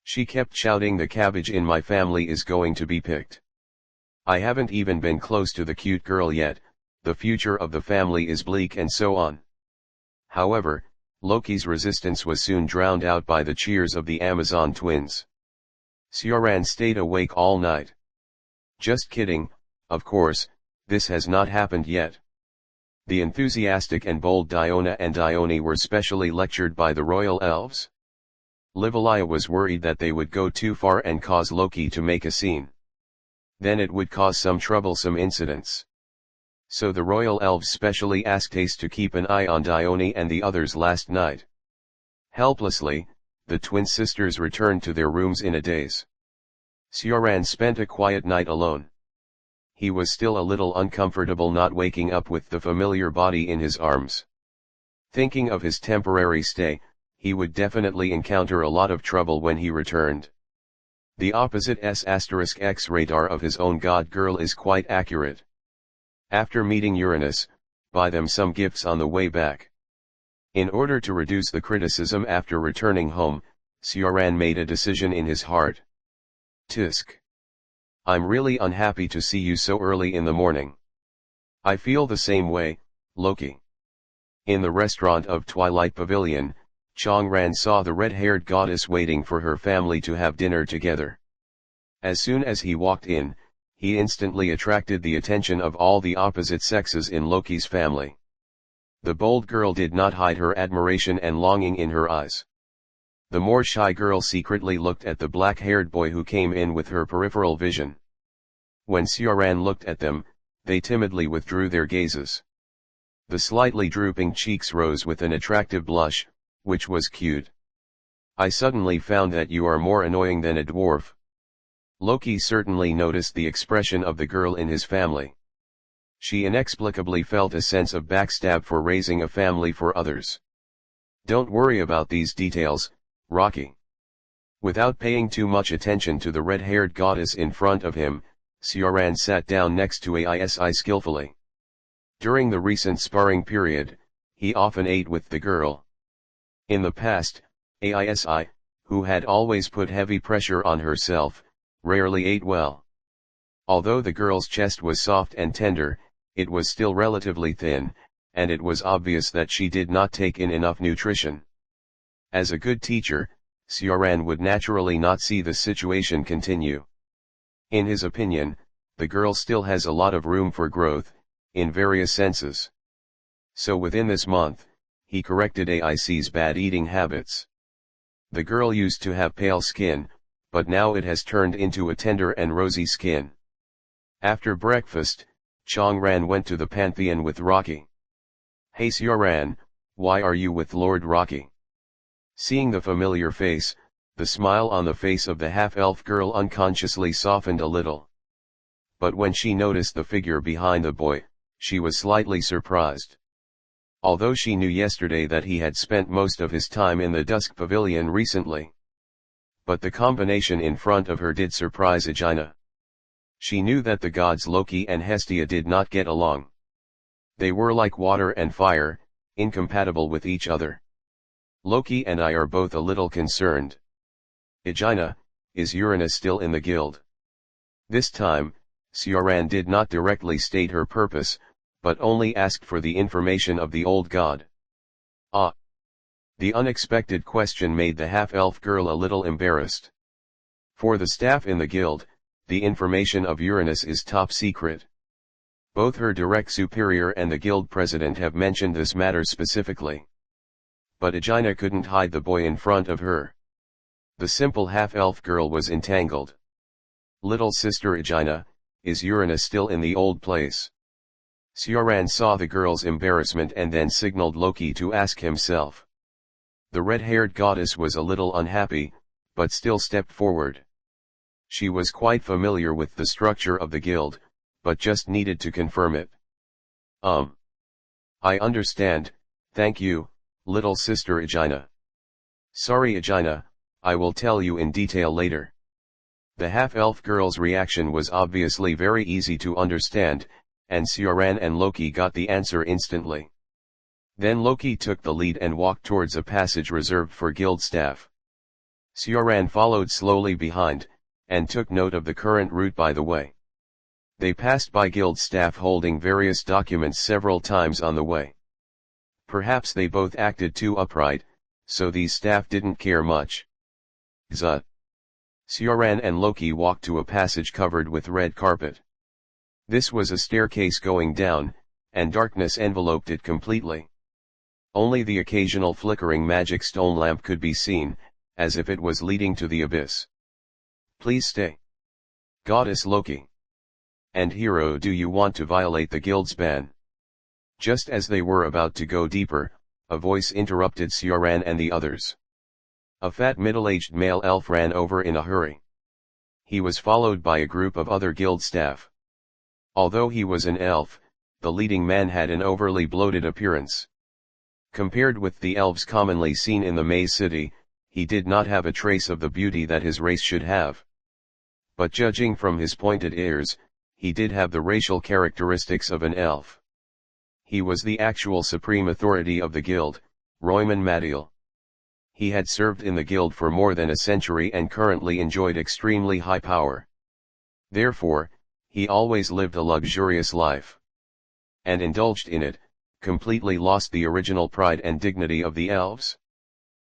She kept shouting, "The cabbage in my family is going to be picked. I haven't even been close to the cute girl yet, the future of the family is bleak," and so on. However, Loki's resistance was soon drowned out by the cheers of the Amazon twins. Sioran stayed awake all night. Just kidding, of course, this has not happened yet. The enthusiastic and bold Diona and Dione were specially lectured by the royal elves. Livalia was worried that they would go too far and cause Loki to make a scene. Then it would cause some troublesome incidents. So the royal elves specially asked Ace to keep an eye on Dione and the others last night. Helplessly, the twin sisters returned to their rooms in a daze. Sioran spent a quiet night alone. He was still a little uncomfortable not waking up with the familiar body in his arms. Thinking of his temporary stay, he would definitely encounter a lot of trouble when he returned. The opposite S*X radar of his own god girl is quite accurate. After meeting Uranus, buy them some gifts on the way back. In order to reduce the criticism after returning home, Sioran made a decision in his heart. Tisk. I'm really unhappy to see you so early in the morning. I feel the same way, Loki. In the restaurant of Twilight Pavilion, Changran saw the red-haired goddess waiting for her family to have dinner together. As soon as he walked in, he instantly attracted the attention of all the opposite sexes in Loki's family. The bold girl did not hide her admiration and longing in her eyes. The more shy girl secretly looked at the black-haired boy who came in with her peripheral vision. When Sioran looked at them, they timidly withdrew their gazes. The slightly drooping cheeks rose with an attractive blush, which was cute. I suddenly found that you are more annoying than a dwarf. Loki certainly noticed the expression of the girl in his family. She inexplicably felt a sense of backstab for raising a family for others. Don't worry about these details, Rocky. Without paying too much attention to the red-haired goddess in front of him, Sioran sat down next to Aisi skillfully. During the recent sparring period, he often ate with the girl. In the past, Aisi, who had always put heavy pressure on herself, rarely ate well. Although the girl's chest was soft and tender, it was still relatively thin, and it was obvious that she did not take in enough nutrition. As a good teacher, Sioran would naturally not see the situation continue. In his opinion, the girl still has a lot of room for growth, in various senses. So within this month, he corrected Aici's bad eating habits. The girl used to have pale skin, but now it has turned into a tender and rosy skin. After breakfast, Changran went to the Pantheon with Rocky. Hey Sioran, why are you with Lord Rocky? Seeing the familiar face, the smile on the face of the half-elf girl unconsciously softened a little. But when she noticed the figure behind the boy, she was slightly surprised. Although she knew yesterday that he had spent most of his time in the Dusk Pavilion recently. But the combination in front of her did surprise Aegina. She knew that the gods Loki and Hestia did not get along. They were like water and fire, incompatible with each other. Loki and I are both a little concerned. Aegina, is Uranus still in the guild? This time, Sioran did not directly state her purpose, but only asked for the information of the old god. Ah! The unexpected question made the half-elf girl a little embarrassed. For the staff in the guild, the information of Uranus is top secret. Both her direct superior and the guild president have mentioned this matter specifically. But Aegina couldn't hide the boy in front of her. The simple half-elf girl was entangled. Little sister Aegina, is Uranus still in the old place? Sioran saw the girl's embarrassment and then signaled Loki to ask himself. The red-haired goddess was a little unhappy, but still stepped forward. She was quite familiar with the structure of the guild, but just needed to confirm it. I understand, thank you, little sister Aegina. Sorry Aegina, I will tell you in detail later. The half-elf girl's reaction was obviously very easy to understand, and Sioran and Loki got the answer instantly. Then Loki took the lead and walked towards a passage reserved for guild staff. Sioran followed slowly behind, and took note of the current route by the way. They passed by guild staff holding various documents several times on the way. Perhaps they both acted too upright, so these staff didn't care much. Zut! Sioran and Loki walked to a passage covered with red carpet. This was a staircase going down, and darkness enveloped it completely. Only the occasional flickering magic stone lamp could be seen, as if it was leading to the abyss. Please stay. Goddess Loki. And hero, do you want to violate the guild's ban? Just as they were about to go deeper, a voice interrupted Sioran and the others. A fat middle-aged male elf ran over in a hurry. He was followed by a group of other guild staff. Although he was an elf, the leading man had an overly bloated appearance. Compared with the elves commonly seen in the Maze City, he did not have a trace of the beauty that his race should have. But judging from his pointed ears, he did have the racial characteristics of an elf. He was the actual supreme authority of the guild, Royman Madiel. He had served in the guild for more than a century and currently enjoyed extremely high power. Therefore, he always lived a luxurious life. And indulged in it, completely lost the original pride and dignity of the elves.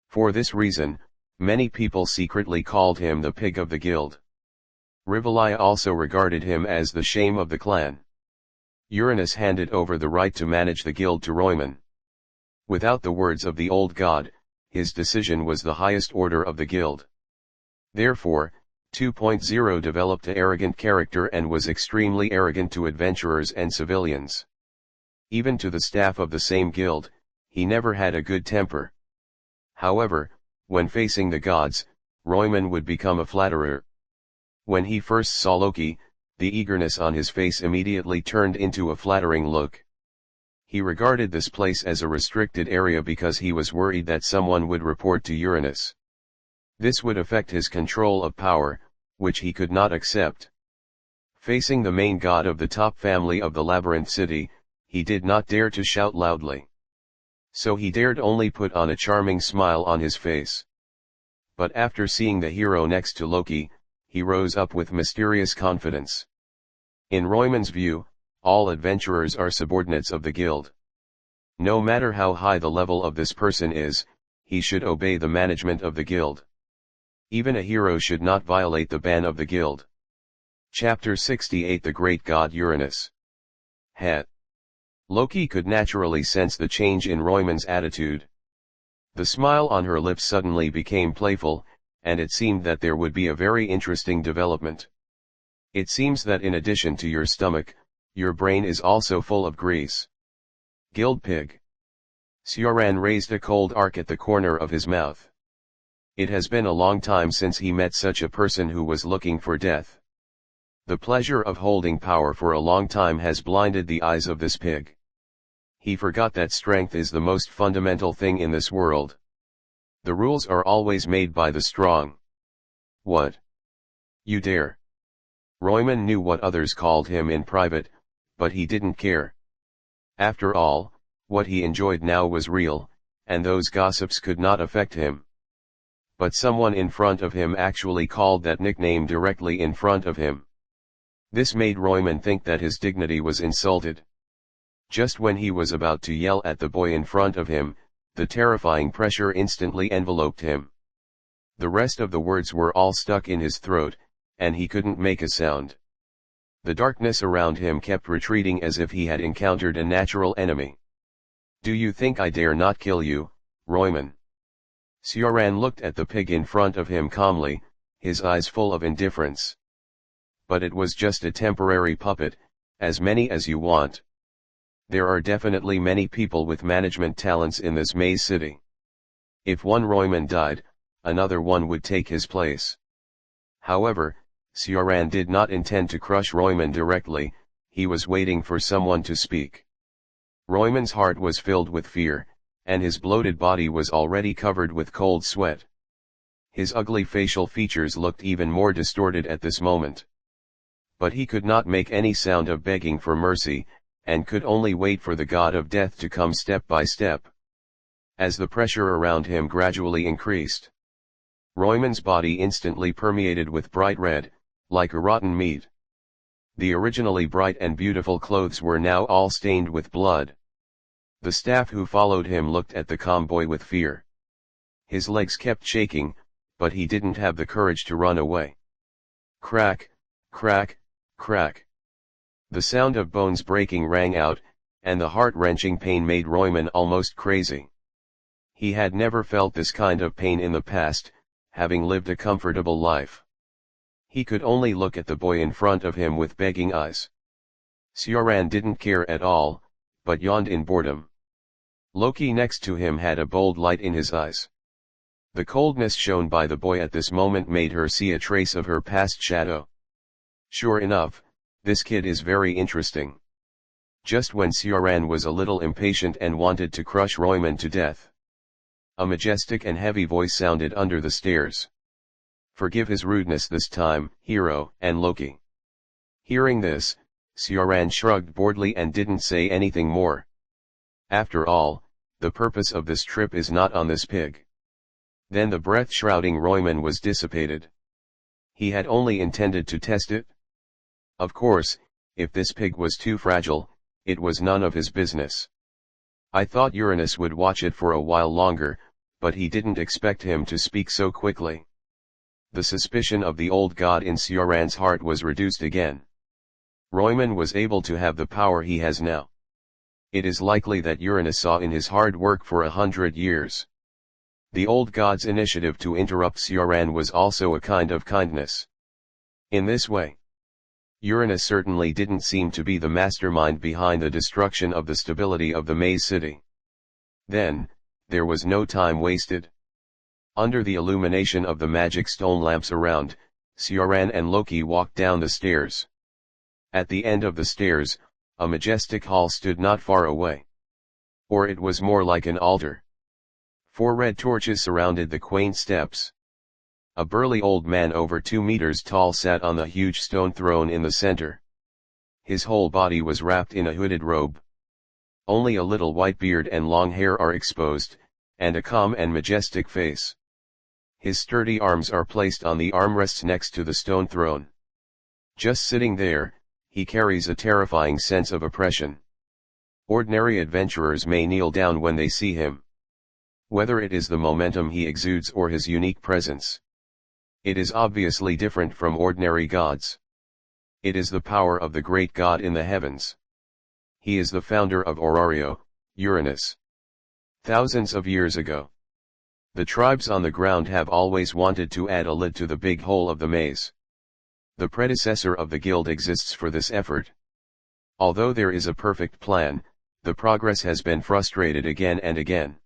For this reason, many people secretly called him the pig of the guild. Rivali also regarded him as the shame of the clan. Uranus handed over the right to manage the guild to Royman. Without the words of the old god, his decision was the highest order of the guild. Therefore, 2.0 developed an arrogant character and was extremely arrogant to adventurers and civilians. Even to the staff of the same guild, he never had a good temper. However, when facing the gods, Royman would become a flatterer. When he first saw Loki, the eagerness on his face immediately turned into a flattering look. He regarded this place as a restricted area because he was worried that someone would report to Uranus. This would affect his control of power, which he could not accept. Facing the main god of the top family of the Labyrinth City, he did not dare to shout loudly. So he dared only put on a charming smile on his face. But after seeing the hero next to Loki, he rose up with mysterious confidence. In Royman's view, all adventurers are subordinates of the guild. No matter how high the level of this person is, he should obey the management of the guild. Even a hero should not violate the ban of the guild. Chapter 68 The Great God Uranus. Het. Loki could naturally sense the change in Royman's attitude. The smile on her lips suddenly became playful, and it seemed that there would be a very interesting development. It seems that in addition to your stomach, your brain is also full of grease. Guild pig. Sioran raised a cold arc at the corner of his mouth. It has been a long time since he met such a person who was looking for death. The pleasure of holding power for a long time has blinded the eyes of this pig. He forgot that strength is the most fundamental thing in this world. The rules are always made by the strong. What? You dare? Royman knew what others called him in private, but he didn't care. After all, what he enjoyed now was real, and those gossips could not affect him. But someone in front of him actually called that nickname directly in front of him. This made Royman think that his dignity was insulted. Just when he was about to yell at the boy in front of him, the terrifying pressure instantly enveloped him. The rest of the words were all stuck in his throat, and he couldn't make a sound. The darkness around him kept retreating as if he had encountered a natural enemy. Do you think I dare not kill you, Royman? Sioran looked at the pig in front of him calmly, his eyes full of indifference. But it was just a temporary puppet, as many as you want. There are definitely many people with management talents in this maze city. If one Royman died, another one would take his place. However, Sioran did not intend to crush Royman directly, he was waiting for someone to speak. Royman's heart was filled with fear, and his bloated body was already covered with cold sweat. His ugly facial features looked even more distorted at this moment. But he could not make any sound of begging for mercy, and could only wait for the god of death to come step by step. As the pressure around him gradually increased, Royman's body instantly permeated with bright red, like a rotten meat. The originally bright and beautiful clothes were now all stained with blood. The staff who followed him looked at the calm boy with fear. His legs kept shaking, but he didn't have the courage to run away. Crack, crack, crack. The sound of bones breaking rang out, and the heart-wrenching pain made Royman almost crazy. He had never felt this kind of pain in the past, having lived a comfortable life. He could only look at the boy in front of him with begging eyes. Sioran didn't care at all, but yawned in boredom. Loki next to him had a bold light in his eyes. The coldness shown by the boy at this moment made her see a trace of her past shadow. Sure enough, this kid is very interesting. Just when Sioran was a little impatient and wanted to crush Royman to death, a majestic and heavy voice sounded under the stairs. Forgive his rudeness this time, hero, and Loki. Hearing this, Sioran shrugged boredly and didn't say anything more. After all, the purpose of this trip is not on this pig. Then the breath-shrouding Royman was dissipated. He had only intended to test it. Of course, if this pig was too fragile, it was none of his business. I thought Uranus would watch it for a while longer, but he didn't expect him to speak so quickly. The suspicion of the old god in Sioran's heart was reduced again. Royman was able to have the power he has now. It is likely that Uranus saw in his hard work for 100 years. The old god's initiative to interrupt Sioran was also a kind of kindness. In this way, Uranus certainly didn't seem to be the mastermind behind the destruction of the stability of the maze city. Then, there was no time wasted. Under the illumination of the magic stone lamps around, Sioran and Loki walked down the stairs. At the end of the stairs, a majestic hall stood not far away. Or it was more like an altar. 4 red torches surrounded the quaint steps. A burly old man over 2 meters tall sat on the huge stone throne in the center. His whole body was wrapped in a hooded robe. Only a little white beard and long hair are exposed, and a calm and majestic face. His sturdy arms are placed on the armrests next to the stone throne. Just sitting there, he carries a terrifying sense of oppression. Ordinary adventurers may kneel down when they see him. Whether it is the momentum he exudes or his unique presence, it is obviously different from ordinary gods. It is the power of the great god in the heavens. He is the founder of Aurario, Uranus. Thousands of years ago, the tribes on the ground have always wanted to add a lid to the big hole of the maze. The predecessor of the guild exists for this effort. Although there is a perfect plan, the progress has been frustrated again and again.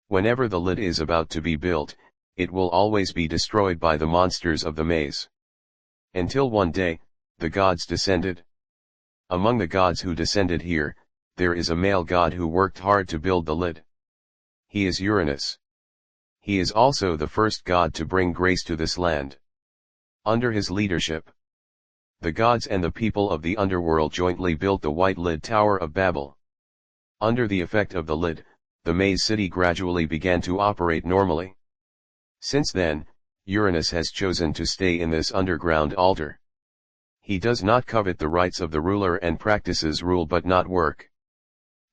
Whenever the lid is about to be built, it will always be destroyed by the monsters of the maze. Until one day, the gods descended. Among the gods who descended here, there is a male god who worked hard to build the lid. He is Uranus. He is also the first god to bring grace to this land. Under his leadership, the gods and the people of the underworld jointly built the White Lid Tower of Babel. Under the effect of the lid, the maze city gradually began to operate normally. Since then, Uranus has chosen to stay in this underground altar. He does not covet the rights of the ruler and practices rule but not work.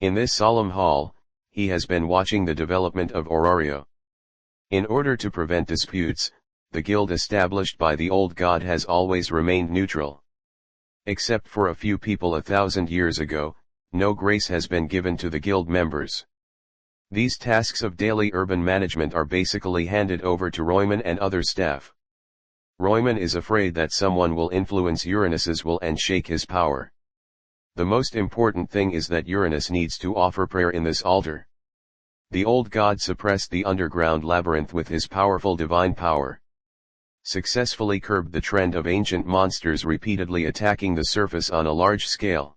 In this solemn hall, he has been watching the development of Aurario. In order to prevent disputes, the guild established by the old god has always remained neutral. Except for a few people 1,000 years ago, no grace has been given to the guild members. These tasks of daily urban management are basically handed over to Royman and other staff. Royman is afraid that someone will influence Uranus's will and shake his power. The most important thing is that Uranus needs to offer prayer in this altar. The old god suppressed the underground labyrinth with his powerful divine power. Successfully curbed the trend of ancient monsters repeatedly attacking the surface on a large scale.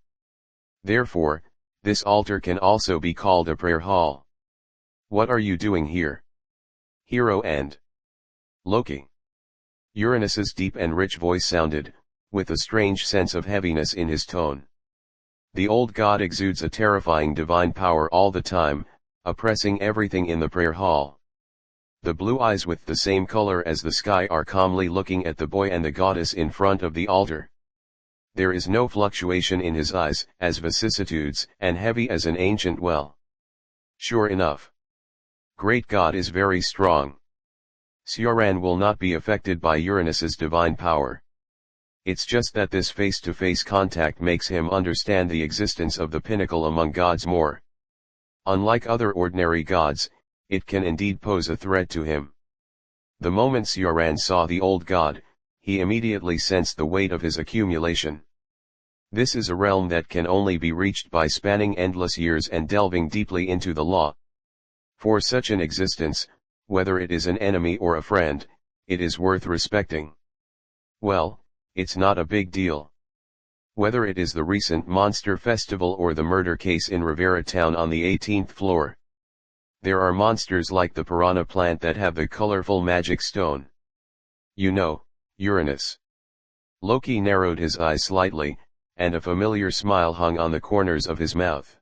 Therefore, this altar can also be called a prayer hall. What are you doing here? Hero and Loki. Uranus's deep and rich voice sounded, with a strange sense of heaviness in his tone. The old god exudes a terrifying divine power all the time, oppressing everything in the prayer hall. The blue eyes with the same color as the sky are calmly looking at the boy and the goddess in front of the altar. There is no fluctuation in his eyes, as vicissitudes, and heavy as an ancient well. Sure enough. Great God is very strong. Sioran will not be affected by Uranus's divine power. It's just that this face-to-face contact makes him understand the existence of the pinnacle among gods more. Unlike other ordinary gods, it can indeed pose a threat to him. The moment Sioran saw the old god, he immediately sensed the weight of his accumulation. This is a realm that can only be reached by spanning endless years and delving deeply into the law. For such an existence, whether it is an enemy or a friend, it is worth respecting. Well, it's not a big deal. Whether it is the recent monster festival or the murder case in Rivera Town on the 18th floor. There are monsters like the piranha plant that have the colorful magic stone. You know, Uranus. Loki narrowed his eyes slightly, and a familiar smile hung on the corners of his mouth.